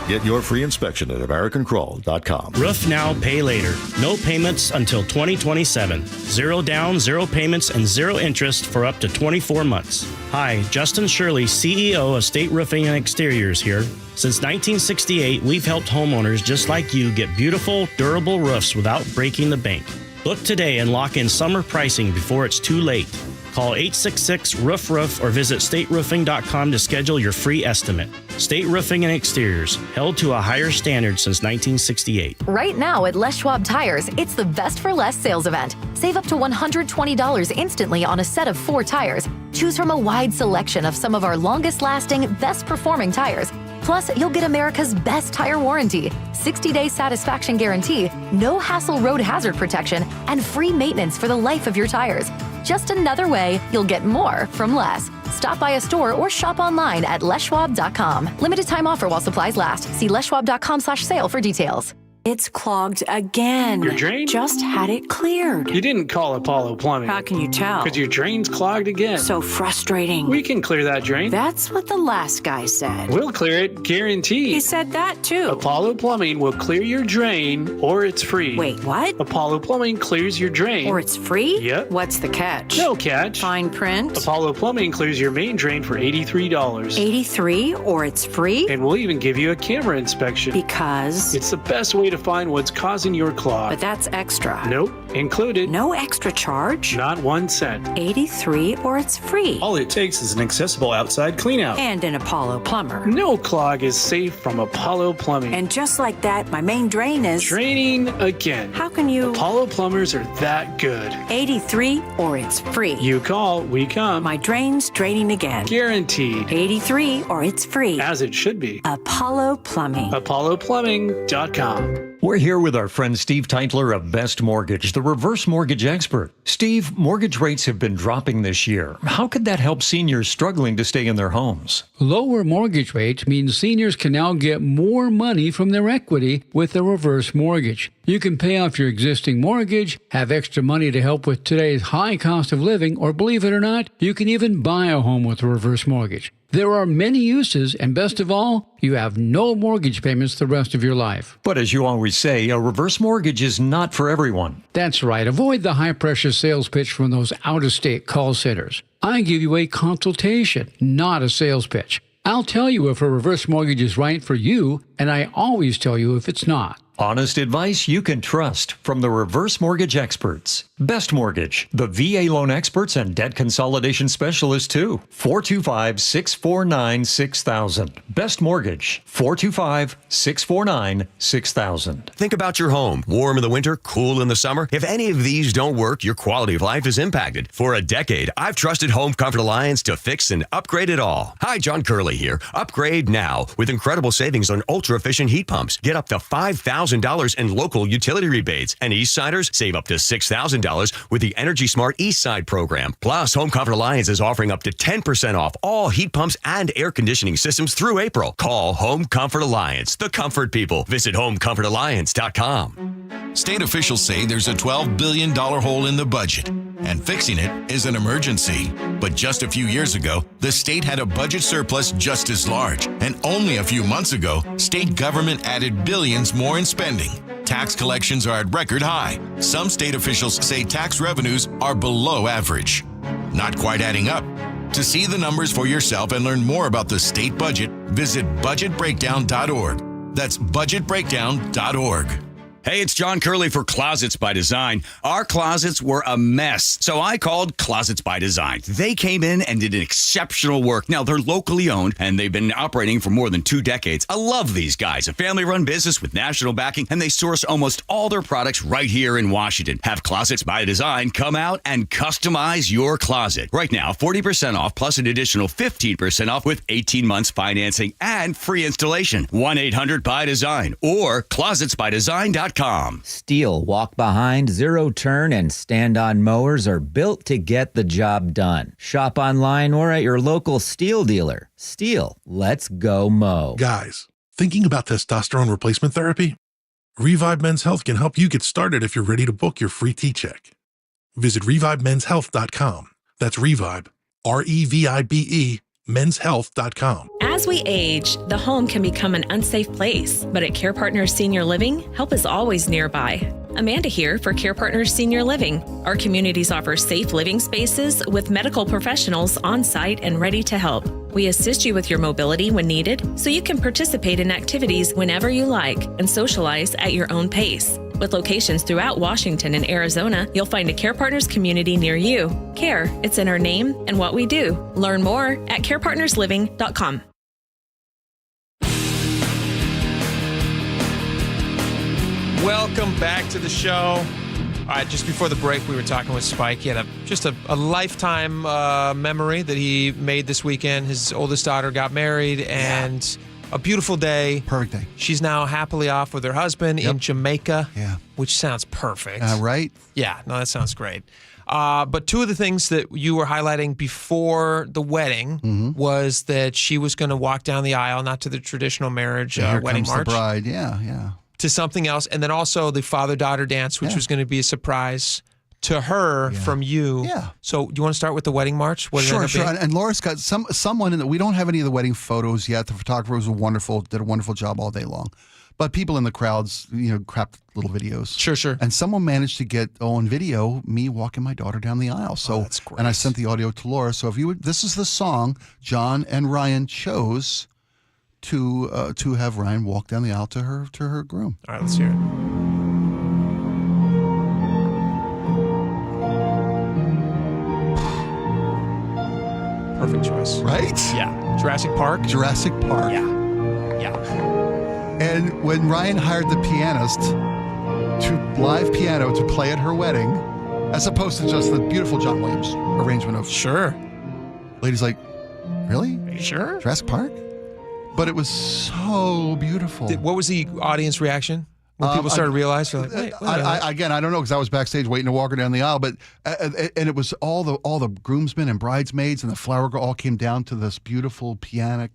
Get your free inspection at AmericanCrawl.com. Roof now, pay later. No payments until 2027. 0 down, 0 payments, and 0 interest for up to 24 months. Hi, Justin Shirley, CEO of State Roofing and Exteriors here. Since 1968, we've helped homeowners just like you get beautiful, durable roofs without breaking the bank. Book today and lock in summer pricing before it's too late. Call 866-ROOF-ROOF or visit stateroofing.com to schedule your free estimate. State Roofing and Exteriors, held to a higher standard since 1968. Right now at Les Schwab Tires, it's the Best for Less sales event. Save up to $120 instantly on a set of 4 tires. Choose from a wide selection of some of our longest-lasting, best-performing tires. Plus, you'll get America's best tire warranty, 60-day satisfaction guarantee, no hassle road hazard protection, and free maintenance for the life of your tires. Just another way you'll get more from less. Stop by a store or shop online at leschwab.com. Limited time offer while supplies last. See leschwab.com/sale for details. It's clogged again. Your drain? Just had it cleared. You didn't call Apollo Plumbing. How can you tell? Because your drain's clogged again. So frustrating. We can clear that drain. That's what the last guy said. We'll clear it, guaranteed. He said that too. Apollo Plumbing will clear your drain or it's free. Wait, what? Apollo Plumbing clears your drain. Or it's free? Yep. What's the catch? No catch. Fine print? Apollo Plumbing clears your main drain for $83. $83 or it's free? And we'll even give you a camera inspection. Because? It's the best way to find what's causing your clog. But that's extra. Nope. Included. No extra charge? Not 1 cent. 83 or it's free. All it takes is an accessible outside cleanout. And an Apollo plumber. No clog is safe from Apollo Plumbing. And just like that, my main drain is... Draining again. How can you... Apollo plumbers are that good. 83 or it's free. You call, we come. My drain's draining again. Guaranteed. 83 or it's free. As it should be. Apollo Plumbing. ApolloPlumbing.com. We're here with our friend Steve Teitler of Best Mortgage, the reverse mortgage expert. Steve, mortgage rates have been dropping this year. How could that help seniors struggling to stay in their homes? Lower mortgage rates means seniors can now get more money from their equity with a reverse mortgage. You can pay off your existing mortgage, have extra money to help with today's high cost of living, or believe it or not, you can even buy a home with a reverse mortgage. There are many uses, and best of all, you have no mortgage payments the rest of your life. But as you always say, a reverse mortgage is not for everyone. That's right. Avoid the high-pressure sales pitch from those out-of-state call centers. I give you a consultation, not a sales pitch. I'll tell you if a reverse mortgage is right for you, and I always tell you if it's not. Honest advice you can trust from the reverse mortgage experts. Best Mortgage, the VA loan experts and debt consolidation specialists too. 425-649-6000. Best Mortgage, 425-649-6000. Think about your home. Warm in the winter, cool in the summer. If any of these don't work, your quality of life is impacted. For a decade, I've trusted Home Comfort Alliance to fix and upgrade it all. Hi, John Curley here. Upgrade now with incredible savings on ultra-efficient heat pumps. Get up to $5,000 in local utility rebates. And Eastsiders save up to $6,000 with the Energy Smart Eastside program. Plus, Home Comfort Alliance is offering up to 10% off all heat pumps and air conditioning systems through April. Call Home Comfort Alliance, the comfort people. Visit homecomfortalliance.com. State officials say there's a $12 billion hole in the budget, and fixing it is an emergency. But just a few years ago, the state had a budget surplus just as large. And only a few months ago, state government added billions more in spending. Tax collections are at record high. Some state officials say tax revenues are below average. Not quite adding up. To see the numbers for yourself and learn more about the state budget, visit budgetbreakdown.org. That's budgetbreakdown.org. Hey, it's John Curley for Closets by Design. Our closets were a mess, so I called Closets by Design. They came in and did exceptional work. Now, they're locally owned, and they've been operating for more than 2 decades. I love these guys, a family-run business with national backing, and they source almost all their products right here in Washington. Have Closets by Design come out and customize your closet. Right now, 40% off plus an additional 15% off with 18 months financing and free installation. 1-800-BY-DESIGN or closetsbydesign.com. Steel, walk behind, zero turn, and stand-on mowers are built to get the job done. Shop online or at your local Steel dealer. Steel, let's go mow. Guys, thinking about testosterone replacement therapy? Revive Men's Health can help you get started if you're ready to book your free T-check. Visit ReviveMen'sHealth.com. That's Revive, REVIBE, menshealth.com. As we age, the home can become an unsafe place, but at Care Partners Senior Living, help is always nearby. Amanda here for Care Partners Senior Living. Our communities offer safe living spaces with medical professionals on site and ready to help. We assist you with your mobility when needed, so you can participate in activities whenever you like and socialize at your own pace. With locations throughout Washington and Arizona, you'll find a Care Partners community near you. Care, it's in our name and what we do. Learn more at carepartnersliving.com. Welcome back to the show. All right, just before the break, we were talking with Spike. He had just a lifetime memory that he made this weekend. His oldest daughter got married, and a beautiful day. Perfect day. She's now happily off with her husband in Jamaica, which sounds perfect. Right? Yeah, no, that sounds great. But two of the things that you were highlighting before the wedding was that she was going to walk down the aisle, not to the traditional marriage Here wedding comes march. the bride. Yeah. To something else. And then also the father-daughter dance, which was going to be a surprise to her from you. Yeah. So do you want to start with the wedding march? What did it Sure. end up being? And Laura's got someone in that. We don't have any of the wedding photos yet. The photographer was did a wonderful job all day long. But people in the crowds, crapped little videos. Sure. And someone managed to get on video me walking my daughter down the aisle. So that's great. And I sent the audio to Laura. So if you would, this is the song John and Ryan chose to have Ryan walk down the aisle to her groom. All right, let's hear it. perfect choice. Right? Yeah. Jurassic Park. Jurassic Park. Yeah. And when Ryan hired the pianist to live piano to play at her wedding, as opposed to just the beautiful John Williams arrangement of Sure. Lady's like, really? Are you sure? Jurassic Park? But it was so beautiful. What was the audience reaction when people started to realize? They're like, wait, again, I don't know because I was backstage waiting to walk her down the aisle. But and it was all the groomsmen and bridesmaids and the flower girl all came down to this beautiful piano,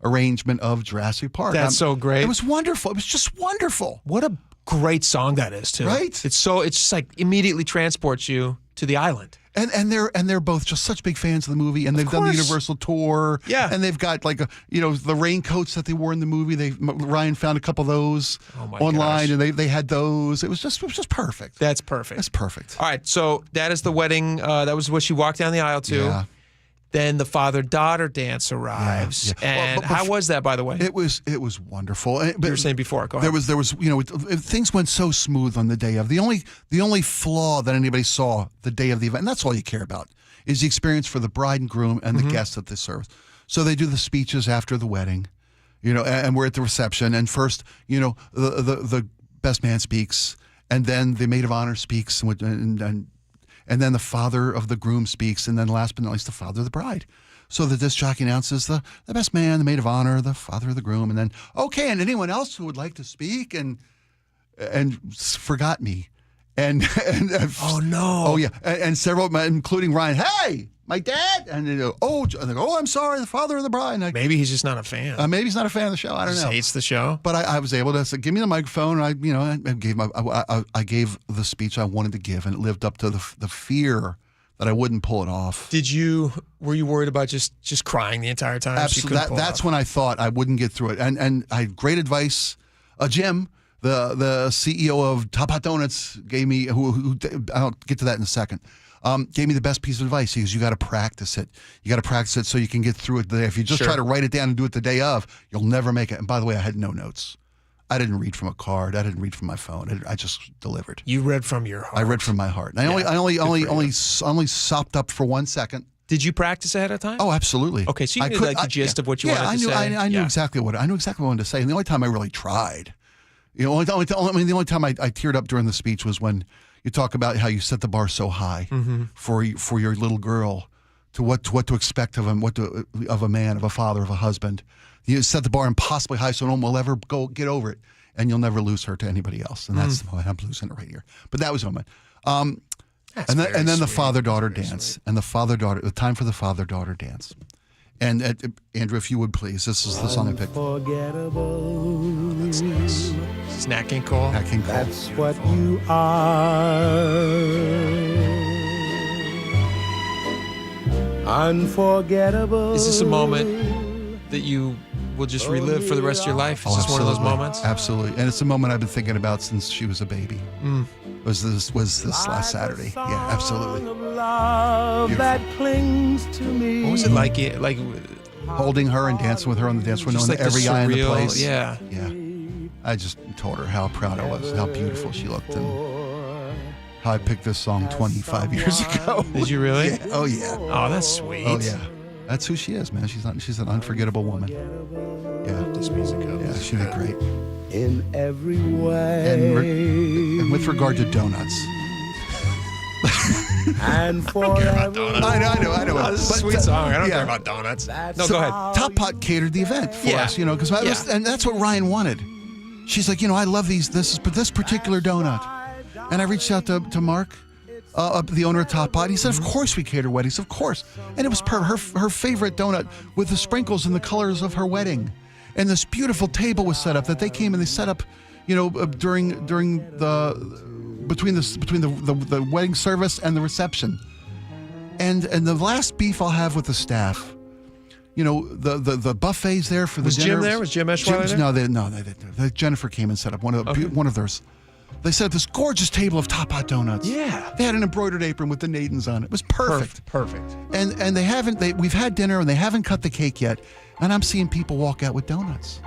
arrangement of Jurassic Park. That's so great. It was wonderful. It was just wonderful. What a great song that is too. Right? It's just like immediately transports you to the island. And they're both just such big fans of the movie, and they've done the Universal tour. Yeah, and they've got like the raincoats that they wore in the movie. Ryan found a couple of those online, and they had those. It was just perfect. That's perfect. That's perfect. All right, so that is the wedding. That was what she walked down the aisle to. Yeah. Then the father-daughter dance arrives. Yeah. And how was that, by the way? It was wonderful. But you were saying before. Go ahead. There was things went so smooth on the day of. The only flaw that anybody saw the day of the event, and that's all you care about, is the experience for the bride and groom and the guests at the service. So they do the speeches after the wedding, and we're at the reception. And first, the best man speaks, and then the maid of honor speaks, and then the father of the groom speaks, and then last but not least, the father of the bride. So the disc jockey announces the best man, the maid of honor, the father of the groom, and then, okay, and anyone else who would like to speak, and forgot me. And oh, no. Oh, yeah. And several, including Ryan, hey, my dad. And they go, I'm sorry, the father of the bride. And maybe he's just not a fan. Maybe he's not a fan of the show. I don't know. Hates the show. But I was able to say, give me the microphone. And I gave the speech I wanted to give, and it lived up to the fear that I wouldn't pull it off. Were you worried about just crying the entire time? Absolutely. That's when I thought I wouldn't get through it. And I had great advice. Jim, the CEO of Top Hot Donuts, gave me, who I'll get to that in a second, gave me the best piece of advice. He goes, you got to practice it. You got to practice it so you can get through it the day. If you just try to write it down and do it the day of, you'll never make it. And by the way, I had no notes. I didn't read from a card. I didn't read from my phone. I just delivered. You read from your heart. I read from my heart. And I only sopped up for 1 second. Did you practice ahead of time? Oh, absolutely. Okay, so you knew the gist of what you wanted to say. I knew exactly what I wanted to say. And the only time I really tried, the only time I teared up during the speech was when you talk about how you set the bar so high for your little girl, to what to expect of him, of a man, of a father, of a husband. You set the bar impossibly high so no one will ever get over it, and you'll never lose her to anybody else. And that's the moment. I'm losing it right here. But that was the moment. And then the father-daughter dance, and the time for the father-daughter dance. And Andrew, if you would please, this is the song I picked. That's nice. It's Nat King Cole. Nat King Cole. That's what you are. Unforgettable. Is this a moment that you will just relive for the rest of your life? Is this one of those moments? Absolutely. And it's a moment I've been thinking about since she was a baby. Was this last Saturday. Yeah, absolutely. That clings to me. What was it like? Holding her and dancing with her on the dance floor, knowing like every eye in the place. Yeah. Yeah. I just told her how proud I was, how beautiful she looked, and how I picked this song 25 years ago. Did you really? Yeah. Oh, yeah. Oh, that's sweet. Oh, yeah. That's who she is, man. She's an unforgettable woman. Yeah. This music goes. Yeah, she did great. In every way. And with regard to donuts. And forever. I know. Oh, this is a sweet song. I don't care about donuts. No, go ahead. Top Pot catered the event for us, because and that's what Ryan wanted. She's like, I love this particular donut. And I reached out to Mark, the owner of Top Pot. He said, of course we cater weddings, of course. And it was her favorite donut with the sprinkles and the colors of her wedding. And this beautiful table was set up that they came and they set up, between the wedding service and the reception. And the last beef I'll have with the staff, the buffets there for the was dinner. Jim there? Was Jim Eschweiler there? No, they didn't. Jennifer came and set up one of theirs. They set up this gorgeous table of Top Hot donuts. Yeah. They had an embroidered apron with the Nadens on it. It was perfect. Perfect. And we've had dinner and they haven't cut the cake yet. And I'm seeing people walk out with donuts.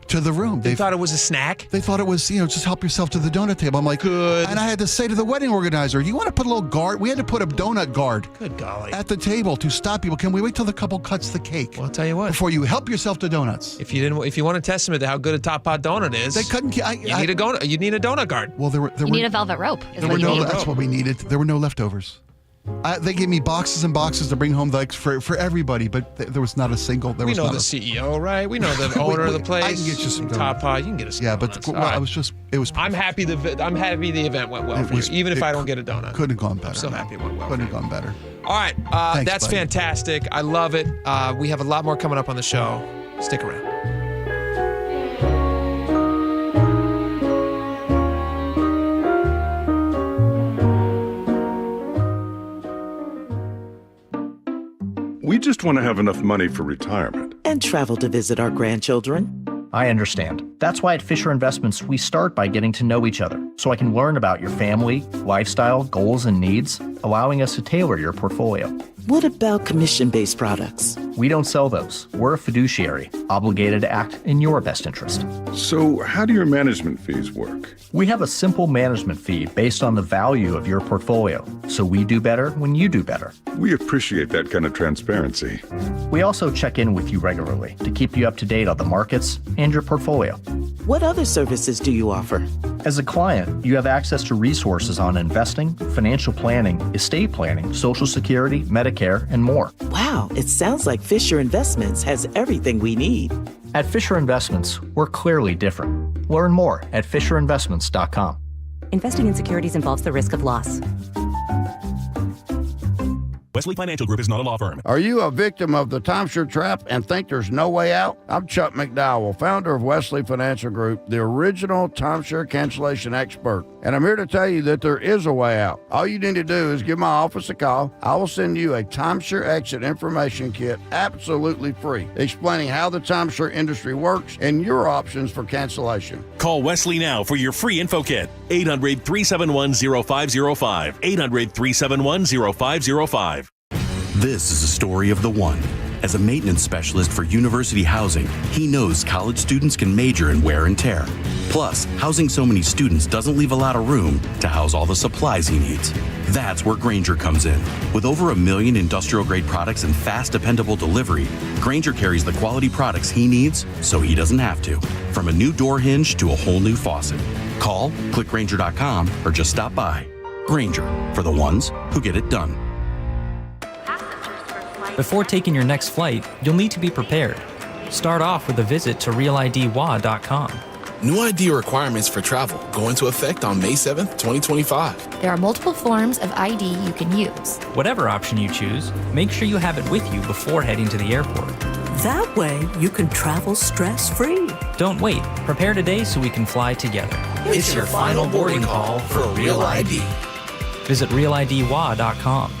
to the room. They thought it was a snack? They thought it was, just help yourself to the donut table. I'm like, good. And I had to say to the wedding organizer, you want to put a little guard? We had to put a donut guard Good golly. at the table to stop people. Can we wait till the couple cuts the cake? Well, I'll tell you what. Before you help yourself to donuts. If you want a testament to how good a Top Pot donut is, They couldn't. you need a donut guard. Well, there You were need a velvet rope. Is there what were you no. need. That's what we needed. There were no leftovers. They gave me boxes and boxes to bring home for everybody, but there was not a single. We know the CEO, right? We know the owner of the place. I can get you some Top Pot. You can get us some donuts. All right. It was. I'm happy the event went well for you, even if I don't get a donut. Couldn't have gone better. I'm so happy it went well. Couldn't have gone better. All right, Thanks, that's buddy. fantastic. I love it. We have a lot more coming up on the show. Stick around. We just want to have enough money for retirement. And travel to visit our grandchildren. I understand. That's why at Fisher Investments, we start by getting to know each other so I can learn about your family, lifestyle, goals, and needs, allowing us to tailor your portfolio. What about commission-based products? We don't sell those. We're a fiduciary, obligated to act in your best interest. So, how do your management fees work? We have a simple management fee based on the value of your portfolio, so we do better when you do better. We appreciate that kind of transparency. We also check in with you regularly to keep you up to date on the markets and your portfolio. What other services do you offer? As a client, you have access to resources on investing, financial planning, estate planning, Social Security, Medicare, and more. Wow, it sounds like Fisher Investments has everything we need. At Fisher Investments, we're clearly different. Learn more at FisherInvestments.com. Investing in securities involves the risk of loss. Wesley Financial Group is not a law firm. Are you a victim of the timeshare trap and think there's no way out? I'm Chuck McDowell, founder of Wesley Financial Group, the original timeshare cancellation expert. And I'm here to tell you that there is a way out. All you need to do is give my office a call. I will send you a timeshare exit information kit absolutely free, explaining how the timeshare industry works and your options for cancellation. Call Wesley now for your free info kit. 800-371-0505. 800-371-0505. This is a story of the one. As a maintenance specialist for university housing, he knows college students can major in wear and tear. Plus, housing so many students doesn't leave a lot of room to house all the supplies he needs. That's where Grainger comes in. With over 1 million industrial-grade products and fast, dependable delivery, Grainger carries the quality products he needs so he doesn't have to. From a new door hinge to a whole new faucet. Call, click Grainger.com, or just stop by. Grainger, for the ones who get it done. Before taking your next flight, you'll need to be prepared. Start off with a visit to realidwa.com. New ID requirements for travel go into effect on May 7th, 2025. There are multiple forms of ID you can use. Whatever option you choose, make sure you have it with you before heading to the airport. That way, you can travel stress-free. Don't wait. Prepare today so we can fly together. It's your final boarding call for Real ID. Visit realidwa.com.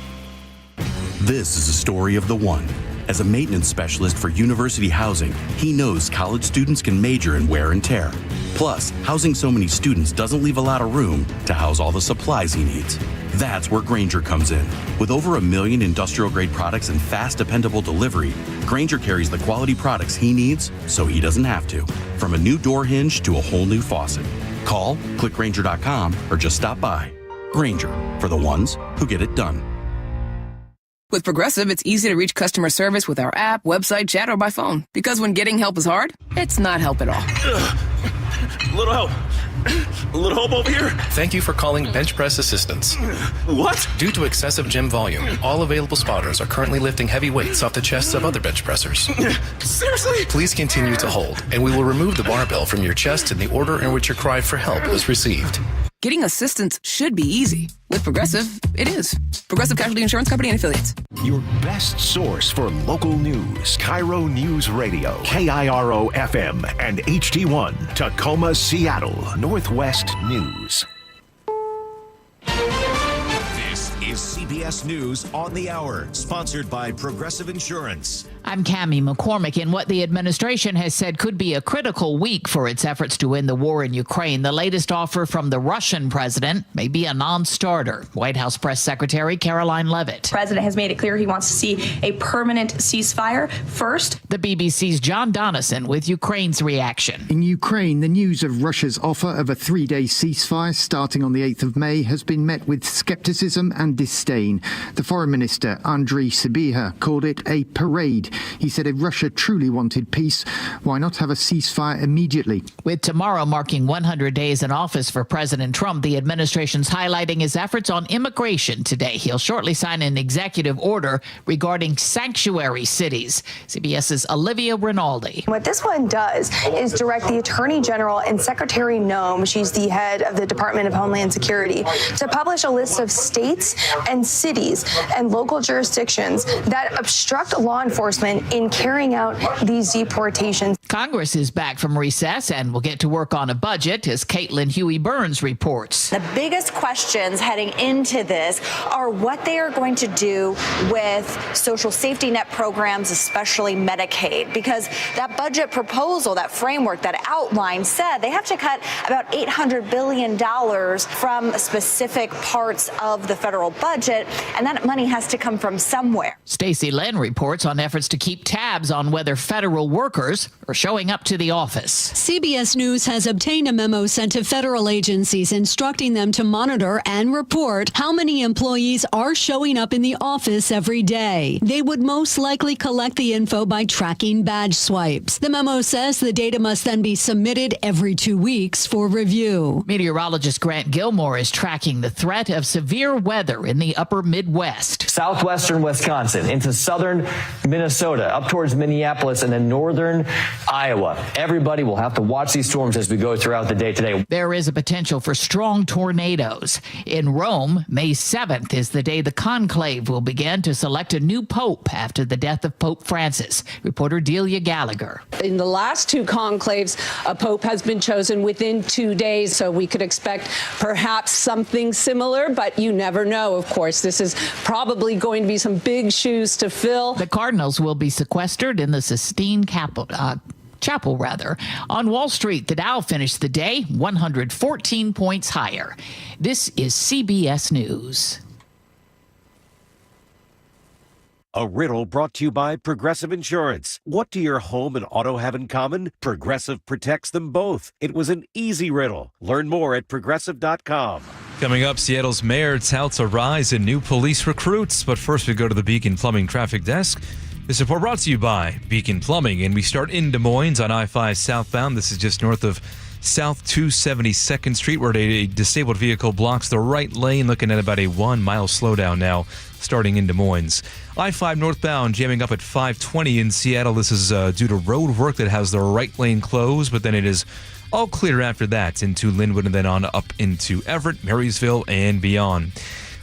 This is a story of the one. As a maintenance specialist for university housing, he knows college students can major in wear and tear. Plus, housing so many students doesn't leave a lot of room to house all the supplies he needs. That's where Grainger comes in. With over 1 million industrial-grade products and fast, dependable delivery, Grainger carries the quality products he needs so he doesn't have to. From a new door hinge to a whole new faucet. Call, click Grainger.com, or just stop by. Grainger, for the ones who get it done. With Progressive, it's easy to reach customer service with our app, website, chat, or by phone. Because when getting help is hard, it's not help at all. Little help. A little help over here. Thank you for calling Bench Press Assistance. What? Due to excessive gym volume, all available spotters are currently lifting heavy weights off the chests of other bench pressers. Seriously? Please continue to hold, and we will remove the barbell from your chest in the order in which your cry for help was received. Getting assistance should be easy. With Progressive, it is. Progressive Casualty Insurance Company and Affiliates. Your best source for local news. KIRO News Radio. KIRO FM and HD1. Tacoma, Seattle. Northwest News. This is CBS CBS News on the Hour, sponsored by Progressive Insurance. I'm Cammie McCormick. In what the administration has said could be a critical week for its efforts to end the war in Ukraine, the latest offer from the Russian president may be a non-starter. White House Press Secretary Caroline Leavitt. The president has made it clear he wants to see a permanent ceasefire first. The BBC's John Donison with Ukraine's reaction. In Ukraine, the news of Russia's offer of a 3-day ceasefire starting on the 8th of May has been met with skepticism and disdain. The Foreign Minister, Andriy Sybiha, called it a parade. He said if Russia truly wanted peace, why not have a ceasefire immediately? With tomorrow marking 100 days in office for President Trump, the administration's highlighting his efforts on immigration today. He'll shortly sign an executive order regarding sanctuary cities. CBS's Olivia Rinaldi. What this one does is direct the Attorney General and Secretary Noem, she's the head of the Department of Homeland Security, to publish a list of states and cities and local jurisdictions that obstruct law enforcement in carrying out these deportations. Congress is back from recess and will get to work on a budget, as Caitlin Huey-Burns reports. The biggest questions heading into this are what they are going to do with social safety net programs, especially Medicaid, because that budget proposal, that framework, that outline said they have to cut about $800 billion from specific parts of the federal budget, and that money has to come from somewhere. Stacey Lynn reports on efforts to keep tabs on whether federal workers are showing up to the office. CBS News has obtained a memo sent to federal agencies instructing them to monitor and report how many employees are showing up in the office every day. They would most likely collect the info by tracking badge swipes. The memo says the data must then be submitted every 2 weeks for review. Meteorologist Grant Gilmore is tracking the threat of severe weather in the upper Midwest. Southwestern Wisconsin into southern Minnesota, up towards Minneapolis, and then northern Iowa. Everybody will have to watch these storms as we go throughout the day today. There is a potential for strong tornadoes. In Rome, May 7th is the day the conclave will begin to select a new pope after the death of Pope Francis. Reporter Delia Gallagher. In the last two conclaves, a pope has been chosen within 2 days, so we could expect perhaps something similar, but you never know, of course. This is probably going to be some big shoes to fill. The Cardinals will be sequestered in the Sistine Chapel. On Wall Street, the Dow finished the day 114 points higher. This is CBS News. A riddle brought to you by Progressive Insurance. What do your home and auto have in common? Progressive protects them both. It was an easy riddle. Learn more at Progressive.com. Coming up, Seattle's mayor touts a rise in new police recruits. But first, we go to the Beacon Plumbing Traffic Desk. This report brought to you by Beacon Plumbing, and we start in Des Moines on I-5 southbound. This is just north of South 272nd Street, where a disabled vehicle blocks the right lane, looking at about a 1 mile slowdown now, starting in Des Moines. I-5 northbound jamming up at 520 in Seattle. This is due to road work that has the right lane closed, but then it is all clear after that into Linwood and then on up into Everett, Marysville, and beyond.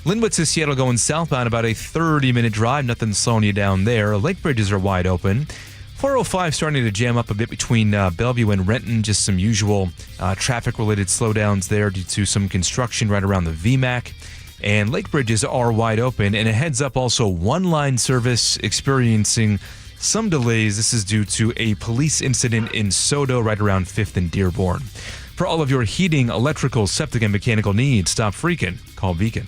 Linwood to Seattle going southbound, about a 30-minute drive. Nothing slowing you down there. Lake bridges are wide open. 405 starting to jam up a bit between Bellevue and Renton. Just some usual traffic-related slowdowns there due to some construction right around the VMAC. And lake bridges are wide open. And a heads up also, one-line service experiencing some delays. This is due to a police incident in Sodo right around 5th and Dearborn. For all of your heating, electrical, septic, and mechanical needs, stop freaking. Call Beacon.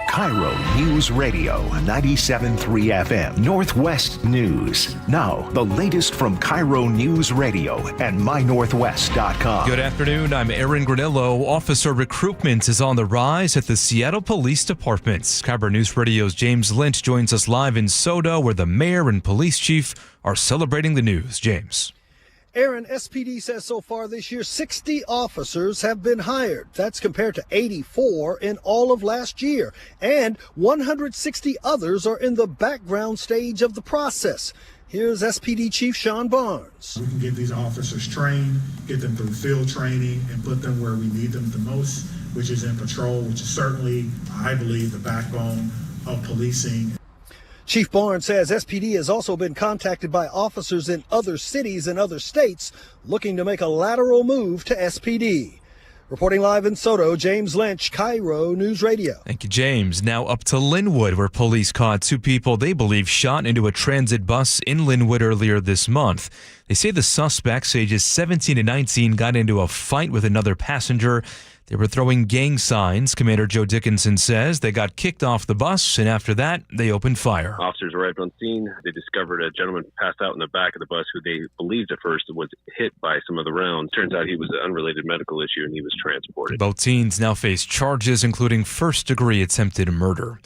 KIRO News Radio 97.3 FM Northwest News. Now, the latest from KIRO News Radio and mynorthwest.com. Good afternoon. I'm Aaron Granillo. Officer recruitment is on the rise at the Seattle Police Department. KIRO News Radio's James Lynch joins us live in Sodo, where the mayor and police chief are celebrating the news. James. Aaron, SPD says so far this year 60 officers have been hired. That's compared to 84 in all of last year. And 160 others are in the background stage of the process. Here's SPD Chief Sean Barnes. We can get these officers trained, get them through field training, and put them where we need them the most, which is in patrol, which is certainly, I believe, the backbone of policing. Chief Barnes says SPD has also been contacted by officers in other cities and other states looking to make a lateral move to SPD. Reporting live in Soto, James Lynch, KIRO News Radio. Thank you, James. Now up to Linwood, where police caught two people they believe shot into a transit bus in Linwood earlier this month. They say the suspects, ages 17 and 19, got into a fight with another passenger. They were throwing gang signs. Commander Joe Dickinson says they got kicked off the bus, and after that, they opened fire. Officers arrived on scene. They discovered a gentleman passed out in the back of the bus who they believed at first was hit by some of the rounds. Turns out he was an unrelated medical issue, and he was transported. Both teens now face charges, including first-degree attempted murder.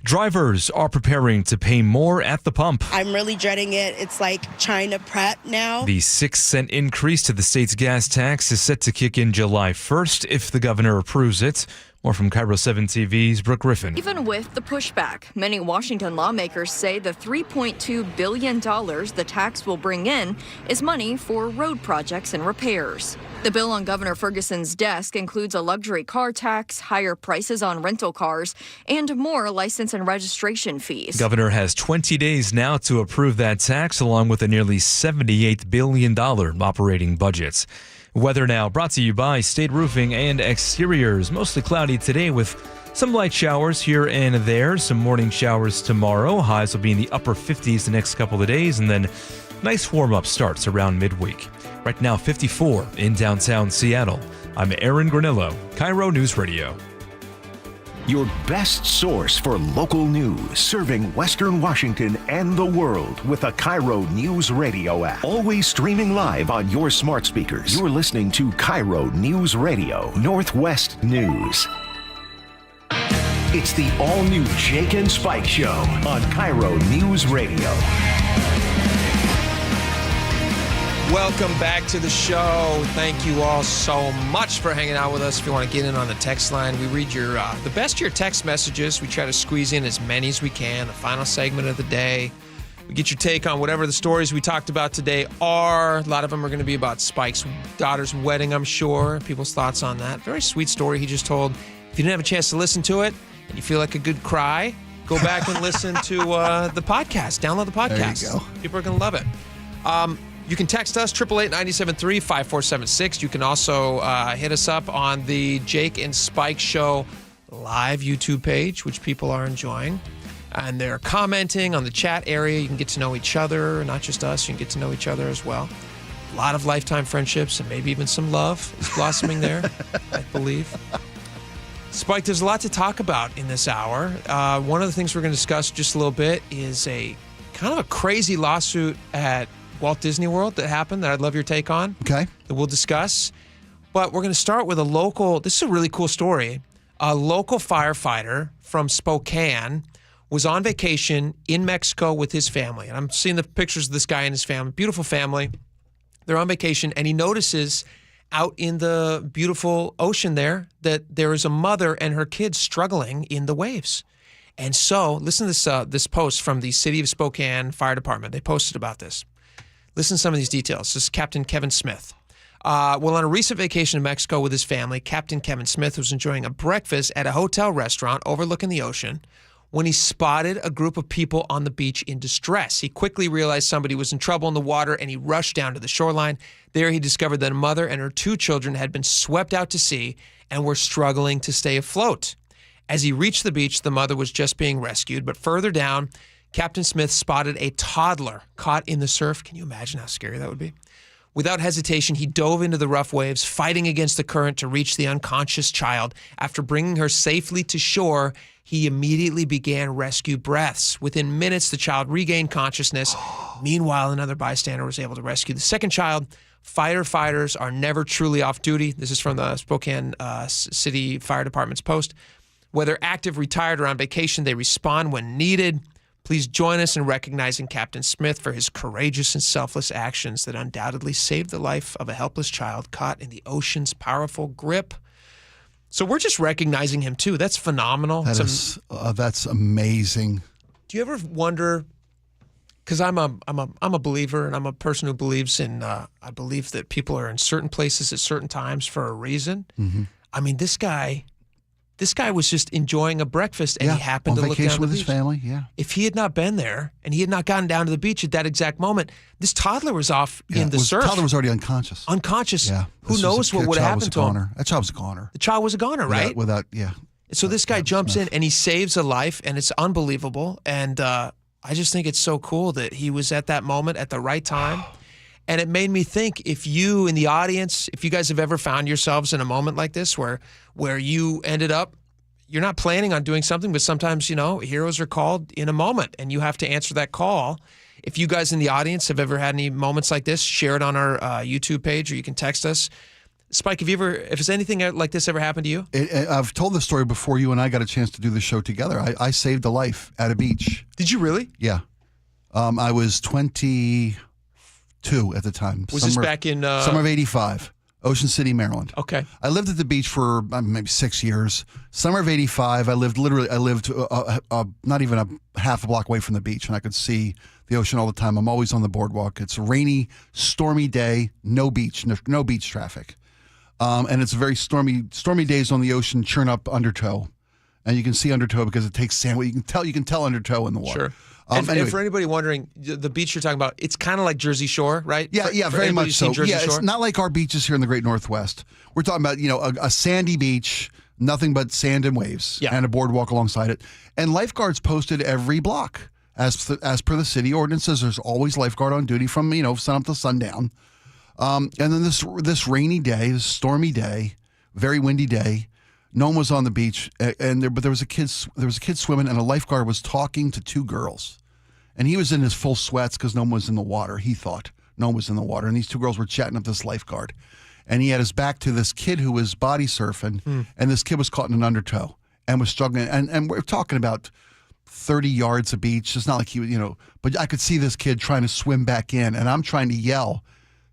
Drivers are preparing to pay more at the pump. I'm really dreading it. It's like trying to prep now. The 6-cent increase to the state's gas tax is set to kick in July 1st if the governor approves it. More from KIRO 7 TV's Brooke Griffin. Even with the pushback, many Washington lawmakers say the $3.2 billion the tax will bring in is money for road projects and repairs. The bill on Governor Ferguson's desk includes a luxury car tax, higher prices on rental cars, and more license and registration fees. Governor has 20 days now to approve that tax, along with a nearly $78 billion operating budget. Weather now brought to you by State Roofing and Exteriors. Mostly cloudy today with some light showers here and there. Some morning showers tomorrow. Highs will be in the upper 50s the next couple of days, and then nice warm-up starts around midweek. Right now, 54 in downtown Seattle. I'm Aaron Granillo, KIRO News Radio. Your best source for local news, serving Western Washington and the world with a KIRO Newsradio app. Always streaming live on your smart speakers. You're listening to KIRO Newsradio, Northwest News. It's the all-new Jake and Spike Show on KIRO Newsradio. Welcome back to the show. Thank you all so much for hanging out with us. If you want to get in on the text line, we read your the best of your text messages. We try to squeeze in as many as we can. The final segment of the day. We get your take on whatever the stories we talked about today are. A lot of them are going to be about Spike's daughter's wedding, I'm sure. People's thoughts on that. Very sweet story he just told. If you didn't have a chance to listen to it and you feel like a good cry, go back and listen to the podcast. Download the podcast. There you go. People are going to love it. You can text us, 888-973-5476. You can also hit us up on the Jake and Spike Show live YouTube page, which people are enjoying. And they're commenting on the chat area. You can get to know each other, not just us. You can get to know each other as well. A lot of lifetime friendships and maybe even some love is blossoming there, I believe. Spike, there's a lot to talk about in this hour. One of the things we're going to discuss just a little bit is a kind of a crazy lawsuit at Walt Disney World that happened that I'd love your take on. Okay. That we'll discuss. But we're going to start with this is a really cool story. A local firefighter from Spokane was on vacation in Mexico with his family. And I'm seeing the pictures of this guy and his family. Beautiful family. They're on vacation, and he notices out in the beautiful ocean there that there is a mother and her kids struggling in the waves. And so, listen to this post from the City of Spokane Fire Department. They posted about this. Listen to some of these details. This is Captain Kevin Smith. On a recent vacation in Mexico with his family, Captain Kevin Smith was enjoying a breakfast at a hotel restaurant overlooking the ocean when he spotted a group of people on the beach in distress. He quickly realized somebody was in trouble in the water, and he rushed down to the shoreline. There he discovered that a mother and her 2 children had been swept out to sea and were struggling to stay afloat. As he reached the beach, the mother was just being rescued, but further down, Captain Smith spotted a toddler caught in the surf. Can you imagine how scary that would be? Without hesitation, he dove into the rough waves, fighting against the current to reach the unconscious child. After bringing her safely to shore, he immediately began rescue breaths. Within minutes, the child regained consciousness. Meanwhile, another bystander was able to rescue the second child. Firefighters are never truly off duty. This is from the Spokane City Fire Department's post. Whether active, retired, or on vacation, they respond when needed. Please join us in recognizing Captain Smith for his courageous and selfless actions that undoubtedly saved the life of a helpless child caught in the ocean's powerful grip. So we're just recognizing him too. That's phenomenal. That's amazing. Do you ever wonder? Because I'm a believer, and I'm a person who believes in. I believe that people are in certain places at certain times for a reason. Mm-hmm. I mean, this guy This guy was just enjoying a breakfast, and he happened to look down vacation with the his beach. family. Yeah. If he had not been there and he had not gotten down to the beach at that exact moment, this toddler was off in the surf. The toddler was already unconscious. Unconscious. Yeah. Who knows what would have happened to him? That child was a goner. The child was a goner, right? Yeah. So this guy jumps in and he saves a life, and it's unbelievable. And I just think it's so cool that he was at that moment at the right time. And it made me think, if you in the audience, if you guys have ever found yourselves in a moment like this where you ended up, you're not planning on doing something, but sometimes, heroes are called in a moment and you have to answer that call. If you guys in the audience have ever had any moments like this, share it on our YouTube page, or you can text us. Spike, has anything like this ever happened to you? I've told this story before you and I got a chance to do the show together. I saved a life at a beach. Did you really? Yeah. I was 22 at the time. Was this back in... Summer of 85, Ocean City, Maryland. Okay. I lived at the beach for maybe 6 years. Summer of 85, I lived not even a half a block away from the beach, and I could see the ocean all the time. I'm always on the boardwalk. It's a rainy, stormy day, no beach traffic. And it's very stormy days on the ocean churn up undertow. And you can see undertow because it takes sand. You can tell undertow in the water. Sure. And for anybody wondering, the beach you're talking about, it's kind of like Jersey Shore, right? Yeah, very much so. Jersey Shore? It's not like our beaches here in the Great Northwest. We're talking about, a sandy beach, nothing but sand and waves, and a boardwalk alongside it. And lifeguards posted every block. As per the city ordinances, there's always lifeguard on duty from, sun up to sundown. And then this rainy day, this stormy day, very windy day, no one was on the beach, but there was a kid swimming, and a lifeguard was talking to two girls, and he was in his full sweats because no one was in the water. He thought no one was in the water, and these two girls were chatting up this lifeguard, and he had his back to this kid who was body surfing, and this kid was caught in an undertow and was struggling, and we're talking about 30 yards of beach. It's not like he, but I could see this kid trying to swim back in, and I'm trying to yell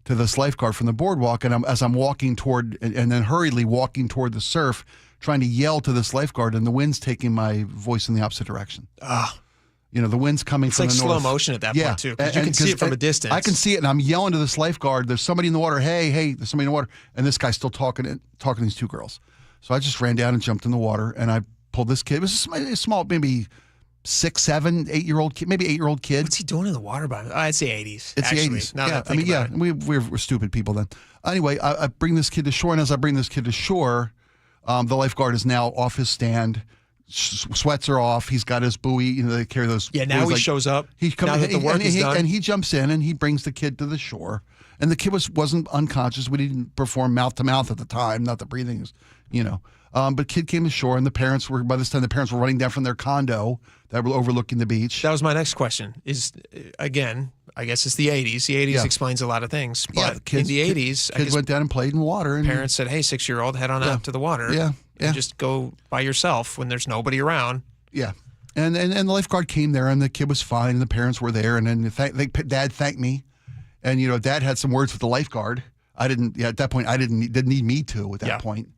to this lifeguard from the boardwalk, and as I'm walking toward, and then hurriedly walking toward the surf, trying to yell to this lifeguard, and the wind's taking my voice in the opposite direction. The wind's coming from the north. It's like slow motion at that point, too, because you can see it from a distance. I can see it, and I'm yelling to this lifeguard, there's somebody in the water, hey, there's somebody in the water, and this guy's still talking to these two girls. So I just ran down and jumped in the water, and I pulled this kid. It was a small, maybe 6, 7, 8-year-old kid, maybe 8-year-old kid. What's he doing in the water by him? I'd say 80s. It's actually, the 80s. Now that I think about it. We're stupid people then. Anyway, I bring this kid to shore, and as I bring this kid to shore, the lifeguard is now off his stand. Sweats are off. He's got his buoy. They carry those. Yeah, now he shows up. He comes now that the work is done. And he jumps in and he brings the kid to the shore. And the kid wasn't unconscious. We didn't perform mouth to mouth at the time. Not the breathing is, But kid came to shore, and by this time the parents were running down from their condo that were overlooking the beach. That was my next question. Again, I guess it's the 80s. The 80s explains a lot of things. But in the 80s, kids went down and played in water. And parents said, hey, 6-year-old, head on out to the water. Yeah. And just go by yourself when there's nobody around. Yeah. And the lifeguard came there, and the kid was fine, and the parents were there. And then Dad thanked me. And, Dad had some words with the lifeguard. At that point, I didn't need me to at that point.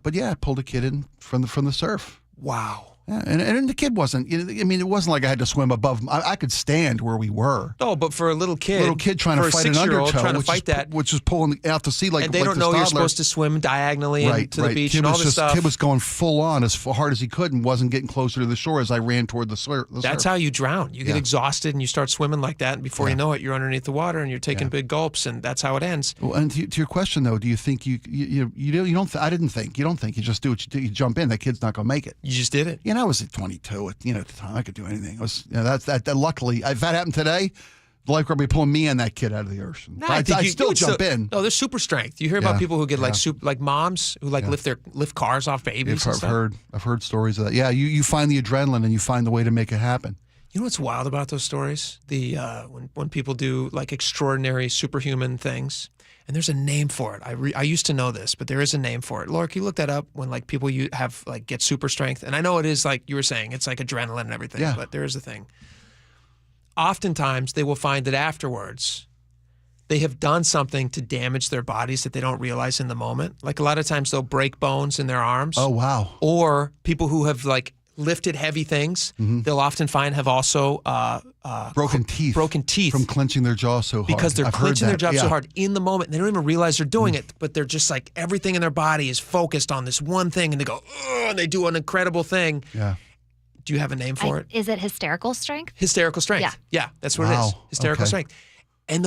But I pulled a kid in from the surf. Wow. Yeah, and the kid wasn't. It wasn't like I had to swim above him. I could stand where we were. No, but for a little kid trying to fight an undertow, which is pulling out to sea like. And they don't know you're supposed to swim diagonally into the beach and all this stuff. Kid was going full on as hard as he could and wasn't getting closer to the shore as I ran toward the surf. That's how you drown. You get exhausted and you start swimming like that, and before you know it, you're underneath the water and you're taking big gulps, and that's how it ends. Well, and to your question though, do you think you don't? I didn't think. You don't think. You just do what you jump in. That kid's not going to make it. You just did it. I was at 22. At the time, I could do anything. It was, that luckily, if that happened today, the lifeguard would be pulling me and that kid out of the ocean. No, I'd still jump in. No, there's super strength. You hear about people who get like moms who lift cars off babies. I've heard stories of that. Yeah, you find the adrenaline and you find the way to make it happen. You know what's wild about those stories? When people do like extraordinary superhuman things. And there's a name for it. I used to know this, but there is a name for it. Laura, can you look that up when people get super strength? And I know it is like you were saying, it's like adrenaline and everything, but there is a thing. Oftentimes, they will find that afterwards, they have done something to damage their bodies that they don't realize in the moment. Like a lot of times, they'll break bones in their arms. Oh, wow. Or people who have like lifted heavy things, they'll often have also broken teeth from clenching their jaw so hard. Because they're clenching their jaw so hard in the moment. They don't even realize they're doing it, but they're just like everything in their body is focused on this one thing, and they go, ugh, and they do an incredible thing. Yeah. Do you have a name for it? Is it hysterical strength? Hysterical strength. Yeah, that's what it is. Hysterical strength. And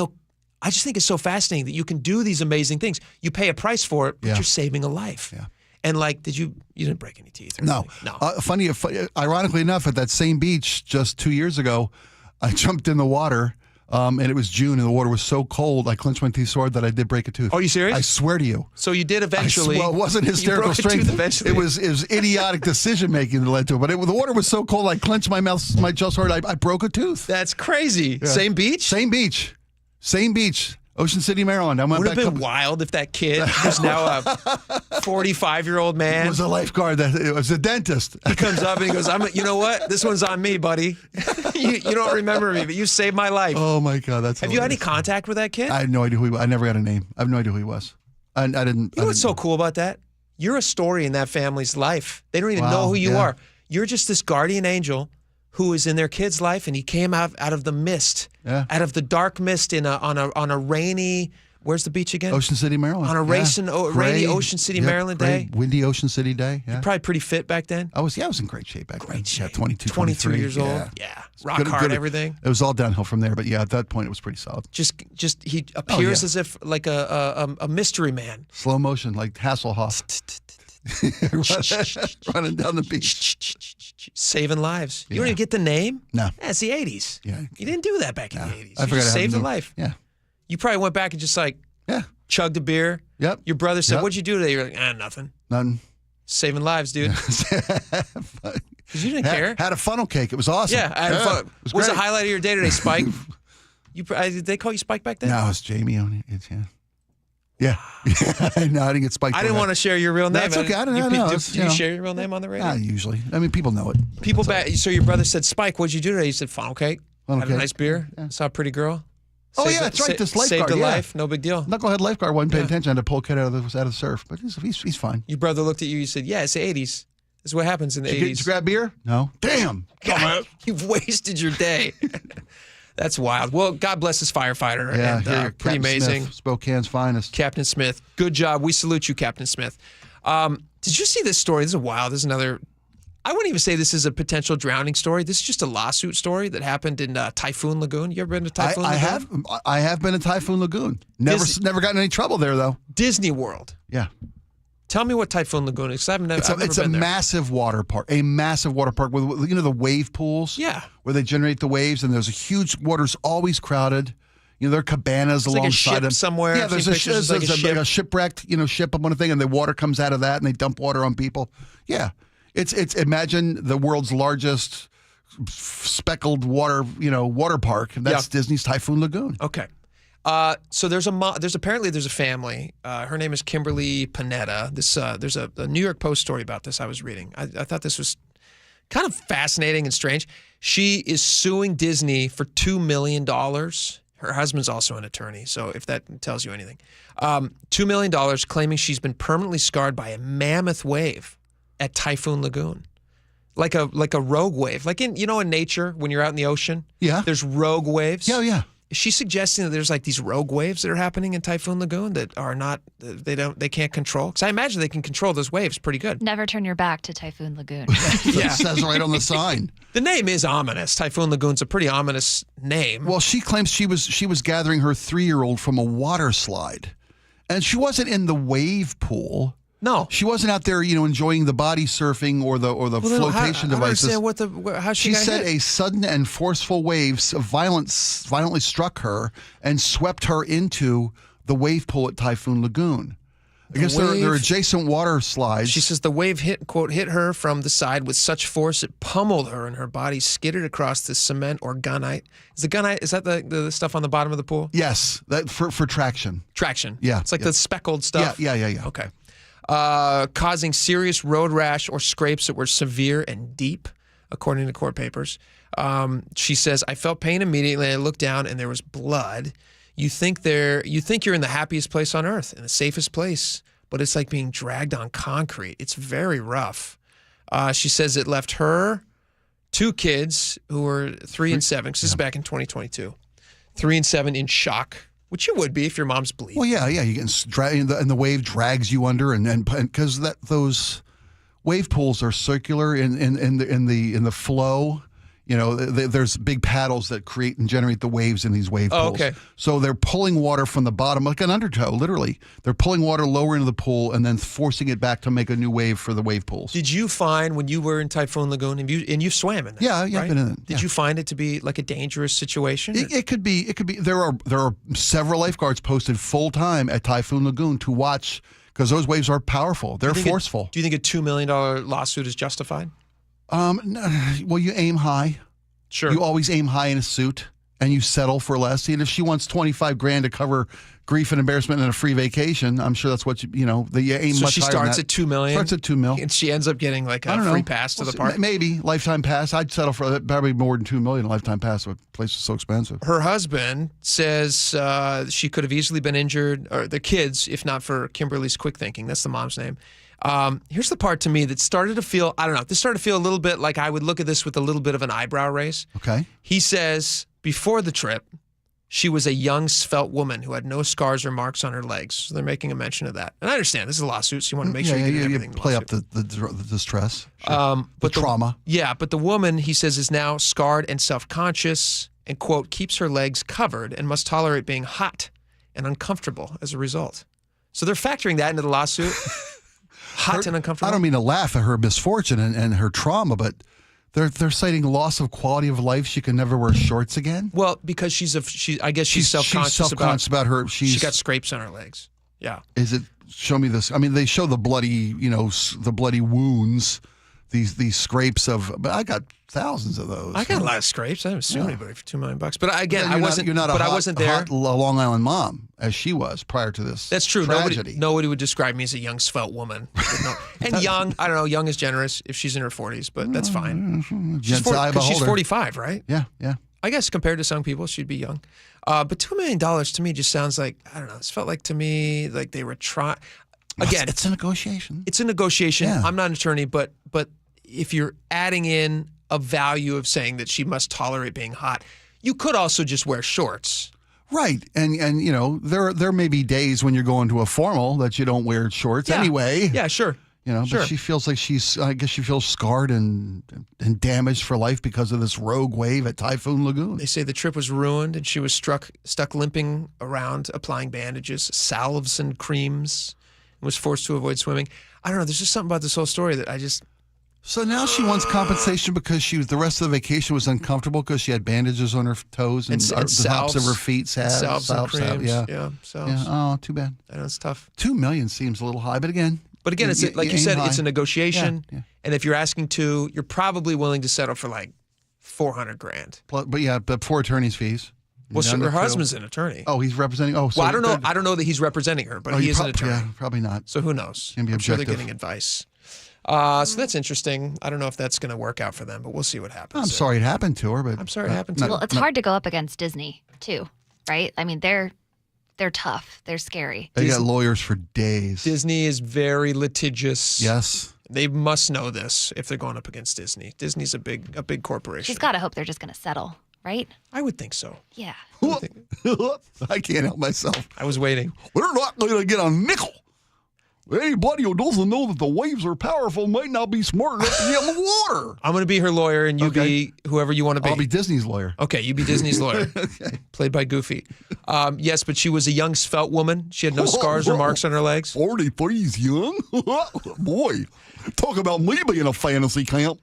I just think it's so fascinating that you can do these amazing things. You pay a price for it, but you're saving a life. Yeah. And like, you didn't break any teeth? Or No. Funny, ironically enough, at that same beach just 2 years ago, I jumped in the water, and it was June, and the water was so cold, I clenched my teeth so hard that I did break a tooth. Are you serious? I swear to you. So you did eventually. Well, it wasn't hysterical strength. It was idiotic decision making that led to it. But the water was so cold, I clenched my jaw so hard, I broke a tooth. That's crazy. Yeah. Same beach? Same beach. Ocean City, Maryland. Would have been wild if that kid, who's now a 45-year-old man, was a lifeguard. It was a dentist. He comes up and he goes, "You know what? This one's on me, buddy. you don't remember me, but you saved my life." Oh my God, that's. Have you had any contact with that kid? I had no idea who he was. I never got a name. I have no idea who he was. I didn't. You know what's so cool about that? You're a story in that family's life. They don't even know who you are. You're just this guardian angel who is in their kid's life, and he came out of the mist, out of the dark mist on a rainy, where's the beach again? Ocean City, Maryland. On a rainy Ocean City, Maryland day. Windy Ocean City day. Yeah. You're probably pretty fit back then? I was in great shape back then. Great shape. 22 years old. Yeah. Rock hard, everything. It was all downhill from there, but yeah, at that point it was pretty solid. Just he appears as if like a mystery man. Slow motion, like Hasselhoff. Running down the beach. Saving lives. You don't even get the name? No. Yeah, it's the 80s. Yeah. You didn't do that back in the 80s. I forgot. Saved a life. Yeah. You probably went back and just chugged a beer. Yep. Your brother said, "What'd you do today?" You're like, "Nothing." Nothing. Saving lives, dude. Because you didn't care. Had a funnel cake. It was awesome. Yeah. I had fun. What was the highlight of your day today, Spike? Did they call you Spike back then? No, it's Jamie on it. Yeah. No, I didn't get Spike. I didn't want to share your real name. That's okay. I don't know. Do you share your real name on the radio? Usually. I mean, people know it. So your brother said, "Spike, what'd you do today?" You said, "Funnel cake. Had a nice beer. Saw a pretty girl." That's right. This lifeguard. Saved a life. No big deal. Knucklehead lifeguard wasn't paying attention. I had to pull a kid out of the surf. But he's fine. Your brother looked at you. You said, "Yeah, it's the 80s. This is what happens in the 80s." Did you grab beer? No. Damn. God, you've wasted your day. That's wild. Well, God bless this firefighter. Yeah, and, pretty amazing. Smith, Spokane's finest. Captain Smith. Good job. We salute you, Captain Smith. Did you see this story? This is wild. This is another, I wouldn't even say this is a potential drowning story. This is just a lawsuit story that happened in Typhoon Lagoon. You ever been to Typhoon Lagoon? I have been to Typhoon Lagoon. Never gotten in any trouble there, though. Disney World. Yeah. Tell me what Typhoon Lagoon is. It's a massive water park. A massive water park with the wave pools. Yeah. Where they generate the waves, and there's a huge water's always crowded. There are cabanas it's alongside like a ship them. somewhere. Yeah, there's a shipwrecked ship on one thing, and the water comes out of that, and they dump water on people. Yeah, it's imagine the world's largest speckled water park. That's Disney's Typhoon Lagoon. Okay. So there's apparently a family. Her name is Kimberly Panetta. There's a New York Post story about this I was reading. I thought this was kind of fascinating and strange. She is suing Disney for $2 million. Her husband's also an attorney, so if that tells you anything. $2 million, claiming she's been permanently scarred by a mammoth wave at Typhoon Lagoon. Like a rogue wave. Like in nature, when you're out in the ocean, there's rogue waves. Yeah. Is she suggesting that there's like these rogue waves that are happening in Typhoon Lagoon that are not, they can't control? Because I imagine they can control those waves pretty good. Never turn your back to Typhoon Lagoon. It says right on the sign. The name is ominous. Typhoon Lagoon's a pretty ominous name. Well, she claims she was gathering her 3-year-old from a water slide, and she wasn't in the wave pool. No, she wasn't out there, enjoying the body surfing or the flotation devices. I don't understand how she got said hit. A sudden and forceful wave violently struck her and swept her into the wave pool at Typhoon Lagoon. I guess there are adjacent water slides. She says the wave hit her from the side with such force it pummeled her and her body skidded across the cement or gunite. Is that the stuff on the bottom of the pool? Yes, that for traction. Traction. Yeah, it's like the speckled stuff. Yeah. Okay. Causing serious road rash or scrapes that were severe and deep, according to court papers. She says, I felt pain immediately. I looked down and there was blood. You think you're in the happiest place on earth, in the safest place, but it's like being dragged on concrete. It's very rough. She says it left her 2 kids who were 3 and 7, because this is back in 2022, 3 and 7 in shock, which you would be if your mom's bleeding. Well, yeah, you get and the wave drags you under, and because those wave pools are circular in the flow. You know, there's big paddles that create and generate the waves in these wave pools. Okay. So they're pulling water from the bottom, like an undertow, literally. They're pulling water lower into the pool and then forcing it back to make a new wave for the wave pools. Did you find when you were in Typhoon Lagoon, and you swam in it? Yeah, right? I've been in it. Did you find it to be like a dangerous situation? It could be. It could be. There are several lifeguards posted full time at Typhoon Lagoon to watch, because those waves are powerful. They're forceful. Do you think a $2 million lawsuit is justified? Well, you aim high. Sure. You always aim high in a suit, and you settle for less. And if she wants $25,000 to cover grief and embarrassment and a free vacation, I'm sure that's what you aim much higher. So she starts at $2 million. Starts at $2 million, and she ends up getting like a free pass to the park. Maybe lifetime pass. I'd settle for probably more than $2 million. A lifetime pass. The place is so expensive. Her husband says she could have easily been injured, or the kids, if not for Kimberly's quick thinking. That's the mom's name. Here's the part to me that started to feel, I don't know, this started to feel a little bit like I would look at this with a little bit of an eyebrow raise. Okay. He says before the trip, she was a young, svelte woman who had no scars or marks on her legs. So they're making a mention of that. And I understand, this is a lawsuit, so you want to make sure you get everything. Play up the distress, sure. The trauma. But the woman, he says, is now scarred and self-conscious and, quote, keeps her legs covered and must tolerate being hot and uncomfortable as a result. So they're factoring that into the lawsuit. Hot and uncomfortable. I don't mean to laugh at her misfortune and her trauma, but they're citing loss of quality of life. She can never wear shorts again. Well, because I guess she's self-conscious about her. She got scrapes on her legs. Yeah. Is it? Show me this. I mean, they show the bloody, the bloody wounds, these scrapes of. But I got thousands of those. I got a lot of scrapes. I haven't sued anybody for $2 million. But again, I wasn't. You're not but a I wasn't there. Hot Long Island mom as she was prior to this. That's true. Tragedy. Nobody would describe me as a young, svelte woman. And young, I don't know. Young is generous if she's in her 40s, but that's fine. She's 45, right? Yeah. I guess compared to some people, she'd be young. But $2 million to me just sounds like, I don't know. This felt like to me like they were trying. Again, it's a negotiation. It's a negotiation. Yeah. I'm not an attorney, but if you're adding in a value of saying that she must tolerate being hot, you could also just wear shorts. Right. And there may be days when you're going to a formal that you don't wear shorts anyway. Yeah, sure. But she feels like she feels scarred and damaged for life because of this rogue wave at Typhoon Lagoon. They say the trip was ruined and she was stuck limping around applying bandages, salves and creams, and was forced to avoid swimming. I don't know. There's just something about this whole story that I just... So now she wants compensation because the rest of the vacation was uncomfortable because she had bandages on her toes and the tops of her feet. Salves and creams. Yeah, salves. Yeah. Oh, too bad. I know, it's tough. $2 million seems a little high, but again, it's like you said, it's a negotiation. Yeah. And if you're asking you're probably willing to settle for like $400,000. But before attorney's fees. Well, her husband's an attorney. Oh, he's representing. Oh, so well, I don't know. I don't know that he's representing her, but he is an attorney. Yeah, probably not. So who knows? Can be I'm sure objective. they're getting advice. So that's interesting. I don't know if that's going to work out for them, but we'll see what happens. I'm sorry it happened to her, but I'm sorry it happened to her. Well, it's hard to go up against Disney too, right? I mean, they're tough. They're scary. They got lawyers for days. Disney is very litigious. Yes. They must know this if they're going up against Disney. Disney's a big corporation. She's got to hope they're just going to settle, right? I would think so. Yeah. I can't help myself. I was waiting. We're not going to get a nickel. Anybody who doesn't know that the waves are powerful might not be smart enough to get in the water. I'm going to be her lawyer, and you be whoever you want to be. I'll be Disney's lawyer. Okay, you be Disney's lawyer. Okay. Played by Goofy. Yes, but she was a young, svelte woman. She had no scars or marks on her legs. 43's young? Boy, talk about me being a fantasy camp.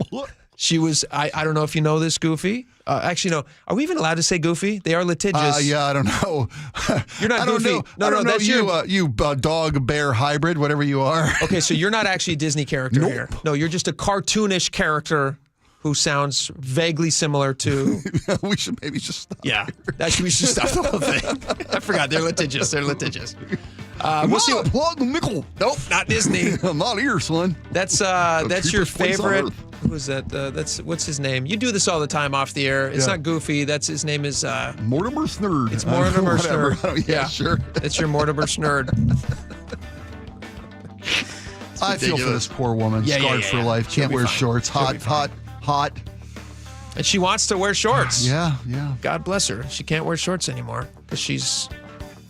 She was, I don't know if you know this, Goofy. Actually, no. Are we even allowed to say Goofy? They are litigious. Yeah, I don't know. You're not Goofy. No, that's you dog bear hybrid, whatever you are. Okay, so you're not actually a Disney character here. No, you're just a cartoonish character who sounds vaguely similar to. We should maybe just stop. Yeah, we should stop the whole thing. I forgot they're litigious. We'll see. Plug nickel. Nope, not Disney. I'm not here, son. That's your favorite. Who is that? What's his name? You do this all the time off the air. It's not Goofy. His name is Mortimer Snurd. It's Mortimer Snurd. Yeah, sure. It's your Mortimer Snurd. I feel for this poor woman, scarred for life. Can't wear shorts. Hot. And she wants to wear shorts. Yeah. God bless her. She can't wear shorts anymore because she's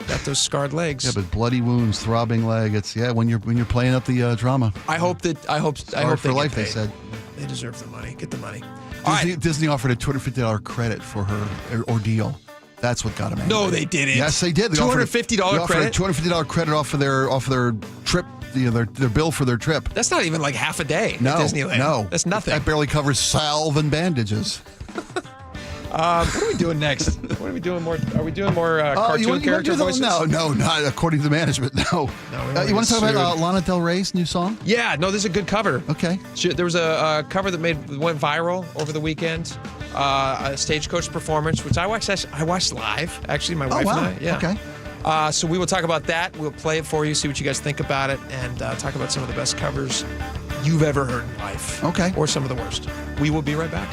got those scarred legs. Yeah, but bloody wounds, throbbing leg. It's when you're playing up the drama. I hope for life. They said they deserve the money. Get the money. Disney offered a $250 credit for her ordeal. That's what got him angry. No, they didn't. Yes, they did. They $250 credit. $250 credit off of their trip. Their bill for their trip. That's not even like half a day at Disneyland. No, that's nothing. That barely covers salve and bandages. What are we doing next? What are we doing more? Are we doing more cartoon character voices? No, not according to the management. No. You want to talk about Lana Del Rey's new song? Yeah, no, this is a good cover. Okay. There was a cover that went viral over the weekend. A Stagecoach performance, which I watched live. Actually, my wife and I. Yeah. Okay. So we will talk about that. We'll play it for you, see what you guys think about it, and talk about some of the best covers you've ever heard in life. Okay. Or some of the worst. We will be right back.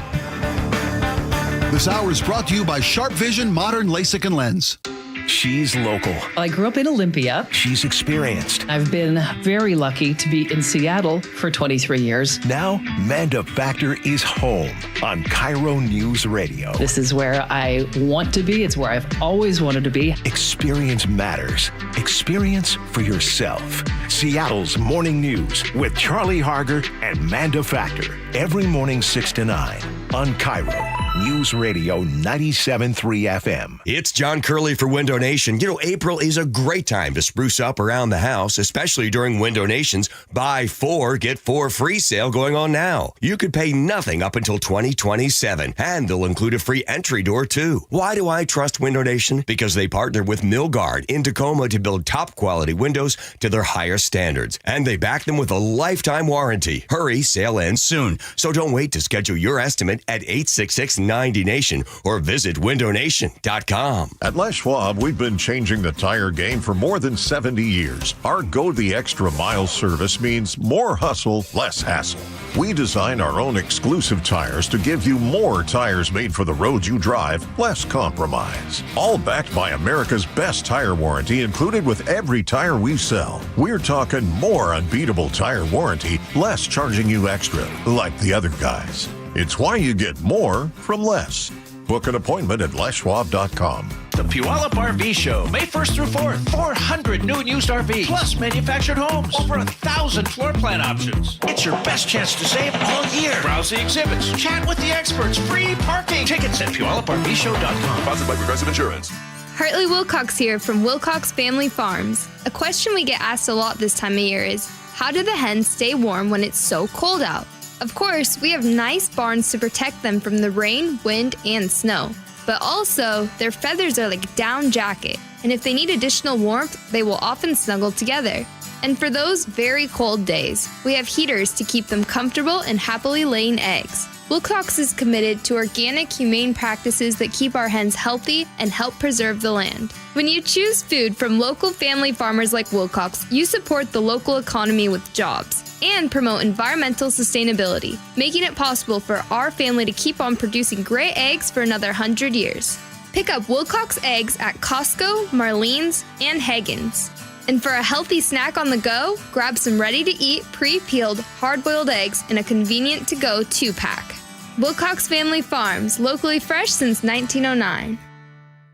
This hour is brought to you by Sharp Vision Modern LASIK and Lens. She's local. I grew up in Olympia. She's experienced. I've been very lucky to be in Seattle for 23 years. Now, Manda Factor is home on KIRO News Radio. This is where I want to be. It's where I've always wanted to be. Experience matters. Experience for yourself. Seattle's Morning News with Charlie Harger and Manda Factor. Every morning 6 to 9 on KIRO News Radio 97.3 FM. It's John Curley for Window Nation. You know, April is a great time to spruce up around the house, especially during Window Nation's Buy 4, Get 4 free sale going on now. You could pay nothing up until 2027, and they'll include a free entry door, too. Why do I trust Window Nation? Because they partner with Milgard in Tacoma to build top-quality windows to their highest standards, and they back them with a lifetime warranty. Hurry, sale ends soon, so don't wait to schedule your estimate at 866-90Nation or visit windownation.com. At Les Schwab, we've been changing the tire game for more than 70 years. Our Go the Extra Mile service means more hustle, less hassle. We design our own exclusive tires to give you more tires made for the road you drive, less compromise. All backed by America's best tire warranty included with every tire we sell. We're talking more unbeatable tire warranty, less charging you extra, like the other guys. It's why you get more from less. Book an appointment at leschwab.com. The Puyallup RV Show, May 1st through 4th. 400 new and used RVs, plus manufactured homes. Over 1,000 floor plan options. It's your best chance to save all year. Browse the exhibits, chat with the experts, free parking. Tickets at PuyallupRVShow.com. Sponsored by Progressive Insurance. Hartley Wilcox here from Wilcox Family Farms. A question we get asked a lot this time of year is, how do the hens stay warm when it's so cold out? Of course, we have nice barns to protect them from the rain, wind, and snow. But also, their feathers are like a down jacket, and if they need additional warmth, they will often snuggle together. And for those very cold days, we have heaters to keep them comfortable and happily laying eggs. Wilcox is committed to organic, humane practices that keep our hens healthy and help preserve the land. When you choose food from local family farmers like Wilcox, you support the local economy with jobs and promote environmental sustainability, making it possible for our family to keep on producing great eggs for another 100 years. Pick up Wilcox eggs at Costco, Marlene's, and Hagen's. And for a healthy snack on the go, grab some ready-to-eat, pre-peeled, hard-boiled eggs in a convenient to-go 2-pack. Wilcox Family Farms, locally fresh since 1909.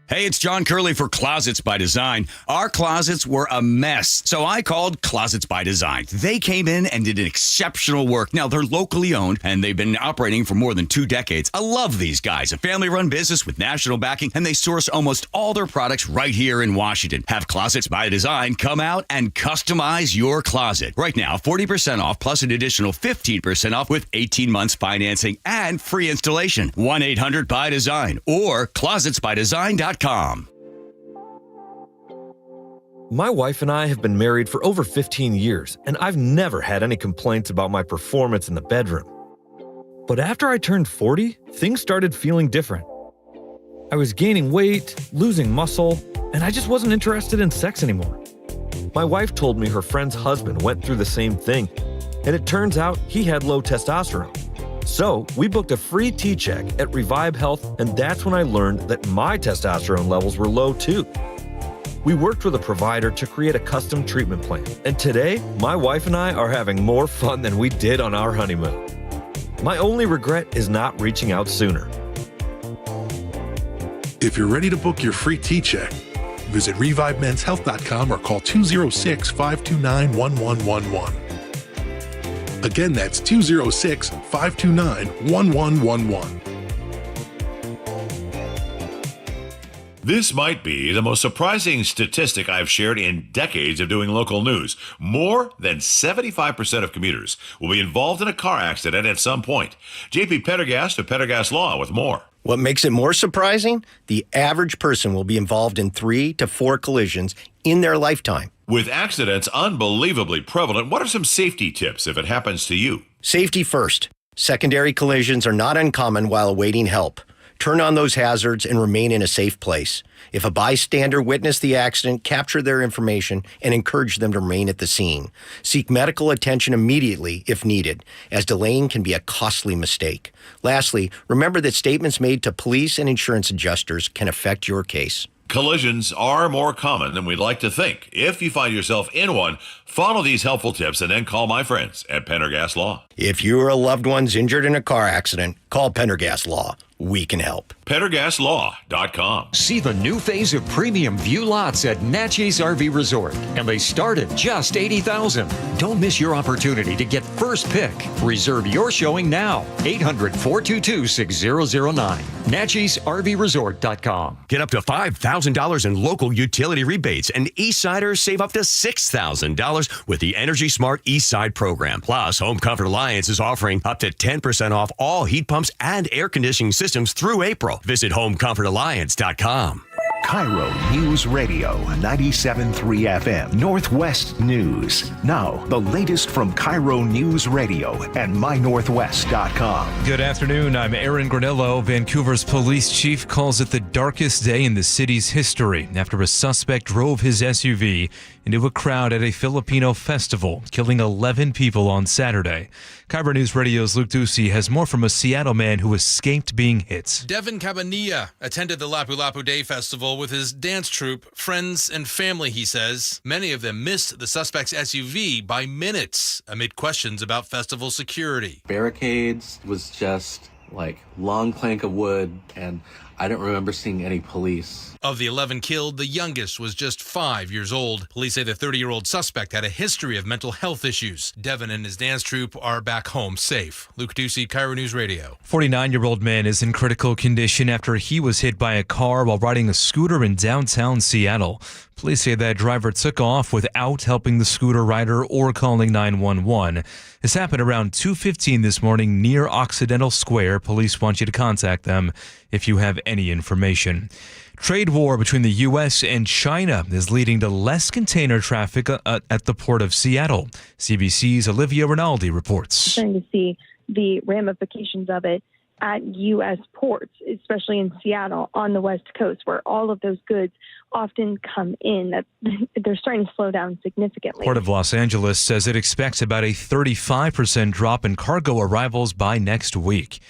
Hey, it's John Curley for Closets by Design. Our closets were a mess, so I called Closets by Design. They came in and did exceptional work. Now, they're locally owned, and they've been operating for more than 2 decades. I love these guys, a family-run business with national backing, and they source almost all their products right here in Washington. Have Closets by Design come out and customize your closet. Right now, 40% off plus an additional 15% off with 18 months financing and free installation. 1-800-BY-DESIGN or closetsbydesign.com. My wife and I have been married for over 15 years, and I've never had any complaints about my performance in the bedroom. But after I turned 40, things started feeling different. I was gaining weight, losing muscle, and I just wasn't interested in sex anymore. My wife told me her friend's husband went through the same thing, and it turns out he had low testosterone. So, we booked a free T-check at Revive Health, and that's when I learned that my testosterone levels were low too. We worked with a provider to create a custom treatment plan. And today, my wife and I are having more fun than we did on our honeymoon. My only regret is not reaching out sooner. If you're ready to book your free T-check, visit ReviveMen'sHealth.com or call 206-529-1111. Again, that's 206-529-1111. This might be the most surprising statistic I've shared in decades of doing local news. More than 75% of commuters will be involved in a car accident at some point. JP Pendergast of Pendergast Law with more. What makes it more surprising? The average person will be involved in 3 to 4 collisions in their lifetime. With accidents unbelievably prevalent, what are some safety tips if it happens to you? Safety first. Secondary collisions are not uncommon while awaiting help. Turn on those hazards and remain in a safe place. If a bystander witnessed the accident, capture their information and encourage them to remain at the scene. Seek medical attention immediately if needed, as delaying can be a costly mistake. Lastly, remember that statements made to police and insurance adjusters can affect your case. Collisions are more common than we'd like to think. If you find yourself in one, follow these helpful tips and then call my friends at Pendergast Law. If you or a loved one's injured in a car accident, call Pendergast Law. We can help. PendergastLaw.com. See the new phase of premium view lots at Natchez RV Resort, and they start at just $80,000. Don't miss your opportunity to get first pick. Reserve your showing now. 800-422-6009. NatchezRVResort.com. Get up to $5,000 in local utility rebates, and Eastsiders save up to $6,000 with the Energy Smart Eastside program. Plus, Home Comfort Alliance is offering up to 10% off all heat pumps and air conditioning systems through April. Visit HomeComfortAlliance.com. KIRO News Radio 97.3 FM Northwest News. Now, the latest from KIRO News Radio and MyNorthwest.com. Good afternoon. I'm Aaron Granillo. Vancouver's police chief calls it the darkest day in the city's history after a suspect drove his SUV into a crowd at a Filipino festival, killing 11 people on Saturday. KIRO News Radio's Luke Ducey has more from a Seattle man who escaped being hit. Devin Cabanilla attended the Lapu-Lapu Day Festival with his dance troupe, friends, and family, he says. Many of them missed the suspect's SUV by minutes amid questions about festival security. Barricades was just like long plank of wood, and I don't remember seeing any police. Of the 11 killed, the youngest was just 5 years old. Police say the 30-year-old suspect had a history of mental health issues. Devin and his dance troupe are back home safe. Luke Ducey, KIRO News Radio. 49-year-old man is in critical condition after he was hit by a car while riding a scooter in downtown Seattle. Police say that driver took off without helping the scooter rider or calling 911. This happened around 2:15 this morning near Occidental Square. Police want you to contact them if you have any information. Trade war between the U.S. and China is leading to less container traffic at the port of Seattle. CBC's Olivia Rinaldi reports. Starting to see the ramifications of it at U.S. ports, especially in Seattle on the West Coast, where all of those goods often come in. They're starting to slow down significantly. Port of Los Angeles says it expects about a 35% drop in cargo arrivals by next week.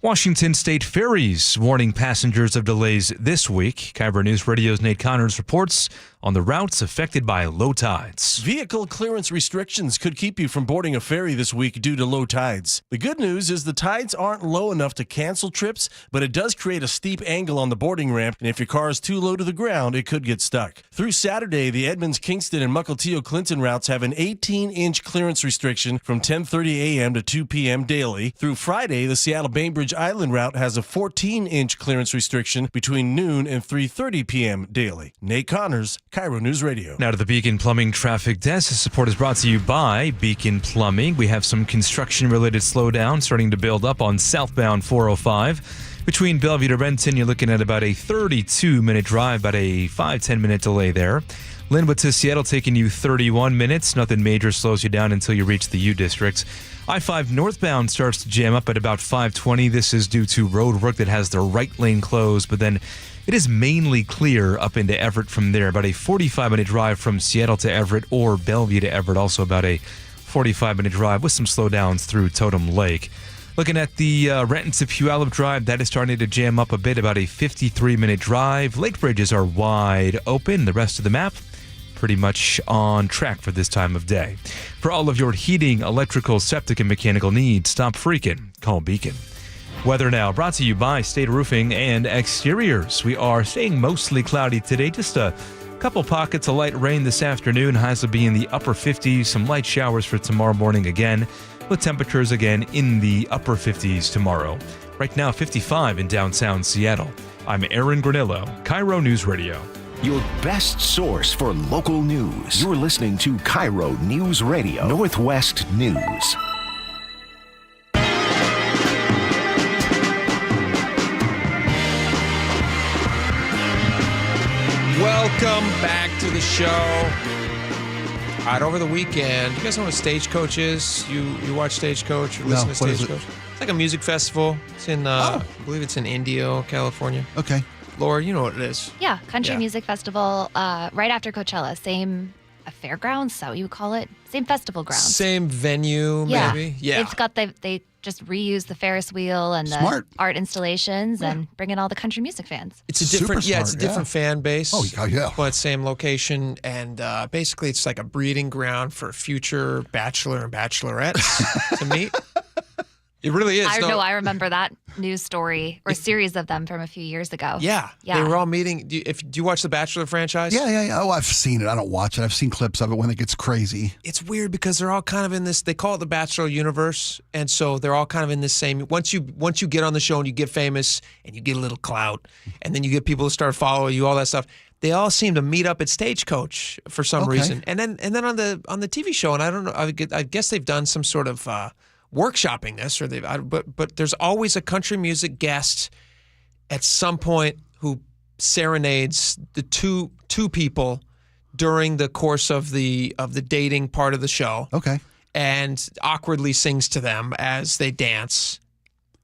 Washington State Ferries warning passengers of delays this week. KIRO News Radio's Nate Connors reports on the routes affected by low tides. Vehicle clearance restrictions could keep you from boarding a ferry this week due to low tides. The good news is the tides aren't low enough to cancel trips, but it does create a steep angle on the boarding ramp, and if your car is too low to the ground, it could get stuck. Through Saturday, the Edmonds, Kingston, and Mukilteo, Clinton routes have an 18-inch clearance restriction from 10:30 a.m. to 2 p.m. daily. Through Friday, the Seattle Bainbridge Island route has a 14-inch clearance restriction between noon and 3:30 p.m. daily. Nate Connors, KIRO News Radio. Now to the Beacon Plumbing Traffic Desk. This support is brought to you by Beacon Plumbing. We have some construction-related slowdown starting to build up on southbound 405. Between Bellevue to Renton, you're looking at about a 32-minute drive, about a 5-10 minute delay there. Linwood to Seattle taking you 31 minutes. Nothing major slows you down until you reach the U District. I-5 northbound starts to jam up at about 5:20. This is due to road work that has the right lane closed, but then it is mainly clear up into Everett from there. About a 45-minute drive from Seattle to Everett or Bellevue to Everett. Also about a 45-minute drive with some slowdowns through Totem Lake. Looking at the Renton to Puyallup drive, that is starting to jam up a bit, about a 53-minute drive. Lake bridges are wide open. The rest of the map, pretty much on track for this time of day. For all of your heating, electrical, septic, and mechanical needs, stop freaking. Call Beacon. Weather now brought to you by State Roofing and Exteriors. We are staying mostly cloudy today. Just a couple pockets of light rain this afternoon. Highs will be in the upper 50s. Some light showers for tomorrow morning again, with temperatures again in the upper 50s tomorrow. Right now, 55 in downtown Seattle. I'm Aaron Granillo, KIRO News Radio. Your best source for local news. You're listening to KIRO News Radio, Northwest News. Welcome back to the show. All right, over the weekend, you guys know what Stagecoach is? You watch Stagecoach or listen to Stagecoach? It's like a music festival. It's in, I believe it's in Indio, California. Okay. Laura, you know what it is. Yeah, country music festival right after Coachella. Same fairgrounds, is that what you would call it? Same festival grounds. Same venue, maybe? Yeah. It's got they just reuse the Ferris wheel and the art installations and bring in all the country music fans. It's a different, it's a different fan base. Oh, yeah. But same location, and basically it's like a breeding ground for future bachelor and bachelorettes to meet. It really is. I know. I remember that news story or series of them from a few years ago. Yeah. They were all meeting. Do you watch the Bachelor franchise? Yeah. Oh, I've seen it. I don't watch it. I've seen clips of it when it gets crazy. It's weird because they're all kind of in this, they call it the Bachelor universe. And so they're all kind of in this same, once you get on the show and you get famous and you get a little clout and then you get people to start following you, all that stuff. They all seem to meet up at Stagecoach for some reason. And then on the TV show, and I don't know, I guess they've done some sort of workshopping this, or but there's always a country music guest at some point who serenades the two people during the course of the dating part of the show. Okay. And awkwardly sings to them as they dance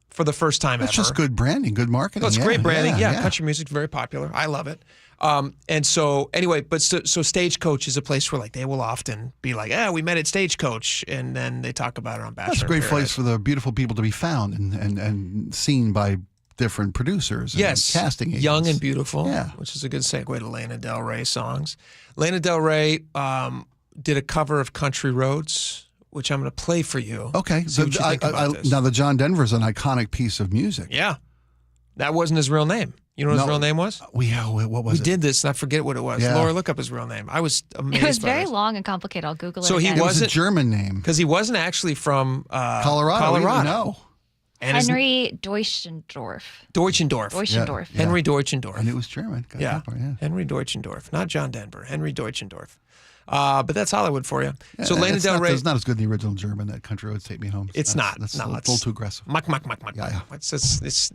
for the first time ever. That's just good branding, good marketing. No, it's great branding. Yeah, country music's very popular. I love it. And so anyway, so Stagecoach is a place where like they will often be like, we met at Stagecoach, and then they talk about it on Bachelor. That's a great place for the beautiful people to be found and seen by different producers and casting agents. Young and beautiful, which is a good segue to Lana Del Rey songs. Lana Del Rey did a cover of Country Roads, which I'm going to play for you. Okay. See what you think about this. Now, the John Denver's an iconic piece of music. Yeah. That wasn't his real name. You know what his real name was? What was it? We did this, and I forget what it was. Yeah. Laura, look up his real name. I was amazed. It was very long and complicated. I'll Google it. So again. It was a German name. Because he wasn't actually from Colorado. No. And Henry Deutschendorf. Deutschendorf. Yeah. Henry Deutschendorf. And it was German. Henry Deutschendorf. Not John Denver. Henry Deutschendorf. But that's Hollywood for you. Yeah, so Lana Del Rey. It's not as good in the original German, that Country Roads Take Me Home. It's not. That's no, a little too aggressive. Muck. Yeah. It's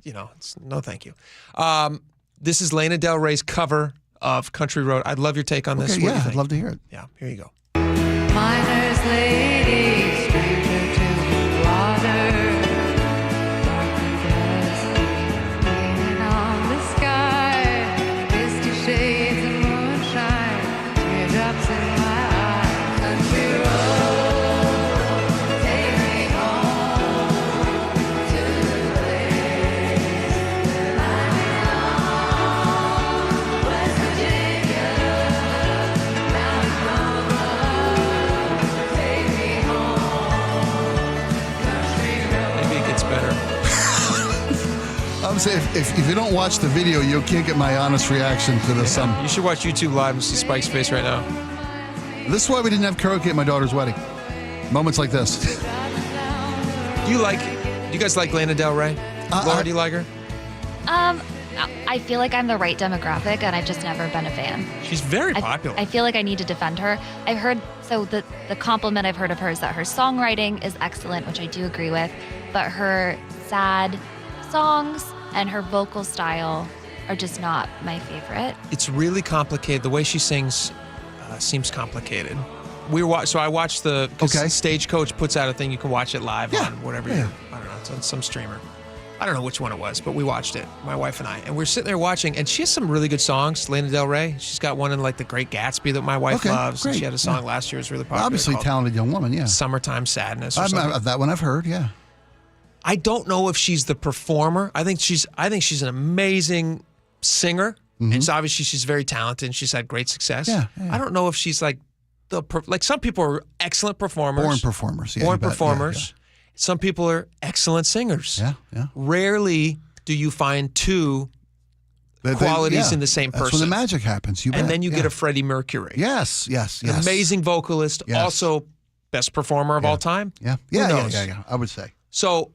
no thank you. This is Lana Del Rey's cover of Country Road. I'd love your take on this. Okay, What do you think? I'd love to hear it. Yeah, here you go. Miner's lady, stranger to water. Leaning on the sky, misty shades of moonshine, teardrops in my eyes. Country road, take me home to the place I belong. West Virginia, Mountain Road, take me home. Country road. Maybe it gets better. I'm saying if you don't watch the video, you can't get my honest reaction to this. You should watch YouTube Live and see Spike's face right now. This is why we didn't have karaoke at my daughter's wedding. Moments like this. Do you guys like Lana Del Rey? Laura, do you like her? I feel like I'm the right demographic, and I've just never been a fan. She's very popular. I feel like I need to defend her. I've heard, the compliment I've heard of her is that her songwriting is excellent, which I do agree with, but her sad songs and her vocal style are just not my favorite. It's really complicated. The way she sings seems complicated. I watched Stagecoach puts out a thing. You can watch it live on whatever I don't know, it's on some streamer. I don't know which one it was, but we watched it, my wife and I. And we're sitting there watching, and she has some really good songs, Lana Del Rey. She's got one in like The Great Gatsby that my wife loves. Great. And she had a song last year that was really popular. Obviously called talented young woman, yeah. Summertime Sadness or something. That one I've heard, yeah. I don't know if she's the performer. I think she's an amazing singer. Mm-hmm. And so obviously she's very talented and she's had great success. Yeah. I don't know if she's like some people are excellent performers. Born performers. Yeah, Born you bet. performers. Yeah. Some people are excellent singers. Yeah. Rarely do you find two qualities in the same person. That's when the magic happens. You bet. And then you get a Freddie Mercury. Yes. An amazing vocalist, also best performer of all time. Yeah. Who knows? Yeah. I would say. So,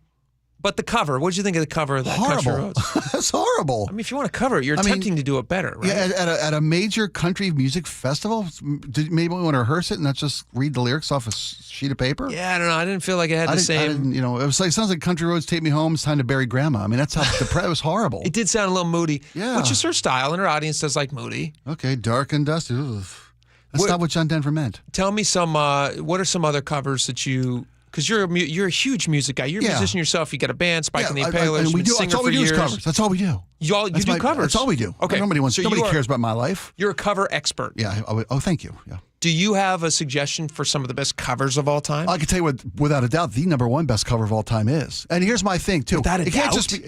but the cover, what did you think of the cover of that Country Horrible. Roads? That's horrible. I mean, if you want to cover it, you're attempting to do it better, right? Yeah, at a major country music festival, maybe we want to rehearse it and not just read the lyrics off a sheet of paper. Yeah, I don't know. I didn't feel like it had the same. It was like, sounds like Country Roads Take Me Home. It's time to bury Grandma. I mean, that's how depressed. It was horrible. It did sound a little moody. Yeah. Which is her style, and her audience does like moody. Okay, dark and dusty. Ugh. That's not what John Denver meant. Tell me what are some other covers that you? Because you're a huge music guy. You're a musician yourself. You got a band, Spike and the Impalers. We do. Singer That's all we for do is years. covers. That's all we do. You do covers. That's all we do. Okay. Nobody cares about my life. You're a cover expert. Yeah. Thank you. Yeah. Do you have a suggestion for some of the best covers of all time? I can tell you without a doubt, the number one best cover of all time is. And here's my thing too. Without a doubt? Can't just be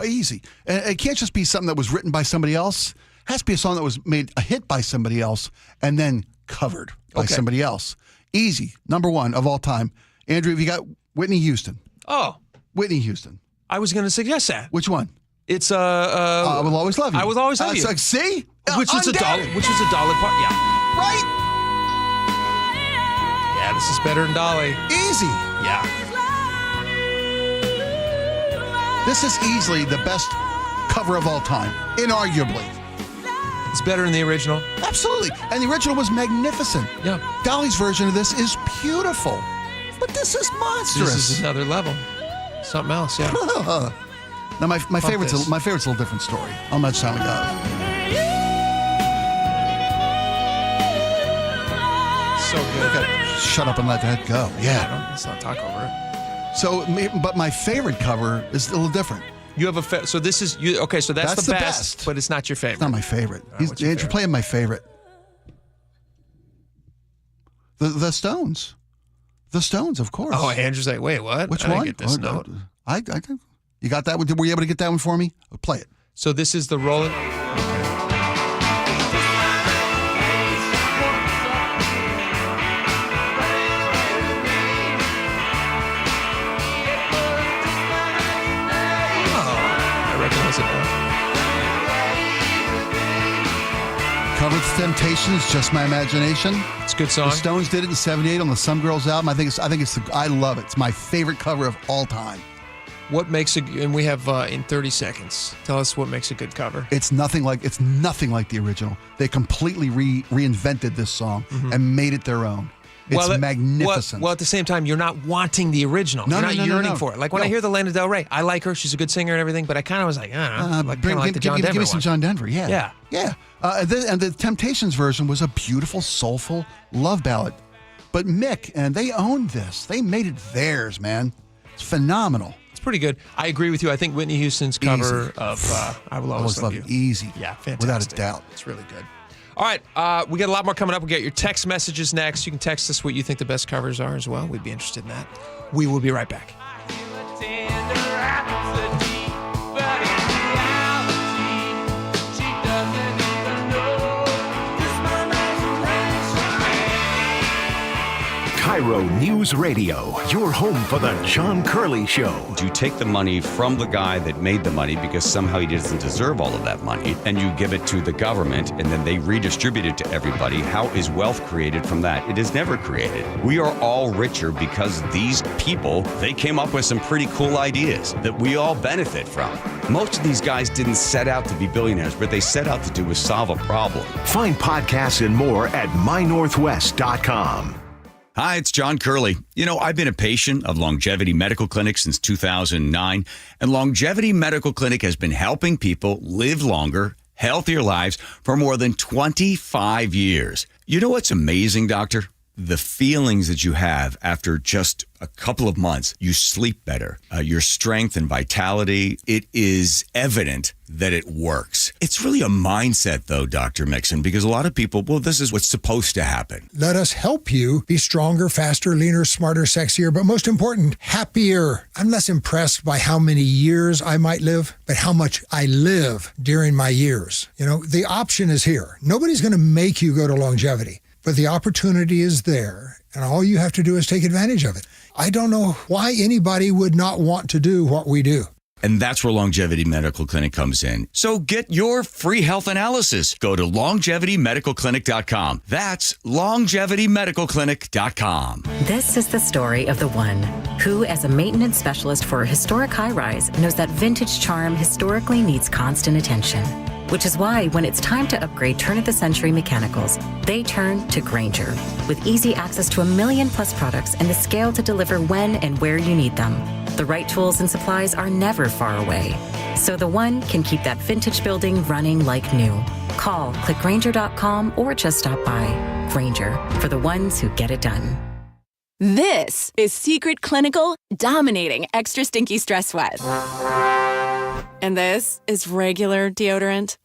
easy. And it can't just be something that was written by somebody else. It has to be a song that was made a hit by somebody else and then covered by somebody else. Easy. Number one of all time. Andrew, have you got Whitney Houston? Oh. Whitney Houston. I was going to suggest that. Which one? It's I Will Always Love You. I Will Always Love You. Like, see? Which was a dollar part. Yeah. Right? Yeah, this is better than Dolly. Easy. Yeah. This is easily the best cover of all time, inarguably. It's better than the original. Absolutely. And the original was magnificent. Yeah. Dolly's version of this is beautiful. But this is monstrous. This is another level. Something else, yeah. Now my favorite's a little different story. How much time we got? So good. Shut up and let that go. Yeah. Let's not talk over it. So, but my favorite cover is a little different. You have so this is you. Okay, so that's the best, but it's not your favorite. It's not my favorite. You're playing my favorite. The Stones. The Stones, of course. Oh, Andrew's like, wait, what? Which I didn't one? get this note. I you got that one? Were you able to get that one for me? Play it. So this is the Rolling. Covered Temptations, Just My Imagination. It's a good song. The Stones did it in '78 on the Some Girls album. I love it. It's my favorite cover of all time. What makes and we have in 30 seconds. Tell us what makes a good cover. It's nothing like the original. They completely reinvented this song and made it their own. It's magnificent. Well, at the same time, you're not wanting the original. You're not yearning for it. Like when I hear the Lana Del Rey, I like her. She's a good singer and everything, but I kind of was like, I don't know. Like the John Denver Give me some one. John Denver. Yeah. Yeah. And the Temptations version was a beautiful, soulful love ballad. But Mick, and they owned this. They made it theirs, man. It's phenomenal. It's pretty good. I agree with you. I think Whitney Houston's cover of I Will Always Love You. Easy. Yeah, fantastic. Without a doubt. It's really good. All right, we got a lot more coming up. We'll get your text messages next. You can text us what you think the best covers are as well. We'd be interested in that. We will be right back. KIRO News Radio, your home for the John Curley Show. Do you take the money from the guy that made the money because somehow he doesn't deserve all of that money, and you give it to the government, and then they redistribute it to everybody? How is wealth created from that? It is never created. We are all richer because these people, they came up with some pretty cool ideas that we all benefit from. Most of these guys didn't set out to be billionaires, but they set out to do was solve a problem. Find podcasts and more at mynorthwest.com. Hi, it's John Curley. You know, I've been a patient of Longevity Medical Clinic since 2009, and Longevity Medical Clinic has been helping people live longer, healthier lives for more than 25 years. You know what's amazing, Doctor? the feelings that you have after just a couple of months, you sleep better, your strength and vitality, it is evident that it works. It's really a mindset, though, Dr. Mixon, because a lot of people, well, this is what's supposed to happen. Let us help you be stronger, faster, leaner, smarter, sexier, but most important, happier. I'm less impressed by how many years I might live, but how much I live during my years. You know, the option is here. Nobody's going to make you go to longevity, but the opportunity is there, and all you have to do is take advantage of it. I don't know why anybody would not want to do what we do. And that's where Longevity Medical Clinic comes in. So get your free health analysis. Go to longevitymedicalclinic.com. That's longevitymedicalclinic.com. This is the story of the one who, as a maintenance specialist for a historic high-rise, knows that vintage charm historically needs constant attention. Which is why when it's time to upgrade turn-of-the-century mechanicals, they turn to Grainger. With easy access to 1 million+ products and the scale to deliver when and where you need them. The right tools and supplies are never far away. So the one can keep that vintage building running like new. Call, click Grainger.com, or just stop by. Grainger, for the ones who get it done. This is Secret Clinical dominating extra stinky stress sweat. And this is regular deodorant.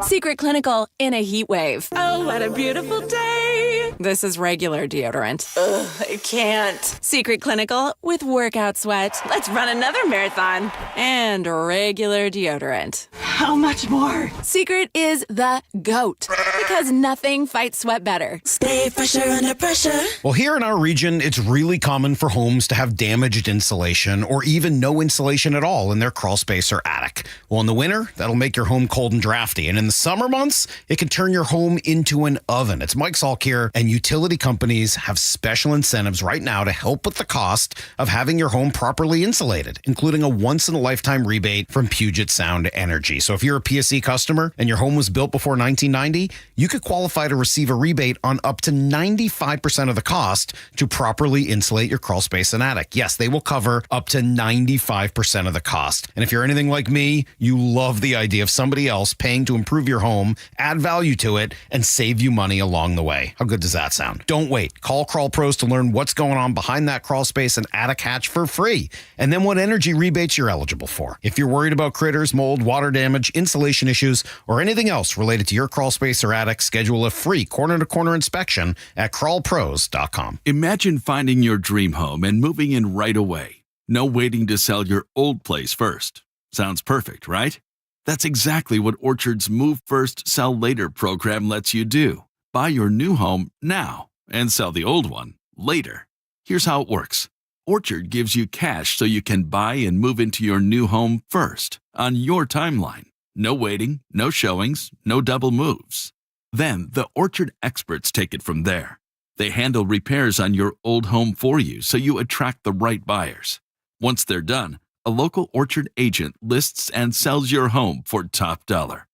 Secret Clinical in a heat wave. Oh, what a beautiful day. This is regular deodorant. Ugh, I can't. Secret Clinical with workout sweat. Let's run another marathon. And regular deodorant. How much more? Secret is the GOAT. Because nothing fights sweat better. Stay fresher under pressure. Well, here in our region, it's really common for homes to have damaged insulation or even no insulation at all in their crawl space or attic. Well, in the winter, that'll make your home cold and drafty. And in the summer months, it can turn your home into an oven. It's Mike Salk here, and utility companies have special incentives right now to help with the cost of having your home properly insulated, including a once-in-a-lifetime rebate from Puget Sound Energy. So if you're a PSE customer and your home was built before 1990, you could qualify to receive a rebate on up to 95% of the cost to properly insulate your crawl space and attic. Yes, they will cover up to 95% of the cost. And if you're anything like me, you love the idea of somebody else paying to improve your home, add value to it, and save you money along the way. How good does that sound? Don't wait. Call Crawl Pros to learn what's going on behind that crawl space and attic hatch for free, and then what energy rebates you're eligible for. If you're worried about critters, mold, water damage, insulation issues, or anything else related to your crawl space or attic, schedule a free corner-to-corner inspection at crawlpros.com. Imagine finding your dream home and moving in right away. No waiting to sell your old place first. Sounds perfect, right? That's exactly what Orchard's Move First, Sell Later program lets you do. Buy your new home now and sell the old one later. Here's how it works. Orchard gives you cash so you can buy and move into your new home first, on your timeline. No waiting, no showings, no double moves. Then the Orchard experts take it from there. They handle repairs on your old home for you so you attract the right buyers. Once they're done, a local Orchard agent lists and sells your home for top dollar.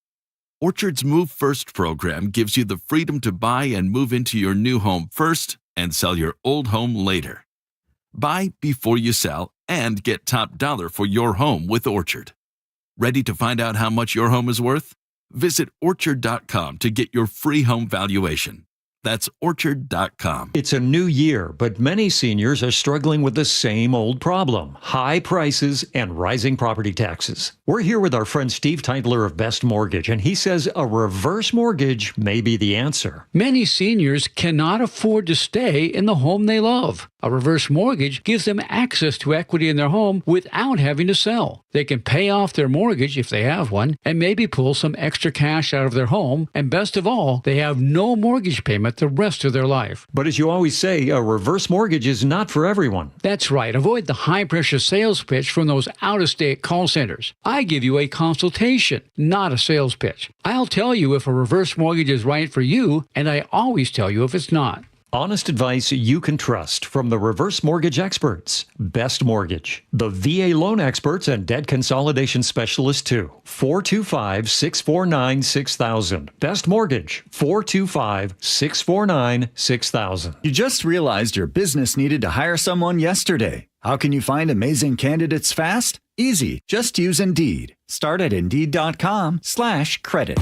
Orchard's Move First program gives you the freedom to buy and move into your new home first and sell your old home later. Buy before you sell and get top dollar for your home with Orchard. Ready to find out how much your home is worth? Visit Orchard.com to get your free home valuation. That's Orchard.com. It's a new year, but many seniors are struggling with the same old problem: high prices and rising property taxes. We're here with our friend Steve Teitler of Best Mortgage, and he says a reverse mortgage may be the answer. Many seniors cannot afford to stay in the home they love. A reverse mortgage gives them access to equity in their home without having to sell. They can pay off their mortgage if they have one, and maybe pull some extra cash out of their home, and best of all, they have no mortgage payment the rest of their life. But as you always say, a reverse mortgage is not for everyone. That's right. Avoid the high-pressure sales pitch from those out-of-state call centers. I give you a consultation, not a sales pitch. I'll tell you if a reverse mortgage is right for you, and I always tell you if it's not. Honest advice you can trust from the reverse mortgage experts. Best Mortgage. The VA loan experts and debt consolidation specialists too. 425-649-6000. Best Mortgage. 425-649-6000. You just realized your business needed to hire someone yesterday. How can you find amazing candidates fast? Easy. Just use Indeed. Start at Indeed.com/credit.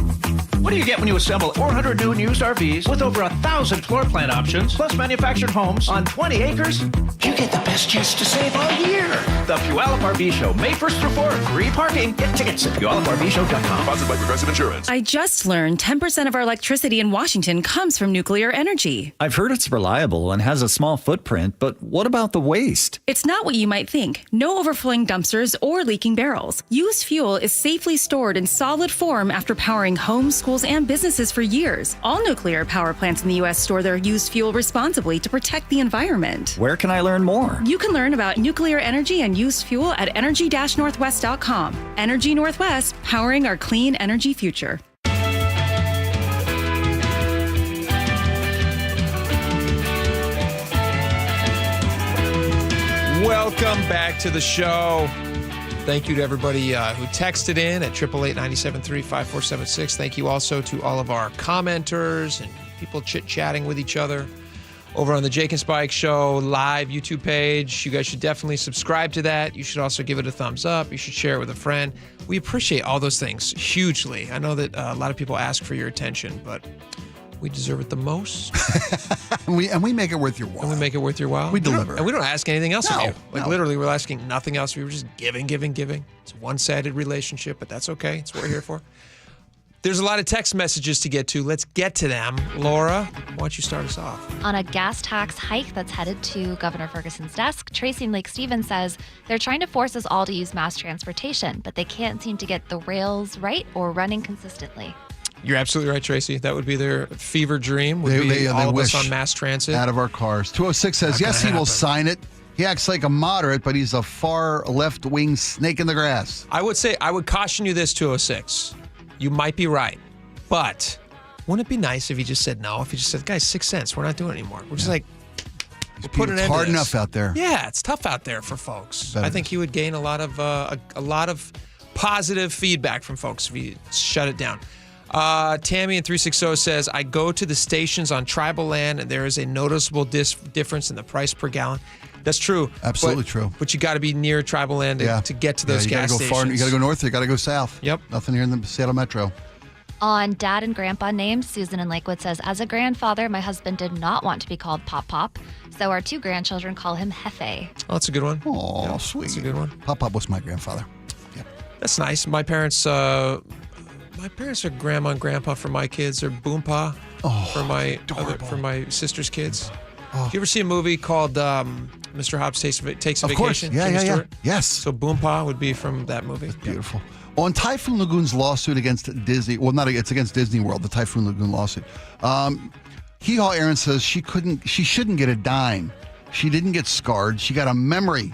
What do you get when you assemble 400 new and used RVs with over 1,000 floor plan options, plus manufactured homes on 20 acres? You get the best chance to save all year. The Puyallup RV Show, May 1st through 4th. Free parking. Get tickets at PuyallupRVShow.com. Sponsored by Progressive Insurance. I just learned 10% of our electricity in Washington comes from nuclear energy. I've heard it's reliable and has a small footprint, but what about the waste? It's not what you might think. No overflowing dumpsters or leaking barrels. Used fuel is safely stored in solid form after powering homes, schools, and businesses for years. All nuclear power plants in the U.S. store their used fuel responsibly to protect the environment. Where can I learn more? You can learn about nuclear energy and used fuel at energy-northwest.com. Energy Northwest, powering our clean energy future. Welcome back to the show. Thank you to everybody who texted in at 888-973-5476. Thank you also to all of our commenters and people chit-chatting with each other over on the Jake and Spike Show live YouTube page. You guys should definitely subscribe to that. You should also give it a thumbs up. You should share it with a friend. We appreciate all those things hugely. I know that a lot of people ask for your attention, but we deserve it the most. and we make it worth your while. And we make it worth your while. We deliver. And we don't ask anything else of you. Like no. literally, we're asking nothing else. We were just giving. It's a one-sided relationship, but that's okay. It's what we're here for. There's a lot of text messages to get to. Let's get to them. Laura, why don't you start us off? On a gas tax hike that's headed to Governor Ferguson's desk, Tracy in Lake Stevens says they're trying to force us all to use mass transportation, but they can't seem to get the rails right or running consistently. You're absolutely right, Tracy. That would be their fever dream. They all of us on mass transit. Out of our cars. 206 says, yes, he will sign it. He acts like a moderate, but he's a far left-wing snake in the grass. I would caution you this, 206. You might be right, but wouldn't it be nice if he just said no? If he just said, guys, 6 cents, we're not doing it anymore. We're just like, we're putting it in. It's hard enough out there. Yeah, it's tough out there for folks. I think he would gain a lot of positive feedback from folks if he shut it down. Tammy in 360 says, I go to the stations on tribal land and there is a noticeable difference in the price per gallon. That's true. Absolutely true. But you got to be near tribal land to get to those gas stations. You got to go north, you got to go south. Yep. Nothing here in the Seattle Metro. On Dad and Grandpa names, Susan in Lakewood says, as a grandfather, my husband did not want to be called Pop Pop, so our 2 grandchildren call him Hefe. Oh, that's a good one. Oh, sweet. That's a good one. Pop Pop was my grandfather. Yeah. That's nice. My parents are grandma and grandpa for my kids. They're Boompa for my sister's kids. Oh. Did you ever see a movie called Mr. Hobbs Takes a Vacation? Of course. Yeah. Yes. So Boompa would be from that movie. That's beautiful. On Typhoon Lagoon's lawsuit against Disney, it's against Disney World, the Typhoon Lagoon lawsuit. Hee-Haw Aaron says she shouldn't get a dime. She didn't get scarred. She got a memory.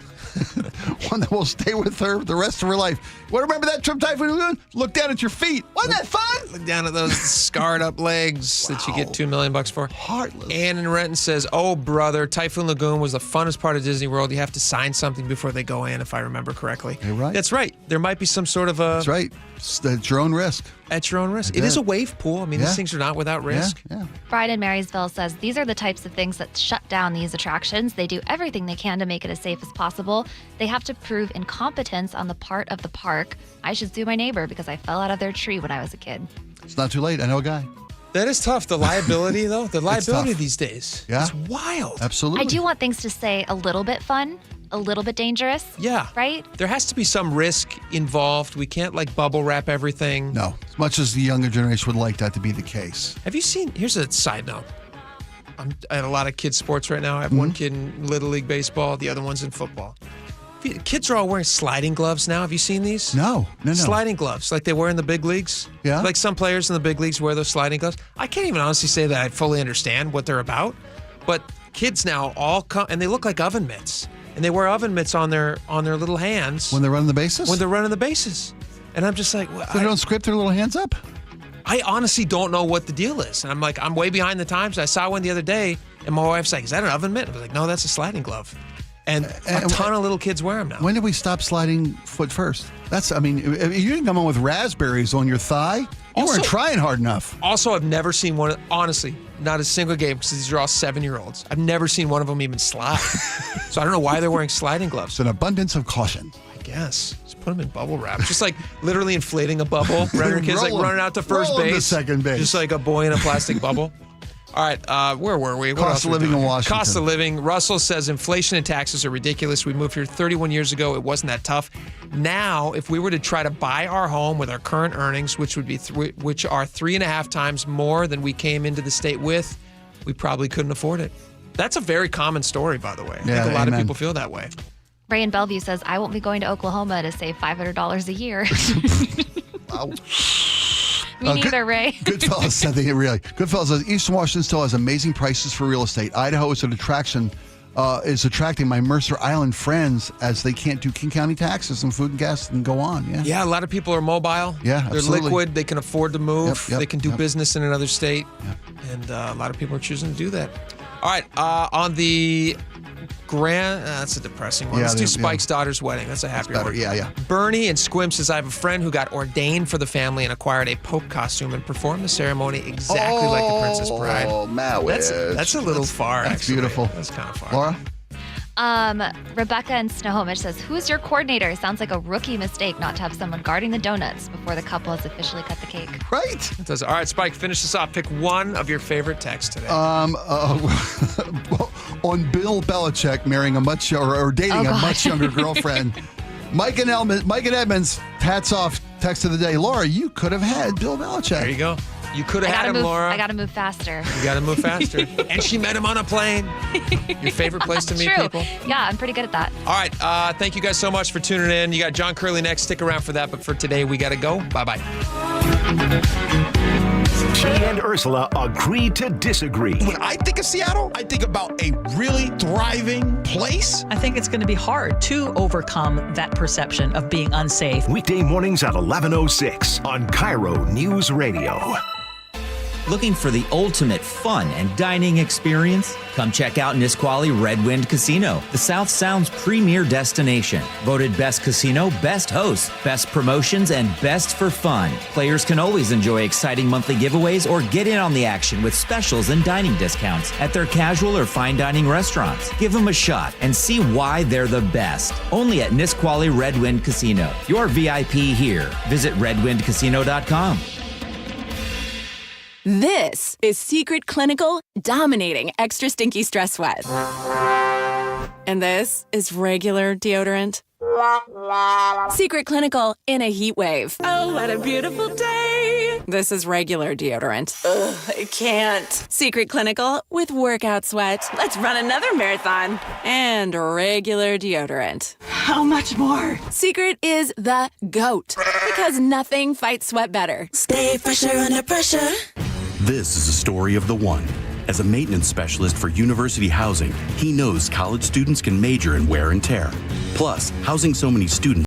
One that will stay with her the rest of her life. Well, remember that trip, Typhoon Lagoon? Look down at your feet. Wasn't that fun? Look down at those scarred up legs that you get $2 million for. Heartless. Ann in Renton says, oh, brother, Typhoon Lagoon was the funnest part of Disney World. You have to sign something before they go in, if I remember correctly. You're right. That's right. There might be some sort of a... That's right. It's at your own risk. At your own risk. It is a wave pool. I mean, these things are not without risk. Yeah. Brian in Marysville says, these are the types of things that shut down these attractions. They do everything they can to make it as safe as possible. They have to prove incompetence on the part of the park. I should sue my neighbor because I fell out of their tree when I was a kid. It's not too late. I know a guy. That is tough. The liability, though. The liability these days. Yeah. It's wild. Absolutely. I do want things to stay a little bit fun, a little bit dangerous. Yeah. Right? There has to be some risk involved. We can't bubble wrap everything. No. As much as the younger generation would like that to be the case. Have you seen, here's a side note. I'm at a lot of kids' sports right now. I have one kid in Little League Baseball. The other one's in football. Kids are all wearing sliding gloves now. Have you seen these? No. Sliding gloves, like they wear in the big leagues. Yeah. Like some players in the big leagues wear those sliding gloves. I can't even honestly say that I fully understand what they're about. But kids now all come, and they look like oven mitts. And they wear oven mitts on their little hands. When they're running the bases? When they're running the bases. And I'm just like... Well, they don't scrape their little hands up? I honestly don't know what the deal is. And I'm like, I'm way behind the times. I saw one the other day, and my wife's like, is that an oven mitt? I was like, no, that's a sliding glove. And a ton of little kids wear them now. When did we stop sliding foot first? You didn't come on with raspberries on your thigh. You weren't trying hard enough. Also, I've never seen one, honestly, not a single game, because these are all 7-year-olds. I've never seen one of them even slide. So I don't know why they're wearing sliding gloves. It's an abundance of caution. I guess. Just put them in bubble wrap. Just like literally inflating a bubble. Running kids like running out to first base. To second base. Just like a boy in a plastic bubble. All right, where were we? What Cost of living in Washington. Cost of living. Russell says inflation and taxes are ridiculous. We moved here 31 years ago. It wasn't that tough. Now, if we were to try to buy our home with our current earnings, which are 3.5 times more than we came into the state with, we probably couldn't afford it. That's a very common story, by the way. I think a lot of people feel that way. Ray in Bellevue says, I won't be going to Oklahoma to save $500 a year. Wow. Me neither, Ray. Goodfellas said they really. Goodfellas says Eastern Washington still has amazing prices for real estate. Idaho is an attraction, is attracting my Mercer Island friends as they can't do King County taxes and food and gas and go on. Yeah. Yeah, a lot of people are mobile. Yeah, They're absolutely. liquid. They can afford to move. Yep, they can do business in another state. And a lot of people are choosing to do that. All right, on the that's a depressing one. Let's do Spike's daughter's wedding. That's a happy one. Yeah. Bernie and Squim says, I have a friend who got ordained for the family and acquired a Pope costume and performed the ceremony exactly like the Princess Bride. Oh, That's a little far, That's actually. beautiful. That's kind of far. Laura? Rebecca in Snohomish says, who's your coordinator? Sounds like a rookie mistake not to have someone guarding the donuts before the couple has officially cut the cake. Right. It does. All right, Spike, finish this off. Pick one of your favorite texts today. On Bill Belichick marrying or dating a much younger girlfriend. Mike and Edmonds, hats off, text of the day. Laura, you could have had Bill Belichick. There you go. You could have had him, Laura. I got to move faster. You got to move faster. And she met him on a plane. Your favorite place to meet True. people. Yeah, I'm pretty good at that. All right. Thank you guys so much for tuning in. You got John Curley next. Stick around for that. But for today, we got to go. Bye-bye. She and Ursula agree to disagree. When I think of Seattle, I think about a really thriving place. I think it's going to be hard to overcome that perception of being unsafe. Weekday mornings at 11:06 on KIRO News Radio. Looking for the ultimate fun and dining experience? Come check out Nisqually Red Wind Casino, the South Sound's premier destination. Voted best casino, best hosts, best promotions, and best for fun. Players can always enjoy exciting monthly giveaways or get in on the action with specials and dining discounts at their casual or fine dining restaurants. Give them a shot and see why they're the best. Only at Nisqually Red Wind Casino. Your VIP here. Visit redwindcasino.com. This is Secret Clinical dominating extra stinky stress sweat. And this is regular deodorant. Secret Clinical in a heat wave. Oh, what a beautiful day. This is regular deodorant. Ugh, I can't. Secret Clinical with workout sweat. Let's run another marathon. And regular deodorant. How much more? Secret is the GOAT. Because nothing fights sweat better. Stay fresher under pressure. This is a story of the one. As a maintenance specialist for university housing, he knows college students can major in wear and tear. Plus, housing so many students